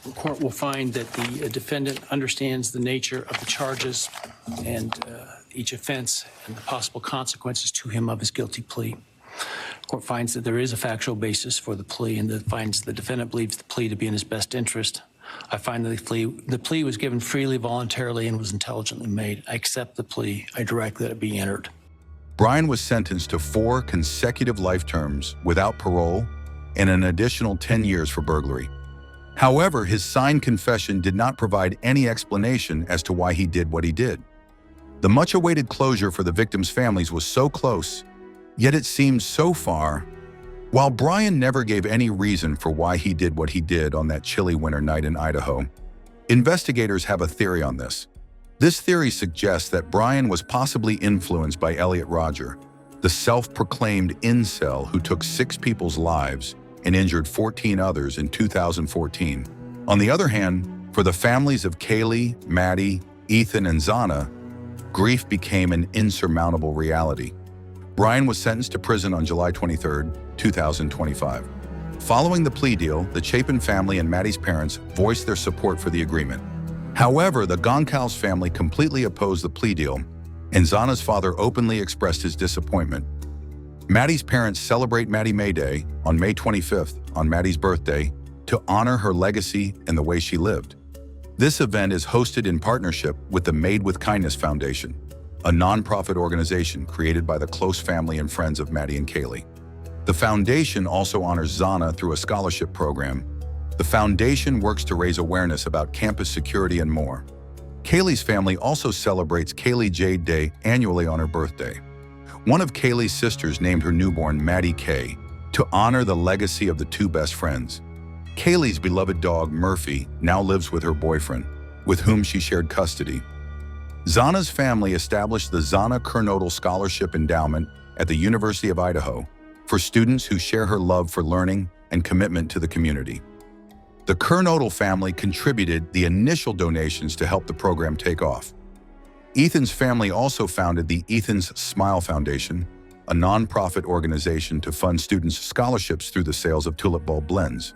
The court will find that the defendant understands the nature of the charges and each offense and the possible consequences to him of his guilty plea. The court finds that there is a factual basis for the plea and that finds the defendant believes the plea to be in his best interest. I find that the plea was given freely, voluntarily, and was intelligently made. I accept the plea. I direct that it be entered. Brian was sentenced to 4 consecutive life terms without parole and an additional 10 years for burglary. However, his signed confession did not provide any explanation as to why he did what he did. The much-awaited closure for the victims' families was so close, yet it seemed so far. While Brian never gave any reason for why he did what he did on that chilly winter night in Idaho, investigators have a theory on this. This theory suggests that Brian was possibly influenced by Elliot Rodger, the self-proclaimed incel who took 6 people's lives and injured 14 others in 2014. On the other hand, for the families of Kaylee, Maddie, Ethan, and Zana, grief became an insurmountable reality. Brian was sentenced to prison on July 23, 2025. Following the plea deal, the Chapin family and Maddie's parents voiced their support for the agreement. However, the Goncalves family completely opposed the plea deal, and Zana's father openly expressed his disappointment. Maddie's parents celebrate Maddie May Day on May 25th, on Maddie's birthday, to honor her legacy and the way she lived. This event is hosted in partnership with the Made with Kindness Foundation, a nonprofit organization created by the close family and friends of Maddie and Kaylee. The foundation also honors Zana through a scholarship program. The foundation works to raise awareness about campus security and more. Kaylee's family also celebrates Kaylee Jade Day annually on her birthday. One of Kaylee's sisters named her newborn Maddie Kay to honor the legacy of the two best friends. Kaylee's beloved dog, Murphy, now lives with her boyfriend, with whom she shared custody. Zana's family established the Zana Kernodle Scholarship Endowment at the University of Idaho for students who share her love for learning and commitment to the community. The Kernodle family contributed the initial donations to help the program take off. Ethan's family also founded the Ethan's Smile Foundation, a nonprofit organization to fund students' scholarships through the sales of tulip bulb blends.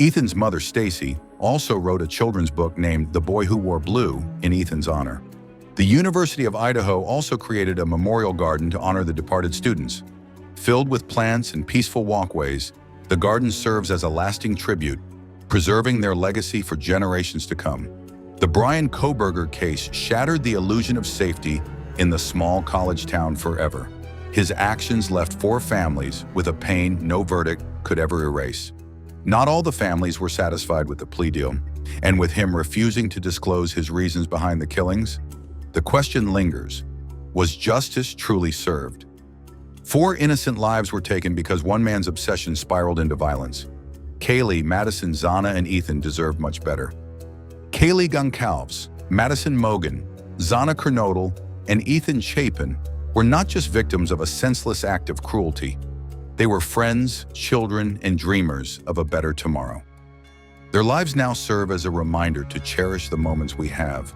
Ethan's mother, Stacy, also wrote a children's book named The Boy Who Wore Blue in Ethan's honor. The University of Idaho also created a memorial garden to honor the departed students. Filled with plants and peaceful walkways, the garden serves as a lasting tribute, preserving their legacy for generations to come. The Brian Kohberger case shattered the illusion of safety in the small college town forever. His actions left 4 families with a pain no verdict could ever erase. Not all the families were satisfied with the plea deal, and with him refusing to disclose his reasons behind the killings, the question lingers: was justice truly served? 4 innocent lives were taken because one man's obsession spiraled into violence. Kaylee, Madison, Zana, and Ethan deserve much better. Kaylee Goncalves, Madison Mogan, Zana Kernodle, and Ethan Chapin were not just victims of a senseless act of cruelty. They were friends, children, and dreamers of a better tomorrow. Their lives now serve as a reminder to cherish the moments we have,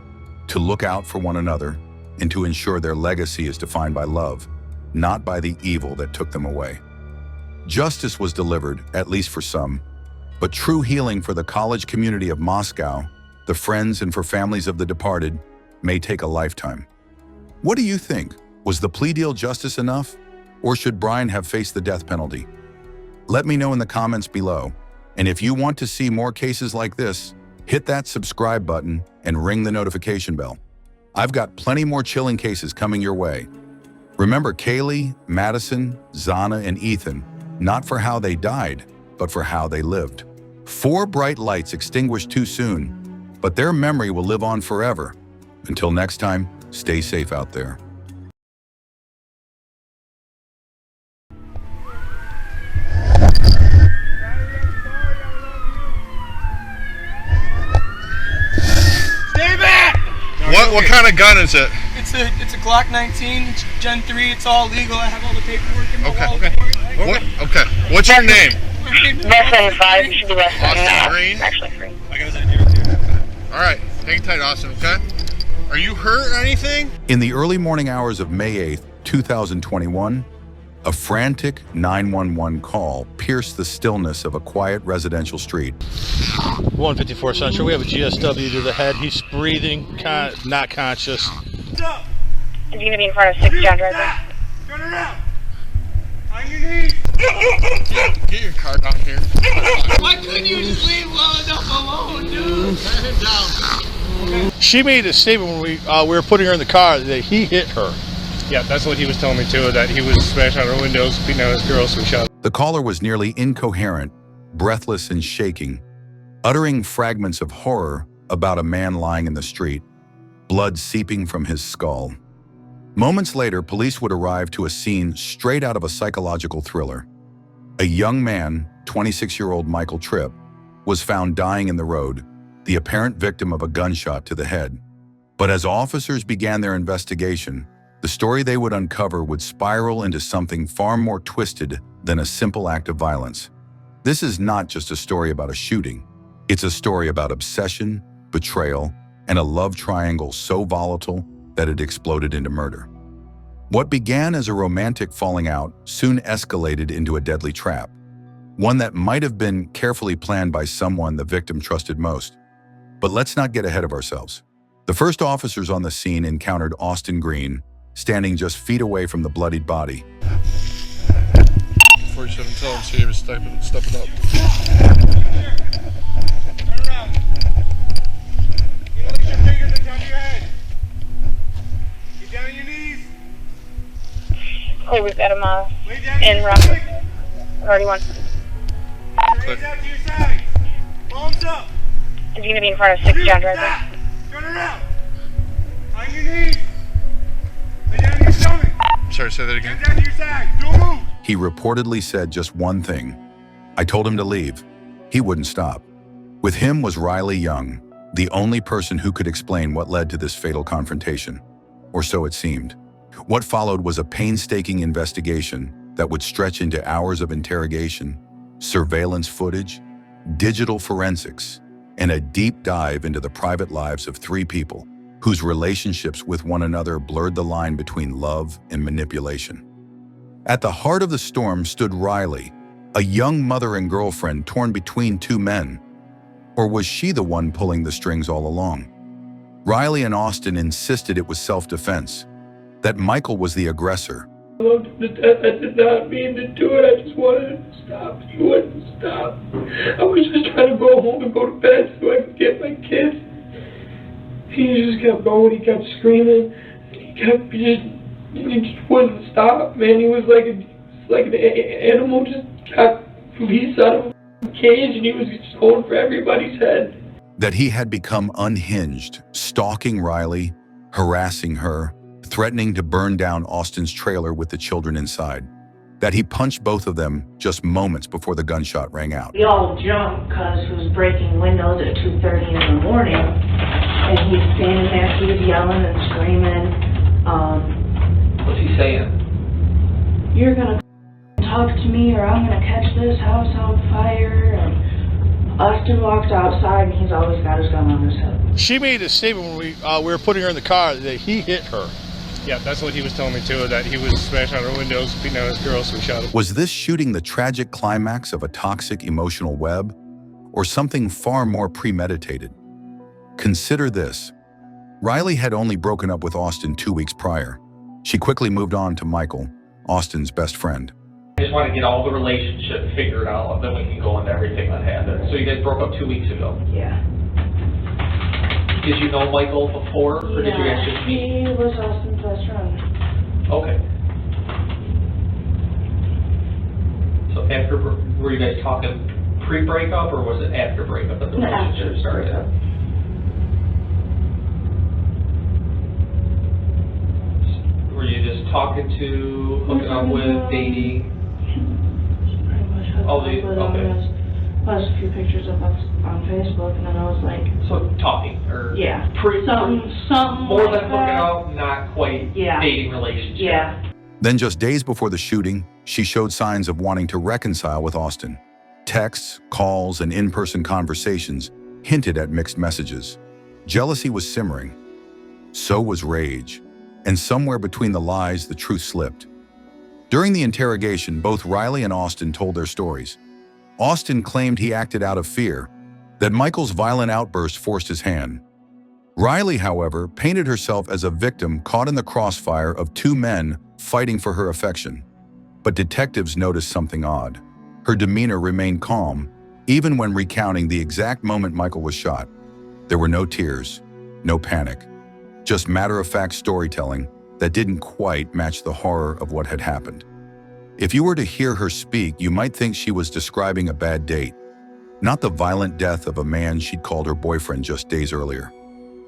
to look out for one another, and to ensure their legacy is defined by love, not by the evil that took them away. Justice was delivered, at least for some, but true healing for the college community of Moscow, the friends and for families of the departed, may take a lifetime. What do you think? Was the plea deal justice enough? Or should Brian have faced the death penalty? Let me know in the comments below. And if you want to see more cases like this, hit that subscribe button and ring the notification bell. I've got plenty more chilling cases coming your way. Remember Kaylee, Madison, Zana, and Ethan, not for how they died, but for how they lived. 4 bright lights extinguished too soon, but their memory will live on forever. Until next time, stay safe out there. Stay back! What kind of gun is it? It's a Glock 19. It's Gen 3. It's all legal. I have all the paperwork in my wallet. Okay. What's your name? Austin, you should be less Austin Green? Actually free. All right. Hang tight, Austin, okay? Are you hurt or anything? In the early morning hours of May 8th, 2021, a frantic 911 call pierced the stillness of a quiet residential street. 154 Central, we have a GSW to the head. He's breathing, not conscious. Is he going to be in front of 6 John Driver? Turn around! On your knees! Get your car down here. Why couldn't you just leave well enough alone, dude? Pat him down. She made a statement when we were putting her in the car that he hit her. Yeah, that's what he was telling me too, that he was smashing on her windows, beating out his girl, so we shot. The caller was nearly incoherent, breathless and shaking, uttering fragments of horror about a man lying in the street, blood seeping from his skull. Moments later, police would arrive to a scene straight out of a psychological thriller. A young man, 26-year-old Michael Tripp, was found dying in the road, the apparent victim of a gunshot to the head. But as officers began their investigation, the story they would uncover would spiral into something far more twisted than a simple act of violence. This is not just a story about a shooting. It's a story about obsession, betrayal, and a love triangle so volatile that it exploded into murder. What began as a romantic falling out soon escalated into a deadly trap, one that might have been carefully planned by someone the victim trusted most. But let's not get ahead of ourselves. The first officers on the scene encountered Austin Green, standing just feet away from the bloodied body. 47, tell him she was stepping up. Place your fingers on top of your head. Get down on your knees. Okay, we've got him in Rockford. Already one. Hands out to your sides. Palms up. Is he going to be in front of 6 John Driver? Turn around. On your knees. Lay down on your stomach. Sorry, say that again. Hands out to your side. Don't move. He reportedly said just one thing. I told him to leave. He wouldn't stop. With him was Riley Young, the only person who could explain what led to this fatal confrontation. Or so it seemed. What followed was a painstaking investigation that would stretch into hours of interrogation, surveillance footage, digital forensics, and a deep dive into the private lives of 3 people whose relationships with one another blurred the line between love and manipulation. At the heart of the storm stood Riley, a young mother and girlfriend torn between 2 men. Or was she the one pulling the strings all along? Riley and Austin insisted it was self-defense, that Michael was the aggressor. I loved him to death. I did not mean to do it. I just wanted him to stop. He wouldn't stop. I was just trying to go home and go to bed so I could get my kids. He just kept going. He kept screaming. He just wouldn't stop, man. He was like an animal just got released out of a cage, and he was just going for everybody's head. That he had become unhinged, stalking Riley, harassing her, threatening to burn down Austin's trailer with the children inside. That he punched both of them just moments before the gunshot rang out. We all jumped because he was breaking windows at 2:30 in the morning, and he's standing there, he's yelling and screaming. What's he saying? You're gonna talk to me or I'm gonna catch this house on fire. And Austin walked outside and he's always got his gun on his hip. She made a statement when we were putting her in the car that he hit her. Yeah, that's what he was telling me too, that he was smashing out her windows, beating out his girl, so we shot him. Was this shooting the tragic climax of a toxic emotional web, or something far more premeditated? Consider this. Riley had only broken up with Austin 2 weeks prior. She quickly moved on to Michael, Austin's best friend. I just want to get all the relationship figured out, and then we can go into everything that happened. So you guys broke up 2 weeks ago? Yeah. Did you know Michael before, or did you guys just meet? He was Austin's best friend. Okay. So after, were you guys talking pre-breakup, or was it after breakup that the relationship started? Were you just talking to, hooking up with, dating? Pretty much hooked up with him. Posted a few pictures up on Facebook, and then I was like... So talking, or... Yeah. Something more like than hooking that. up, not quite dating relationship. Yeah. Then just days before the shooting, she showed signs of wanting to reconcile with Austin. Texts, calls, and in-person conversations hinted at mixed messages. Jealousy was simmering. So was rage. And somewhere between the lies, the truth slipped. During the interrogation, both Riley and Austin told their stories. Austin claimed he acted out of fear, that Michael's violent outburst forced his hand. Riley, however, painted herself as a victim caught in the crossfire of 2 men fighting for her affection. But detectives noticed something odd. Her demeanor remained calm, even when recounting the exact moment Michael was shot. There were no tears, no panic, just matter-of-fact storytelling that didn't quite match the horror of what had happened. If you were to hear her speak, you might think she was describing a bad date, not the violent death of a man she'd called her boyfriend just days earlier.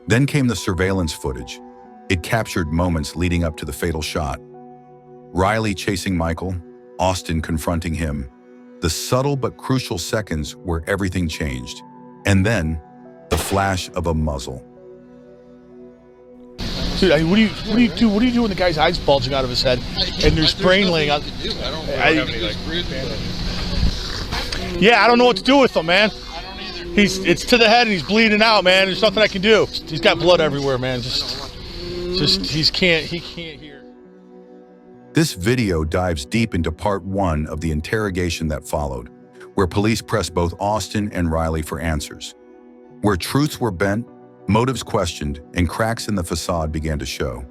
Then came the surveillance footage. It captured moments leading up to the fatal shot. Riley chasing Michael, Austin confronting him. The subtle but crucial seconds where everything changed. And then, the flash of a muzzle. Dude, what do you do? What do you do when the guy's eyes bulging out of his head and there's brain laying out? Yeah, I don't know what to do with him, man. It's to the head and he's bleeding out, man. There's nothing I can do. He's got blood everywhere, man. He can't hear. This video dives deep into part 1 of the interrogation that followed, where police pressed both Austin and Riley for answers. Where truths were bent, motives questioned, and cracks in the facade began to show.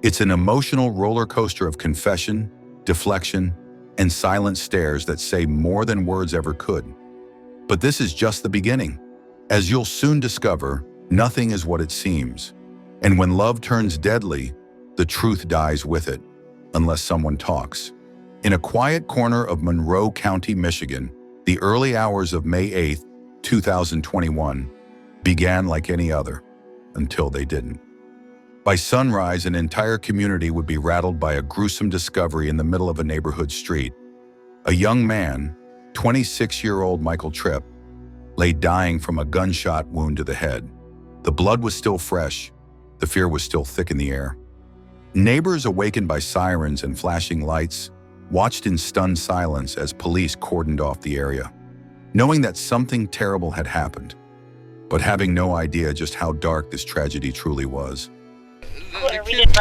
It's an emotional roller coaster of confession, deflection, and silent stares that say more than words ever could. But this is just the beginning. As you'll soon discover, Nothing is what it seems. And when love turns deadly, the truth dies with it, unless someone talks. In a quiet corner of Monroe County, Michigan, the early hours of May 8, 2021, began like any other, until they didn't. By sunrise, an entire community would be rattled by a gruesome discovery in the middle of a neighborhood street. A young man, 26-year-old Michael Tripp, lay dying from a gunshot wound to the head. The blood was still fresh. The fear was still thick in the air. Neighbors, awakened by sirens and flashing lights, watched in stunned silence as police cordoned off the area, knowing that something terrible had happened, but having no idea just how dark this tragedy truly was. The kid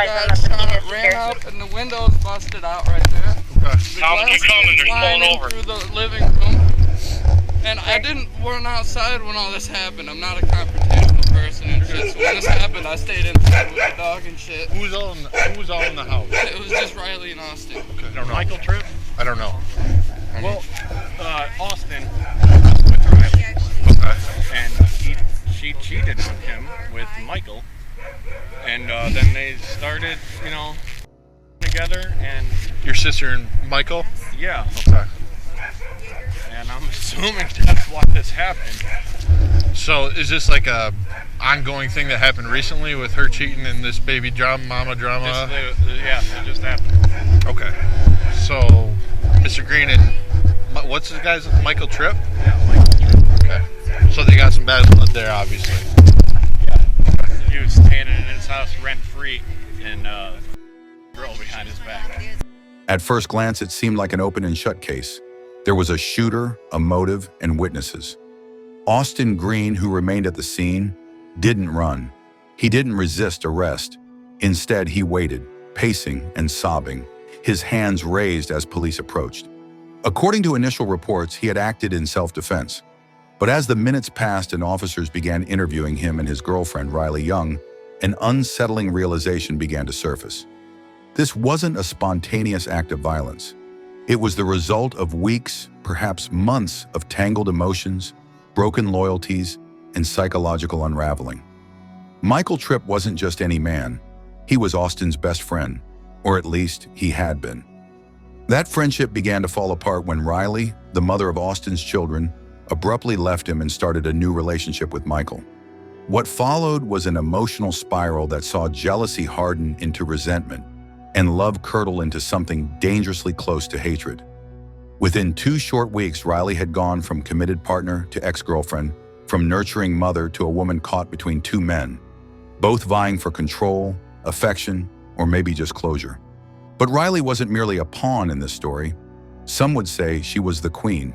ran out and the windows busted out right there. The glass was flying in through the living room. And I didn't run outside when all this happened. I'm not a confrontational person and shit. So when this happened, I stayed inside with the dog and shit. Who was all in the house? It was just Riley and Austin. Okay. I don't know. Michael Tripp? I don't know. Well, Austin was with Riley. Okay. And she cheated on him with Michael. And then they started, together and... Your sister and Michael? Yeah. Okay. And I'm assuming that's why this happened. So is this like a ongoing thing that happened recently with her cheating and this baby mama drama? Yeah, it just happened. Okay. So, Mr. Green and what's this guy's Michael Tripp? Yeah, Michael Tripp. Okay. So they got some bad blood there, obviously. Yeah. He was staying in his house rent-free and girl behind his back. At first glance, it seemed like an open and shut case. There was a shooter, a motive, and witnesses. Austin Green, who remained at the scene, didn't run. He didn't resist arrest. Instead, he waited, pacing and sobbing, his hands raised as police approached. According to initial reports, he had acted in self-defense. But as the minutes passed and officers began interviewing him and his girlfriend, Riley Young, an unsettling realization began to surface. This wasn't a spontaneous act of violence. It was the result of weeks, perhaps months, of tangled emotions, broken loyalties, and psychological unraveling. Michael Tripp wasn't just any man. He was Austin's best friend, or at least he had been. That friendship began to fall apart when Riley, the mother of Austin's children, abruptly left him and started a new relationship with Michael. What followed was an emotional spiral that saw jealousy harden into resentment and love curdle into something dangerously close to hatred. Within 2 short weeks, Riley had gone from committed partner to ex-girlfriend, from nurturing mother to a woman caught between 2 men, both vying for control, affection, or maybe just closure. But Riley wasn't merely a pawn in this story. Some would say she was the queen.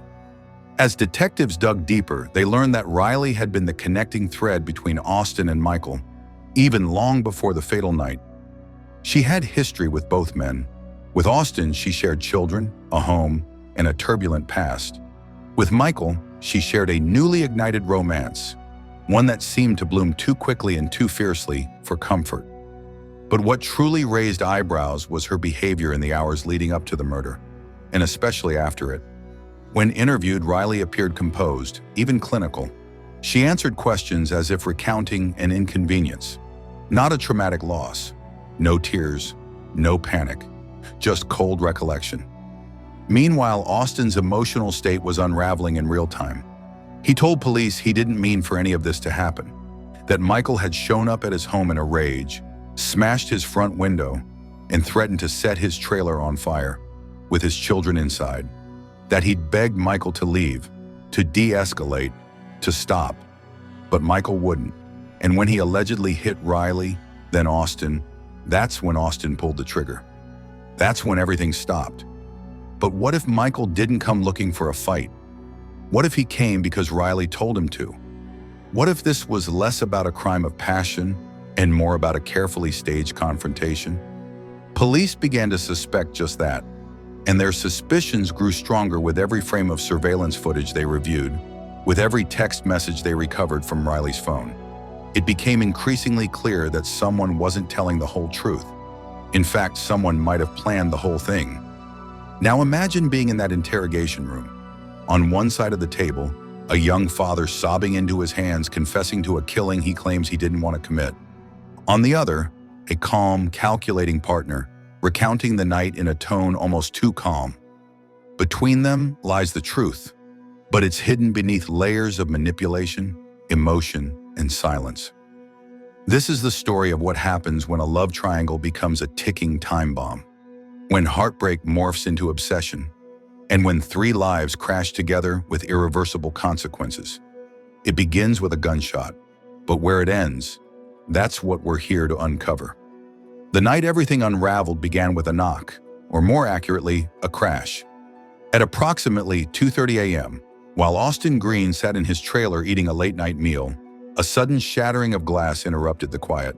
As detectives dug deeper, they learned that Riley had been the connecting thread between Austin and Michael, even long before the fatal night. She had history with both men. With Austin, she shared children, a home, and a turbulent past. With Michael, she shared a newly ignited romance, one that seemed to bloom too quickly and too fiercely for comfort. But what truly raised eyebrows was her behavior in the hours leading up to the murder, and especially after it. When interviewed, Riley appeared composed, even clinical. She answered questions as if recounting an inconvenience, not a traumatic loss. No tears, no panic, just cold recollection. Meanwhile, Austin's emotional state was unraveling in real time. He told police he didn't mean for any of this to happen, that Michael had shown up at his home in a rage, smashed his front window, and threatened to set his trailer on fire, with his children inside, that he'd begged Michael to leave, to de-escalate, to stop. But Michael wouldn't, and when he allegedly hit Riley, then Austin, that's when Austin pulled the trigger. That's when everything stopped. But what if Michael didn't come looking for a fight? What if he came because Riley told him to? What if this was less about a crime of passion and more about a carefully staged confrontation? Police began to suspect just that, and their suspicions grew stronger with every frame of surveillance footage they reviewed, with every text message they recovered from Riley's phone. It became increasingly clear that someone wasn't telling the whole truth. In fact, someone might have planned the whole thing. Now imagine being in that interrogation room. On one side of the table, a young father sobbing into his hands, confessing to a killing he claims he didn't want to commit. On the other, a calm, calculating partner, recounting the night in a tone almost too calm. Between them lies the truth, but it's hidden beneath layers of manipulation, emotion, and silence. This is the story of what happens when a love triangle becomes a ticking time bomb, when heartbreak morphs into obsession, and when 3 lives crash together with irreversible consequences. It begins with a gunshot, but where it ends, that's what we're here to uncover. The night everything unraveled began with a knock, or more accurately, a crash. At approximately 2:30 a.m., while Austin Green sat in his trailer eating a late-night meal, a sudden shattering of glass interrupted the quiet.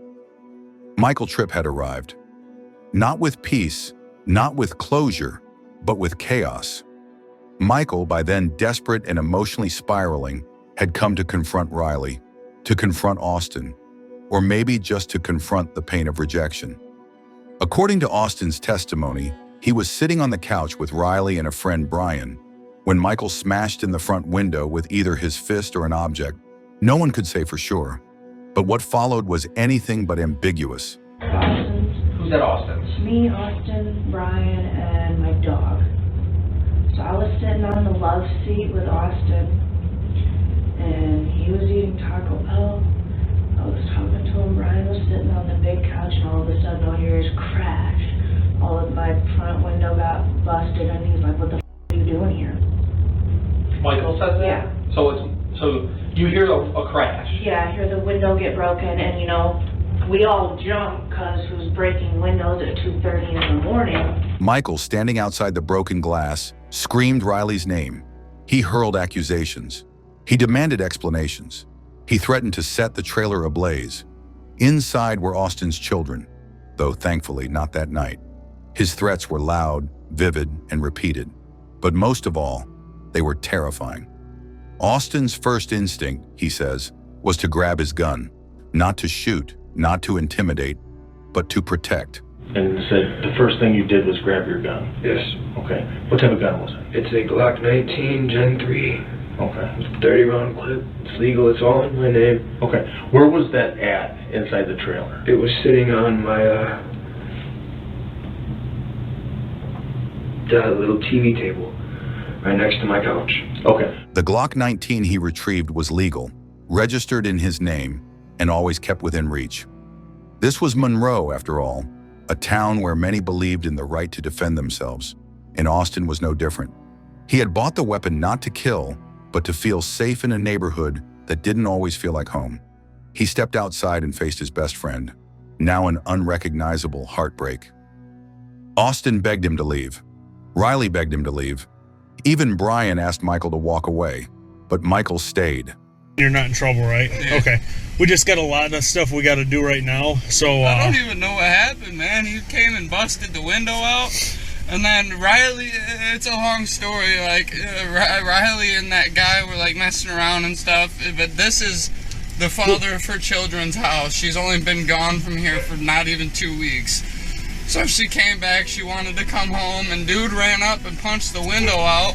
Michael Tripp had arrived. Not with peace, not with closure, but with chaos. Michael, by then desperate and emotionally spiraling, had come to confront Riley, to confront Austin, or maybe just to confront the pain of rejection. According to Austin's testimony, he was sitting on the couch with Riley and a friend, Brian, when Michael smashed in the front window with either his fist or an object. No one could say for sure, but what followed was anything but ambiguous. Austin. Who's at Austin's? Me, Austin, Brian, and my dog. So I was sitting on the love seat with Austin, and he was eating Taco Bell. I was talking to him. Brian was sitting on the big couch, and all of a sudden all I hear is crash. All of my front window got busted, and he's like, "What the f*** are you doing here?" Michael says that? Yeah. So you hear a crash? Yeah, I hear the window get broken, and we all jump because who's breaking windows at 2:30 in the morning? Michael, standing outside the broken glass, screamed Riley's name. He hurled accusations. He demanded explanations. He threatened to set the trailer ablaze. Inside were Austin's children, though thankfully not that night. His threats were loud, vivid, and repeated. But most of all, they were terrifying. Austin's first instinct, he says, was to grab his gun, not to shoot, not to intimidate, but to protect. And said the first thing you did was grab your gun? Yes. Okay. What type of gun was it? It's a Glock 19 Gen 3. Okay. It's a 30-round clip. It's legal. It's all in my name. Okay. Where was that at inside the trailer? It was sitting on my little TV table right next to my couch. Okay. The Glock 19 he retrieved was legal, registered in his name, and always kept within reach. This was Monroe, after all, a town where many believed in the right to defend themselves, and Austin was no different. He had bought the weapon not to kill, but to feel safe in a neighborhood that didn't always feel like home. He stepped outside and faced his best friend, now an unrecognizable heartbreak. Austin begged him to leave. Riley begged him to leave. Even Brian asked Michael to walk away, but Michael stayed. You're not in trouble, right? Yeah. Okay. We just got a lot of stuff we got to do right now, so... I don't even know what happened, man. He came and busted the window out, and then Riley, it's a long story, Riley and that guy were, messing around and stuff, but this is the father of her children's house. She's only been gone from here for not even 2 weeks. So she came back, she wanted to come home, and dude ran up and punched the window out.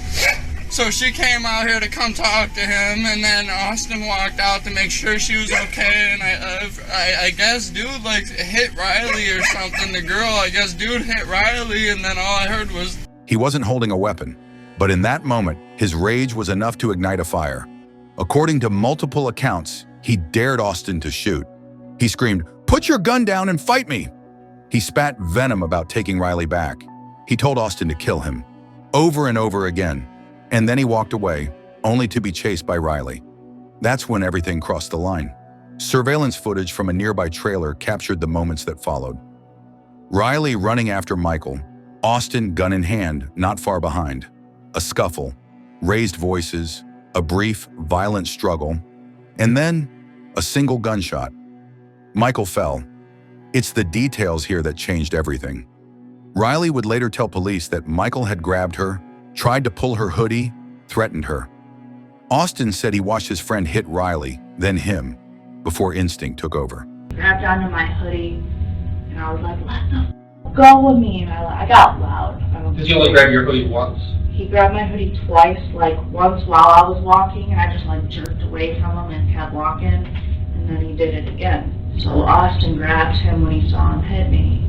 So she came out here to come talk to him, and then Austin walked out to make sure she was okay, and I guess dude hit Riley or something. The girl, I guess dude hit Riley, and then all I heard was... He wasn't holding a weapon, but in that moment, his rage was enough to ignite a fire. According to multiple accounts, he dared Austin to shoot. He screamed, "Put your gun down and fight me!" He spat venom about taking Riley back. He told Austin to kill him, over and over again. And then he walked away, only to be chased by Riley. That's when everything crossed the line. Surveillance footage from a nearby trailer captured the moments that followed. Riley running after Michael, Austin gun in hand, not far behind. A scuffle, raised voices, a brief, violent struggle, and then a single gunshot. Michael fell. It's the details here that changed everything. Riley would later tell police that Michael had grabbed her, tried to pull her hoodie, threatened her. Austin said he watched his friend hit Riley, then him, before instinct took over. Grabbed onto my hoodie, and I was like, "Let the f*** go with me," and I got loud. Did you only grab your hoodie once? He grabbed my hoodie twice, like once while I was walking, and I just like jerked away from him and kept walking, and then he did it again. So Austin grabbed him when he saw him hit me,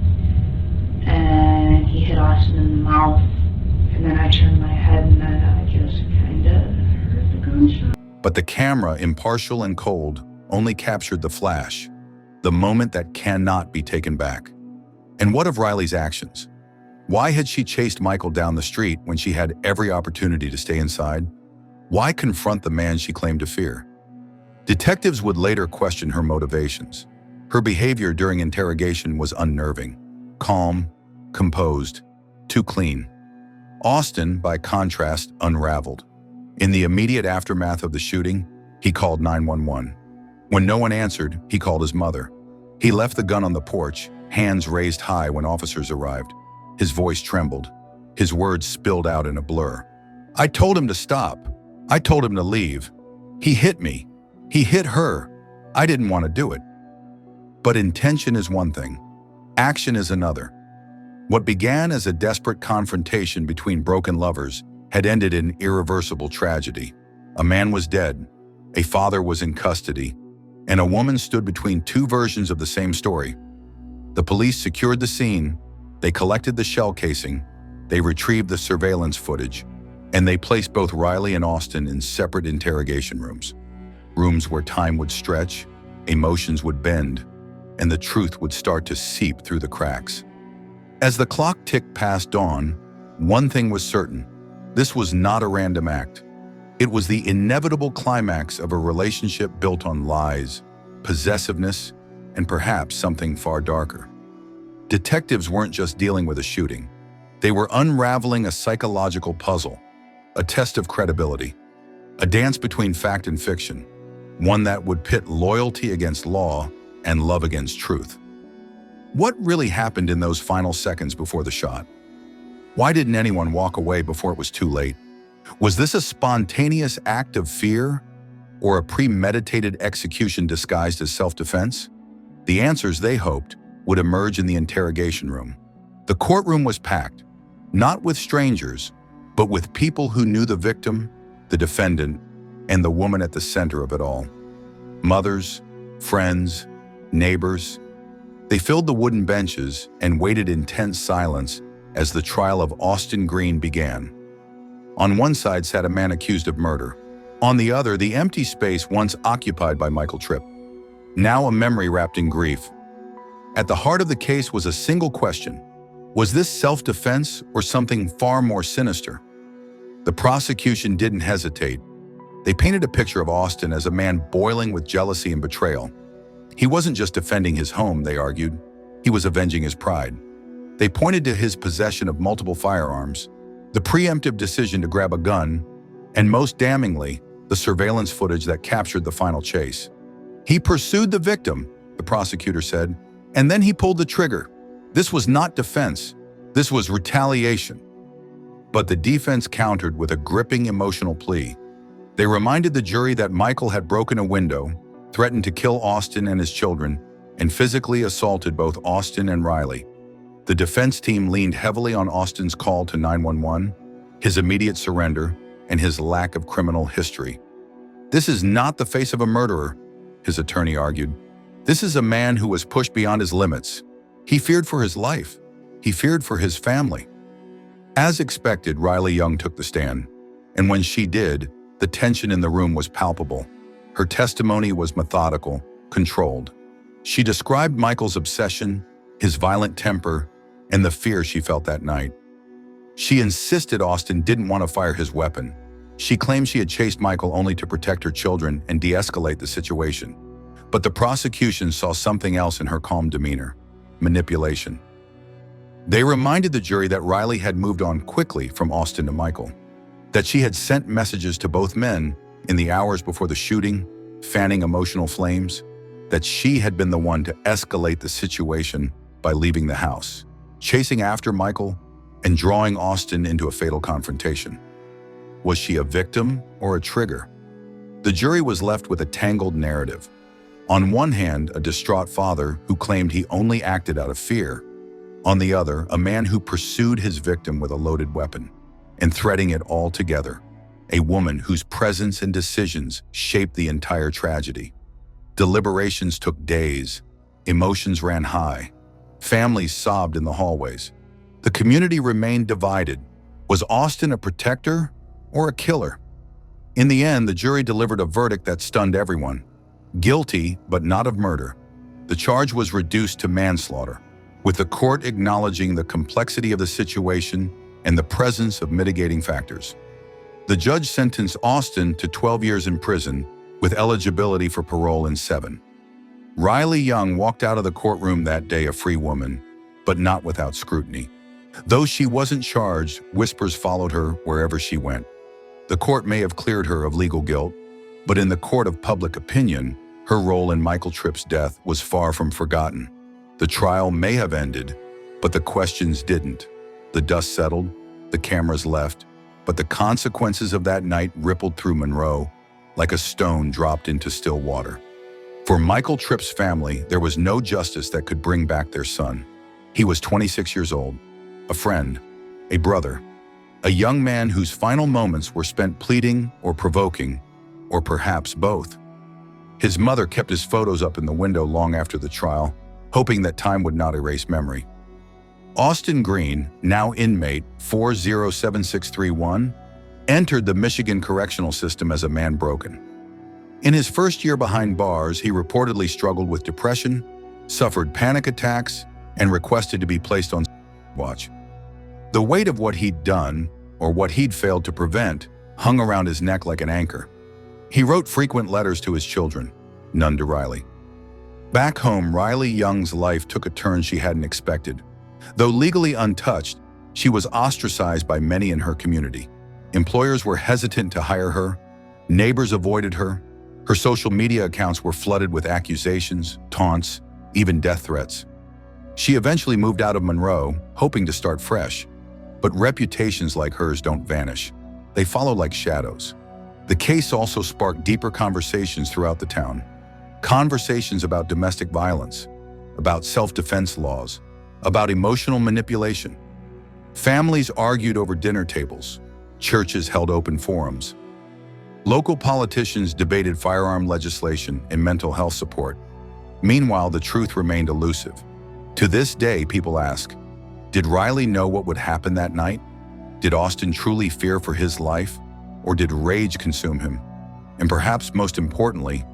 and he hit Austin in the mouth, and then I turned my head, and then I just kind of heard the gunshot. But the camera, impartial and cold, only captured the flash, the moment that cannot be taken back. And what of Riley's actions? Why had she chased Michael down the street when she had every opportunity to stay inside? Why confront the man she claimed to fear? Detectives would later question her motivations. Her behavior during interrogation was unnerving, calm, composed, too clean. Austin, by contrast, unraveled. In the immediate aftermath of the shooting, he called 911. When no one answered, he called his mother. He left the gun on the porch, hands raised high when officers arrived. His voice trembled. His words spilled out in a blur. I told him to stop. I told him to leave. He hit me. He hit her. I didn't want to do it. But intention is one thing. Action is another. What began as a desperate confrontation between broken lovers had ended in irreversible tragedy. A man was dead. A father was in custody. And a woman stood between two versions of the same story. The police secured the scene. They collected the shell casing, they retrieved the surveillance footage, and they placed both Riley and Austin in separate interrogation rooms. Rooms where time would stretch, emotions would bend, and the truth would start to seep through the cracks. As the clock ticked past dawn, one thing was certain. This was not a random act. It was the inevitable climax of a relationship built on lies, possessiveness, and perhaps something far darker. Detectives weren't just dealing with a shooting. They were unraveling a psychological puzzle, a test of credibility, a dance between fact and fiction, one that would pit loyalty against law and love against truth. What really happened in those final seconds before the shot? Why didn't anyone walk away before it was too late? Was this a spontaneous act of fear or a premeditated execution disguised as self-defense? The answers, they hoped, would emerge in the interrogation room. The courtroom was packed, not with strangers, but with people who knew the victim, the defendant, and the woman at the center of it all. Mothers, friends, neighbors. They filled the wooden benches and waited in tense silence as the trial of Austin Green began. On one side sat a man accused of murder. On the other, the empty space once occupied by Michael Tripp. Now a memory wrapped in grief. At the heart of the case was a single question. Was this self-defense or something far more sinister? The prosecution didn't hesitate. They painted a picture of Austin as a man boiling with jealousy and betrayal. He wasn't just defending his home, they argued. He was avenging his pride. They pointed to his possession of multiple firearms, the preemptive decision to grab a gun, and most damningly, the surveillance footage that captured the final chase. He pursued the victim, the prosecutor said, and then he pulled the trigger. This was not defense. This was retaliation. But the defense countered with a gripping emotional plea. They reminded the jury that Michael had broken a window, threatened to kill Austin and his children, and physically assaulted both Austin and Riley. The defense team leaned heavily on Austin's call to 911, his immediate surrender, and his lack of criminal history. This is not the face of a murderer, his attorney argued. This is a man who was pushed beyond his limits. He feared for his life. He feared for his family. As expected, Riley Young took the stand, and when she did, the tension in the room was palpable. Her testimony was methodical, controlled. She described Michael's obsession, his violent temper, and the fear she felt that night. She insisted Austin didn't want to fire his weapon. She claimed she had chased Michael only to protect her children and de-escalate the situation. But the prosecution saw something else in her calm demeanor: manipulation. They reminded the jury that Riley had moved on quickly from Austin to Michael, that she had sent messages to both men in the hours before the shooting, fanning emotional flames, that she had been the one to escalate the situation by leaving the house, chasing after Michael, and drawing Austin into a fatal confrontation. Was she a victim or a trigger? The jury was left with a tangled narrative. On one hand, a distraught father who claimed he only acted out of fear. On the other, a man who pursued his victim with a loaded weapon. and threading it all together. A woman whose presence and decisions shaped the entire tragedy. Deliberations took days. Emotions ran high. Families sobbed in the hallways. The community remained divided. Was Austin a protector or a killer? In the end, the jury delivered a verdict that stunned everyone. Guilty, but not of murder. The charge was reduced to manslaughter, with the court acknowledging the complexity of the situation and the presence of mitigating factors. The judge sentenced Austin to 12 years in prison, with eligibility for parole in 7. Riley Young walked out of the courtroom that day a free woman, but not without scrutiny. Though she wasn't charged, whispers followed her wherever she went. The court may have cleared her of legal guilt, but in the court of public opinion, her role in Michael Tripp's death was far from forgotten. The trial may have ended, but the questions didn't. The dust settled, the cameras left, but the consequences of that night rippled through Monroe like a stone dropped into still water. For Michael Tripp's family, there was no justice that could bring back their son. He was 26 years old, a friend, a brother, a young man whose final moments were spent pleading or provoking, or perhaps both. His mother kept his photos up in the window long after the trial, hoping that time would not erase memory. Austin Green, now inmate 407631, entered the Michigan correctional system as a man broken. In his first year behind bars, he reportedly struggled with depression, suffered panic attacks, and requested to be placed on watch. The weight of what he'd done, or what he'd failed to prevent, hung around his neck like an anchor. He wrote frequent letters to his children, none to Riley. Back home, Riley Young's life took a turn she hadn't expected. Though legally untouched, she was ostracized by many in her community. Employers were hesitant to hire her. Neighbors avoided her. Her social media accounts were flooded with accusations, taunts, even death threats. She eventually moved out of Monroe, hoping to start fresh. But reputations like hers don't vanish. They follow like shadows. The case also sparked deeper conversations throughout the town. Conversations about domestic violence, about self-defense laws, about emotional manipulation. Families argued over dinner tables. Churches held open forums. Local politicians debated firearm legislation and mental health support. Meanwhile, the truth remained elusive. To this day, people ask, did Riley know what would happen that night? Did Austin truly fear for his life? Or did rage consume him? And perhaps most importantly,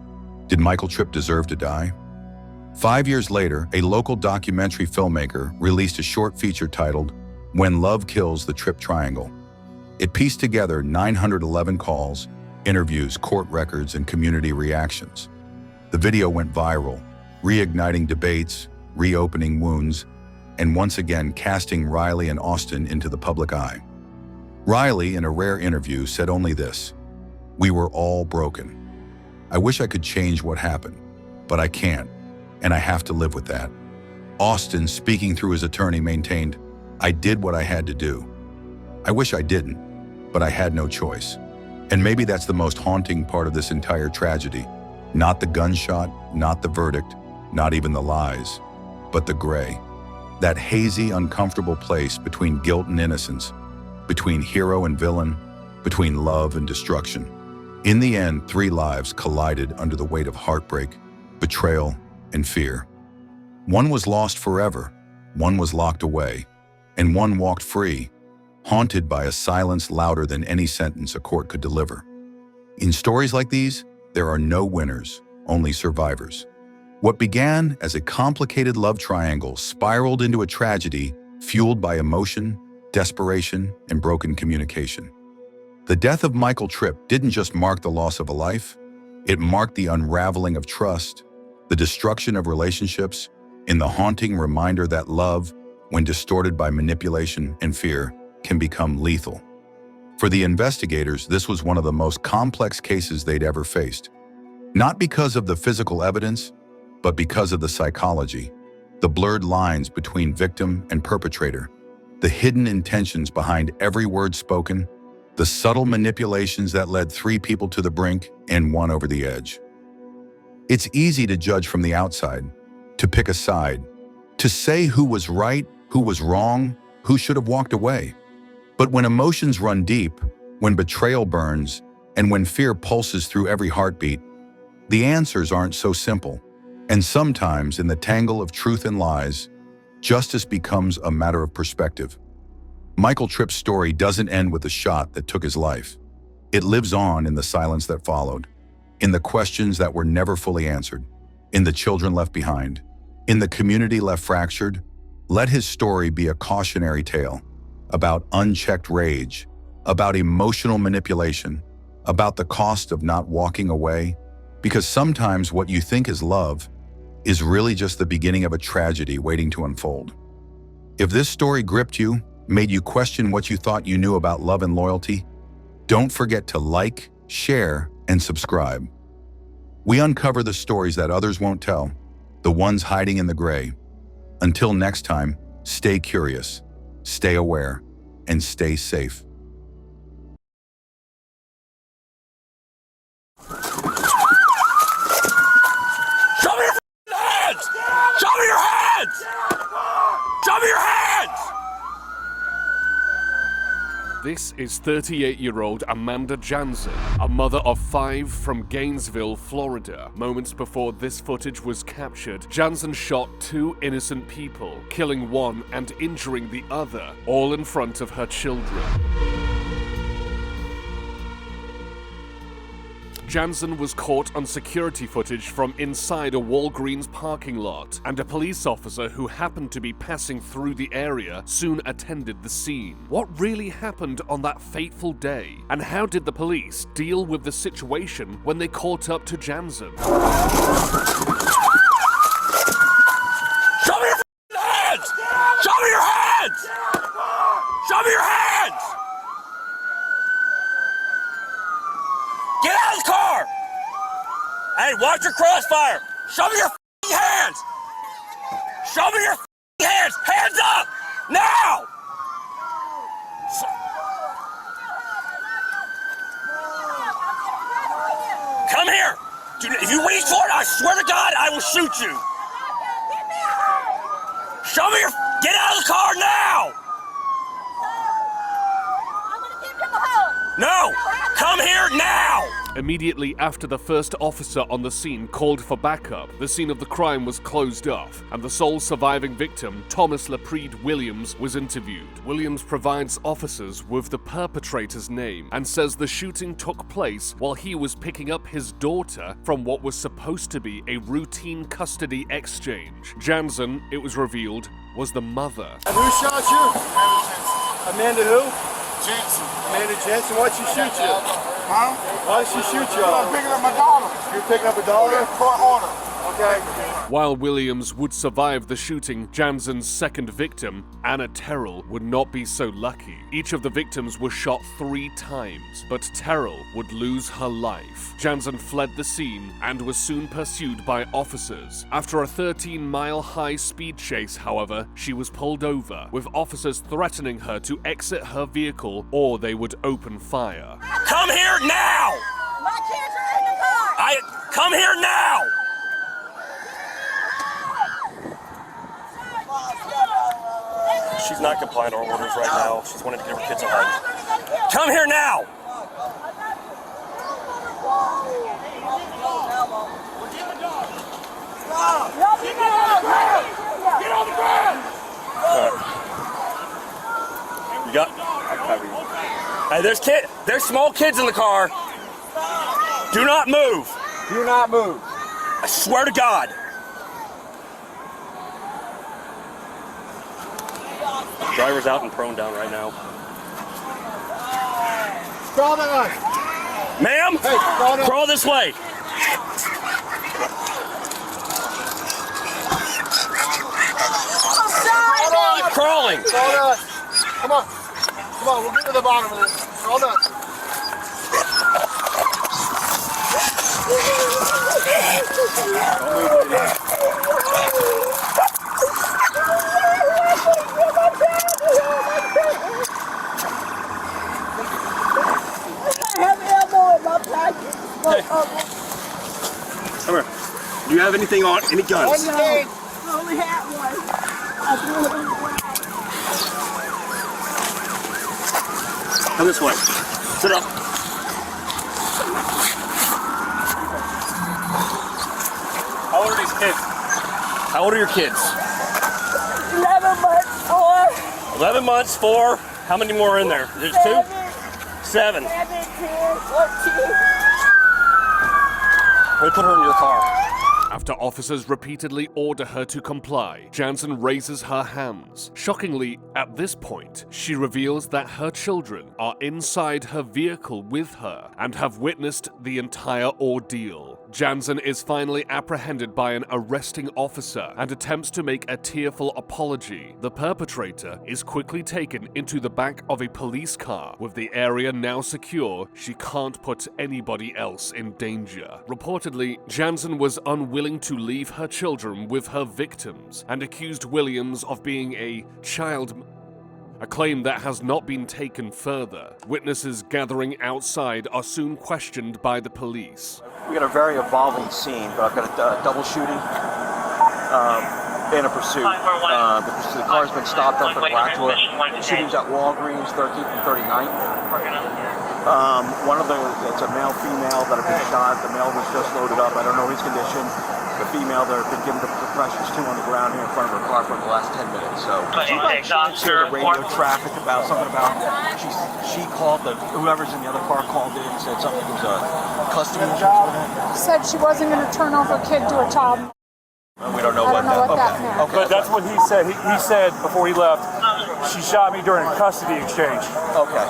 did Michael Tripp deserve to die? 5 years later, a local documentary filmmaker released a short feature titled, When Love Kills the Tripp Triangle. It pieced together 911 calls, interviews, court records, and community reactions. The video went viral, reigniting debates, reopening wounds, and once again casting Riley and Austin into the public eye. Riley, in a rare interview, said only this: "We were all broken. I wish I could change what happened, but I can't, and I have to live with that." Austin, speaking through his attorney, maintained, "I did what I had to do. I wish I didn't, but I had no choice." And maybe that's the most haunting part of this entire tragedy. Not the gunshot, not the verdict, not even the lies, but the gray. That hazy, uncomfortable place between guilt and innocence, between hero and villain, between love and destruction. In the end, 3 lives collided under the weight of heartbreak, betrayal, and fear. One was lost forever, one was locked away, and one walked free, haunted by a silence louder than any sentence a court could deliver. In stories like these, there are no winners, only survivors. What began as a complicated love triangle spiraled into a tragedy fueled by emotion, desperation, and broken communication. The death of Michael Tripp didn't just mark the loss of a life, it marked the unraveling of trust, the destruction of relationships, and the haunting reminder that love, when distorted by manipulation and fear, can become lethal. For the investigators, this was one of the most complex cases they'd ever faced. Not because of the physical evidence, but because of the psychology, the blurred lines between victim and perpetrator, the hidden intentions behind every word spoken, the subtle manipulations that led 3 people to the brink and 1 over the edge. It's easy to judge from the outside, to pick a side, to say who was right, who was wrong, who should have walked away. But when emotions run deep, when betrayal burns, and when fear pulses through every heartbeat, the answers aren't so simple. And sometimes, in the tangle of truth and lies, justice becomes a matter of perspective. Michael Tripp's story doesn't end with the shot that took his life. It lives on in the silence that followed, in the questions that were never fully answered, in the children left behind, in the community left fractured. Let his story be a cautionary tale about unchecked rage, about emotional manipulation, about the cost of not walking away, because sometimes what you think is love is really just the beginning of a tragedy waiting to unfold. If this story gripped you, made you question what you thought you knew about love and loyalty, don't forget to like, share, and subscribe. We uncover the stories that others won't tell, the ones hiding in the gray. Until next time, stay curious, stay aware, and stay safe. Show me your hands! Show me your hands! Show me your hands! This is 38-year-old Amanda Jansen, a mother of 5 from Gainesville, Florida. Moments before this footage was captured, Jansen shot 2 innocent people, killing one and injuring the other, all in front of her children. Jansen was caught on security footage from inside a Walgreens parking lot, and a police officer who happened to be passing through the area soon attended the scene. What really happened on that fateful day? And how did the police deal with the situation when they caught up to Jansen? Show me your hands! Show me your hands! Show me your hands! Get out of the car! Hey, watch your crossfire! Show me your hands! Show me your hands! Hands up! Now! Come here! If you reach for it, I swear to God, I will shoot you! Show me your... Get out of the car now! No! Come here now! Immediately after the first officer on the scene called for backup, the scene of the crime was closed off, and the sole surviving victim, Thomas LaPreed Williams, was interviewed. Williams provides officers with the perpetrator's name and says the shooting took place while he was picking up his daughter from what was supposed to be a routine custody exchange. Jansen, it was revealed, was the mother. And who shot you? Amanda who? Jansen. Amanda Jansen, why'd she shoot you? Huh? Why did she shoot you? I'm picking up my daughter. You're picking up a daughter? Court order. Okay. While Williams would survive the shooting, Jansen's second victim, Anna Terrell, would not be so lucky. Each of the victims was shot 3 times, but Terrell would lose her life. Jansen fled the scene and was soon pursued by officers. After a 13-mile high-speed chase, however, she was pulled over, with officers threatening her to exit her vehicle or they would open fire. Come here now! My kids are in the car! Come here now! She's not complying to our orders right now. She's wanting to get her kids a hug. Come here now! Get on the ground! You got... Hey, there's small kids in the car. Do not move. Do not move. I swear to God. Driver's out and prone down right now. Crawl that way. Ma'am, hey, crawl this way. Keep crawling. Come on. Come on, we'll get to the bottom of this. Crawl down. Come here. Do you have anything on? Any guns? I only had one. I threw it on the ground. Come this way. Sit up. How old are these kids? How old are your kids? 11 months, 4. 11 months, 4. How many more are in there? There's 2? 7. 7, 10, 14. We put her in your car. After officers repeatedly order her to comply, Jansen raises her hands. Shockingly, at this point, she reveals that her children are inside her vehicle with her and have witnessed the entire ordeal. Jansen is finally apprehended by an arresting officer and attempts to make a tearful apology. The perpetrator is quickly taken into the back of a police car. With the area now secure, she can't put anybody else in danger. Reportedly, Jansen was unwilling to leave her children with her victims and accused Williams of being a claim that has not been taken further. Witnesses gathering outside are soon questioned by the police. We got a very evolving scene, but I've got a double shooting and a pursuit. The car's been stopped up at Blackwood. The shooting's at Walgreens, 13th and 39th. It's a male-female that have been shot. The male was just loaded up. I don't know his condition. The female that have been given depressions to on the ground here in front of her car for the last 10 minutes. So she got a chance to hear the radio traffic about something about she called whoever's in the other car called in and said something was a custody issue. Said she wasn't going to turn over a kid to a child. We don't know what that meant. Okay. But that's what he said. He said before he left, she shot me during a custody exchange. Okay.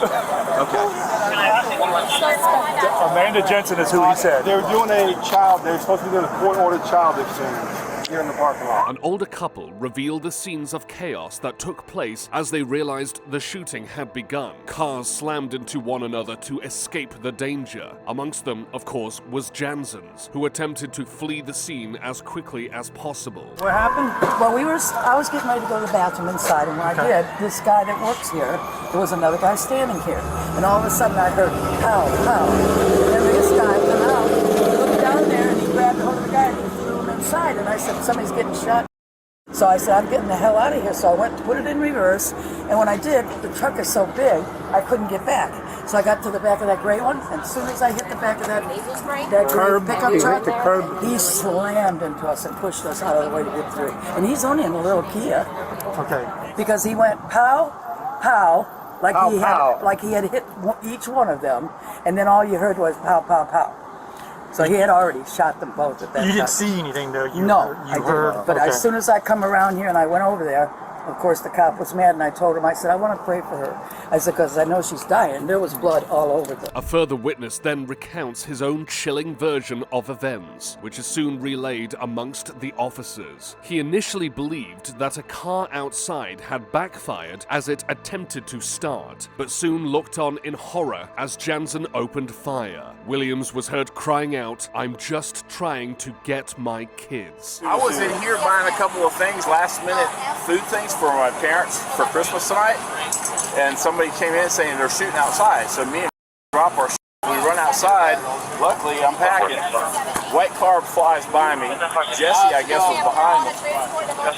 Amanda Jensen is who he said. They were doing a child, they were supposed to be doing a court-ordered child exchange here in the parking lot. An older couple revealed the scenes of chaos that took place as they realized the shooting had begun. Cars slammed into one another to escape the danger. Amongst them, of course, was Jansen's, who attempted to flee the scene as quickly as possible. What happened? Well, I was getting ready to go to the bathroom inside, and when I did, this guy that works here, there was another guy standing here. And all of a sudden I heard, pow, pow. And then this guy came out, he looked down there, and he grabbed hold of the guy, and he threw him inside. And I said, somebody's getting shot. So I said, I'm getting the hell out of here. So I went to put it in reverse. And when I did, the truck is so big, I couldn't get back. So I got to the back of that gray one. And as soon as I hit the back of that gray pickup truck, he slammed into us and pushed us out of the way to get through. And he's only in a little Kia. Okay. Because he went pow, pow, like he had hit each one of them. And then all you heard was pow, pow, pow. So he had already shot them both at that time. You didn't see anything though? No, I didn't. But as soon as I come around here and I went over there, of course the cop was mad and I told him, I said, I want to pray for her. I said, because I know she's dying. There was blood all over them. A further witness then recounts his own chilling version of events, which is soon relayed amongst the officers. He initially believed that a car outside had backfired as it attempted to start, but soon looked on in horror as Jansen opened fire. Williams was heard crying out, I'm just trying to get my kids. I was in here buying a couple of things, last minute food things for my parents for Christmas tonight, and somebody came in saying they're shooting outside. So me and drop our we run outside. Luckily, I'm packing. White car flies by me. Jesse, I guess, was behind me.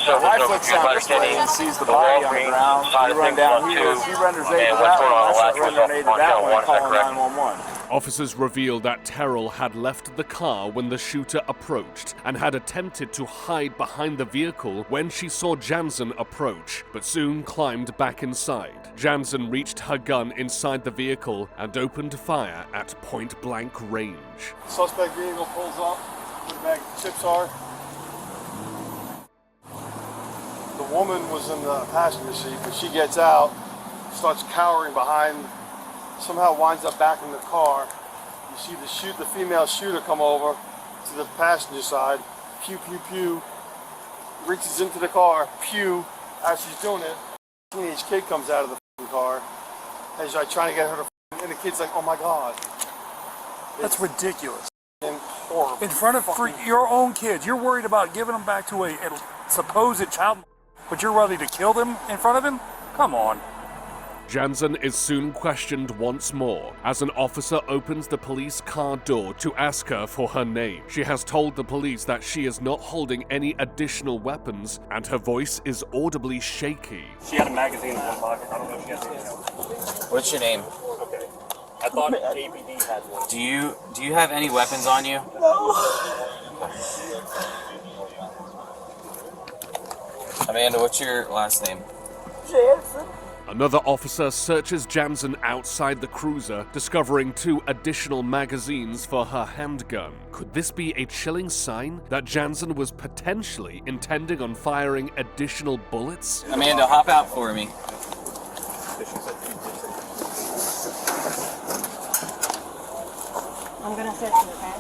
So I flicks down this way and sees the body on the ground. We run down here. She renders aid to that one. I start rendering aid to that one and call 911. Officers revealed that Terrell had left the car when the shooter approached and had attempted to hide behind the vehicle when she saw Jansen approach, but soon climbed back inside. Jansen reached her gun inside the vehicle and opened fire at point-blank range. Suspect vehicle pulls up, where the bag of chips are. The woman was in the passenger seat, but she gets out, starts cowering behind, somehow winds up back in the car. You see the female shooter come over to the passenger side, pew, pew, pew, reaches into the car, pew, as she's doing it, a teenage kid comes out of the car, and she's like trying to get her to, and the kid's like, oh my God. That's ridiculous. And horrible. In front of your own kids, you're worried about giving them back to a supposed child, but you're ready to kill them in front of him? Come on. Jansen is soon questioned once more as an officer opens the police car door to ask her for her name. She has told the police that she is not holding any additional weapons and her voice is audibly shaky. She had a magazine in one pocket. I don't know if she has anything else. What's your name? I thought APD had one. Do you have any weapons on you? No. Amanda, what's your last name? Jansen. Another officer searches Jansen outside the cruiser, discovering 2 additional magazines for her handgun. Could this be a chilling sign that Jansen was potentially intending on firing additional bullets? Amanda, hop out for me. I'm gonna fix it, okay?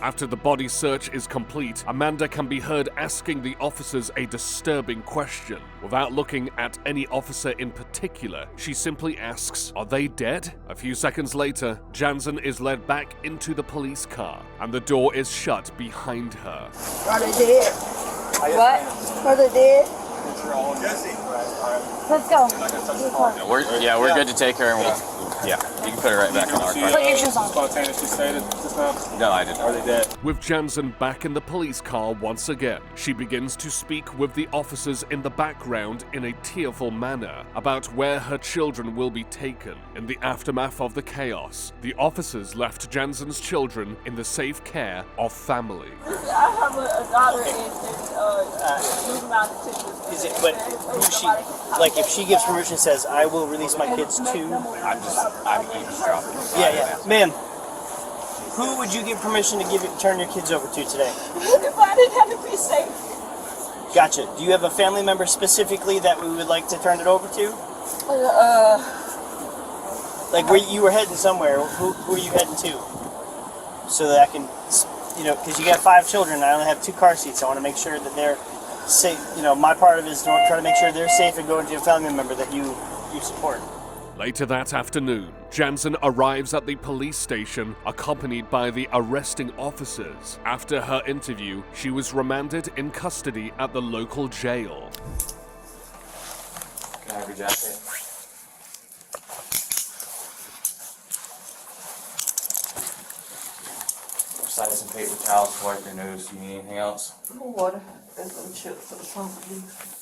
After the body search is complete, Amanda can be heard asking the officers a disturbing question. Without looking at any officer in particular, she simply asks, "Are they dead?" A few seconds later, Jansen is led back into the police car, and the door is shut behind her. Are they dead? What? Are they dead? Let's go. We're good to take her, and you can put her right back in our car. Put your shoes on. Spontaneously stated just now? No, I didn't. Are they dead? With Jansen back in the police car once again, she begins to speak with the officers in the background in a tearful manner about where her children will be taken. In the aftermath of the chaos, the officers left Jansen's children in the safe care of family. I have a daughter in moving out of Texas. Is it, but who she, like if she gives permission, says, I will release my kids to... I'm eavesdropping. Yeah. Ma'am, who would you give permission to turn your kids over to today? If I didn't have to be safe. Gotcha. Do you have a family member specifically that we would like to turn it over to? Like where you were heading somewhere, who are you heading to? So that I can, because you got 5 children, I only have 2 car seats. I want to make sure that they're safe. My part of it is to try to make sure they're safe and go into a family member that you support. Later that afternoon, Jansen arrives at the police station accompanied by the arresting officers. After her interview, she was remanded in custody at the local jail. Can I have your jacket? Side some paper towels to wipe your nose. Do you need anything else? Water and some chips for the trunk, please.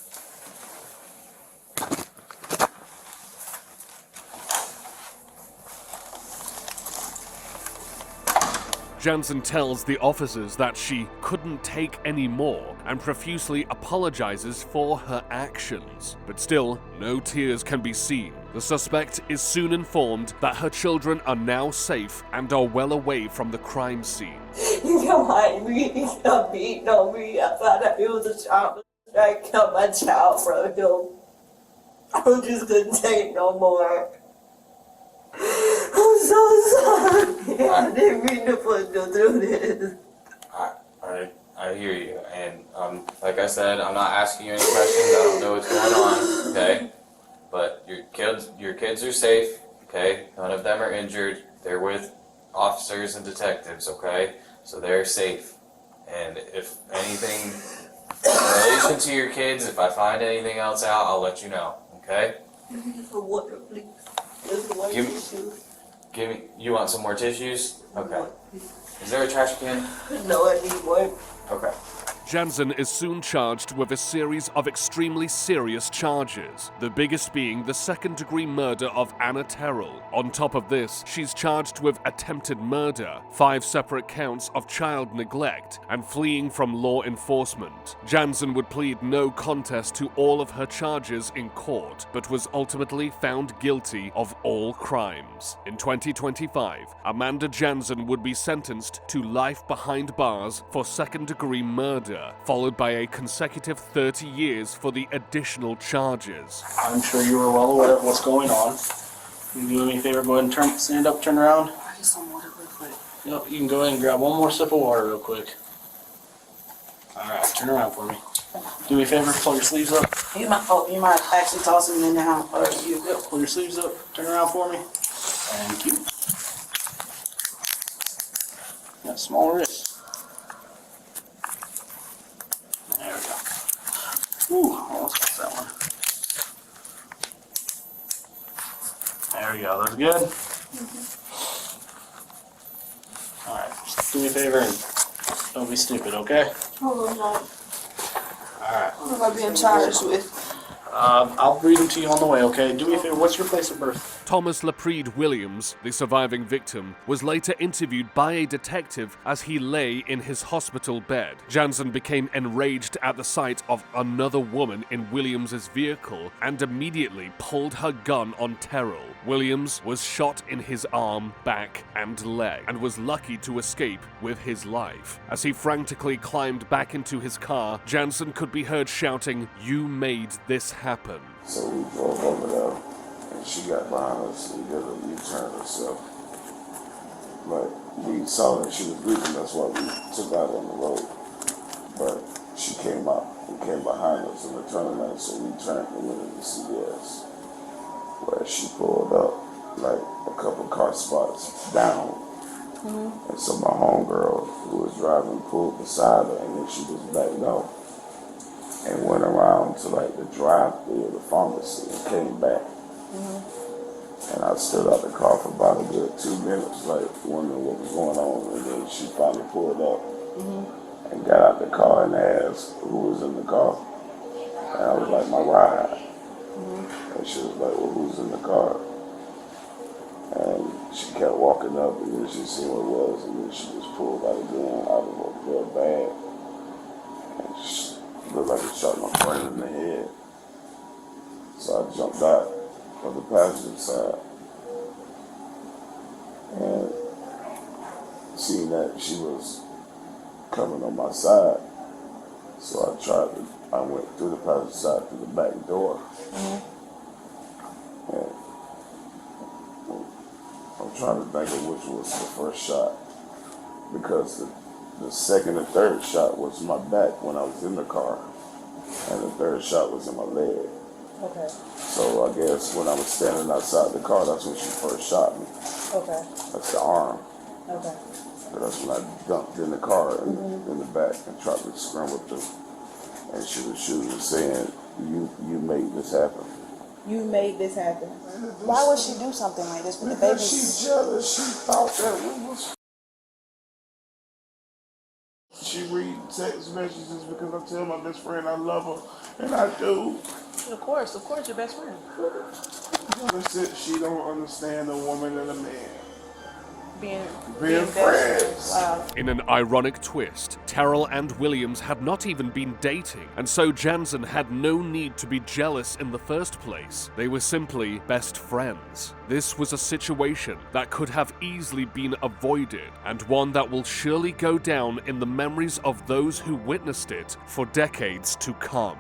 Jansen tells the officers that she couldn't take any more and profusely apologizes for her actions. But still, no tears can be seen. The suspect is soon informed that her children are now safe and are well away from the crime scene. You can't hide me. You can't beat on me. I found out he was a child. I killed my child from him. I just couldn't take no more. I'm so sorry. I didn't mean to put you through this. I hear you, and like I said, I'm not asking you any questions. I don't know what's going on, okay? But your kids are safe, okay? None of them are injured. They're with officers and detectives, okay? So they're safe. And if anything in relation to your kids, if I find anything else out, I'll let you know, okay? Water, please. Give me. You want some more tissues? Okay. Is there a trash can? No, I need one. Okay. Jansen is soon charged with a series of extremely serious charges, the biggest being the second-degree murder of Anna Terrell. On top of this, she's charged with attempted murder, 5 separate counts of child neglect, and fleeing from law enforcement. Jansen would plead no contest to all of her charges in court, but was ultimately found guilty of all crimes. In 2025, Amanda Jansen would be sentenced to life behind bars for second-degree murder, followed by a consecutive 30 years for the additional charges. I'm sure you were well aware of what's going on. Can you do me a favor, go ahead and stand up, turn around. I just want water real quick. Yep, you can go ahead and grab one more sip of water real quick. Alright, turn around for me. Do me a favor, pull your sleeves up. You might actually toss him in now. Yep, pull your sleeves up, turn around for me. Thank you. Got small wrists. There we go. Ooh, almost got that one. There we go, that's good. Alright, do me a favor and don't be stupid, okay? Hold on, Mom. Alright. What am I being charged with? I'll read them to you on the way, okay? Do me a favor, what's your place of birth? Thomas Laprede Williams, the surviving victim, was later interviewed by a detective as he lay in his hospital bed. Jansen became enraged at the sight of another woman in Williams's vehicle and immediately pulled her gun on Terrell. Williams was shot in his arm, back, and leg, and was lucky to escape with his life. As he frantically climbed back into his car, Jansen could be heard shouting, "You made this happen." So we drove over there, and she got behind us and did a U-turn herself. But we saw that she was breathing, that's why we took out on the road. But she came out and came behind us in the turn lane, so we turned and went into CVS, where she pulled up like a couple car spots down. And so my homegirl who was driving pulled beside her, and then she just backed off and went around to like the drive-thru of the pharmacy and came back. And I stood out the car for about a good 2 minutes, like wondering what was going on, and then she finally pulled up and got out the car and asked who was in the car. And I was like, my ride. And she was like, well, who's in the car? And she kept walking up, and then she seen what it was, and then she just pulled out a gun out of her bag. And she looked like it shot my friend in the head. So I jumped out of the passenger side and seen that she was coming on my side. So I went through the passenger side through the back door. And I'm trying to think of which was the first shot, because the second and third shot was my back when I was in the car, and the third shot was in my leg. Okay. So I guess when I was standing outside the car, that's when she first shot me. Okay. That's the arm. Okay. But that's when I dumped in the car in the back and tried to scramble through. And she was saying, you made this happen. You made this happen. Why would she do something like this with the baby? Because she's jealous. She thought that we was. She read text messages because I tell my best friend I love her, and I do. Of course, your best friend. Listen, she don't understand a woman and a man. Being friends. Wow. In an ironic twist, Terrell and Williams had not even been dating, and so Jansen had no need to be jealous in the first place. They were simply best friends. This was a situation that could have easily been avoided, and one that will surely go down in the memories of those who witnessed it for decades to come.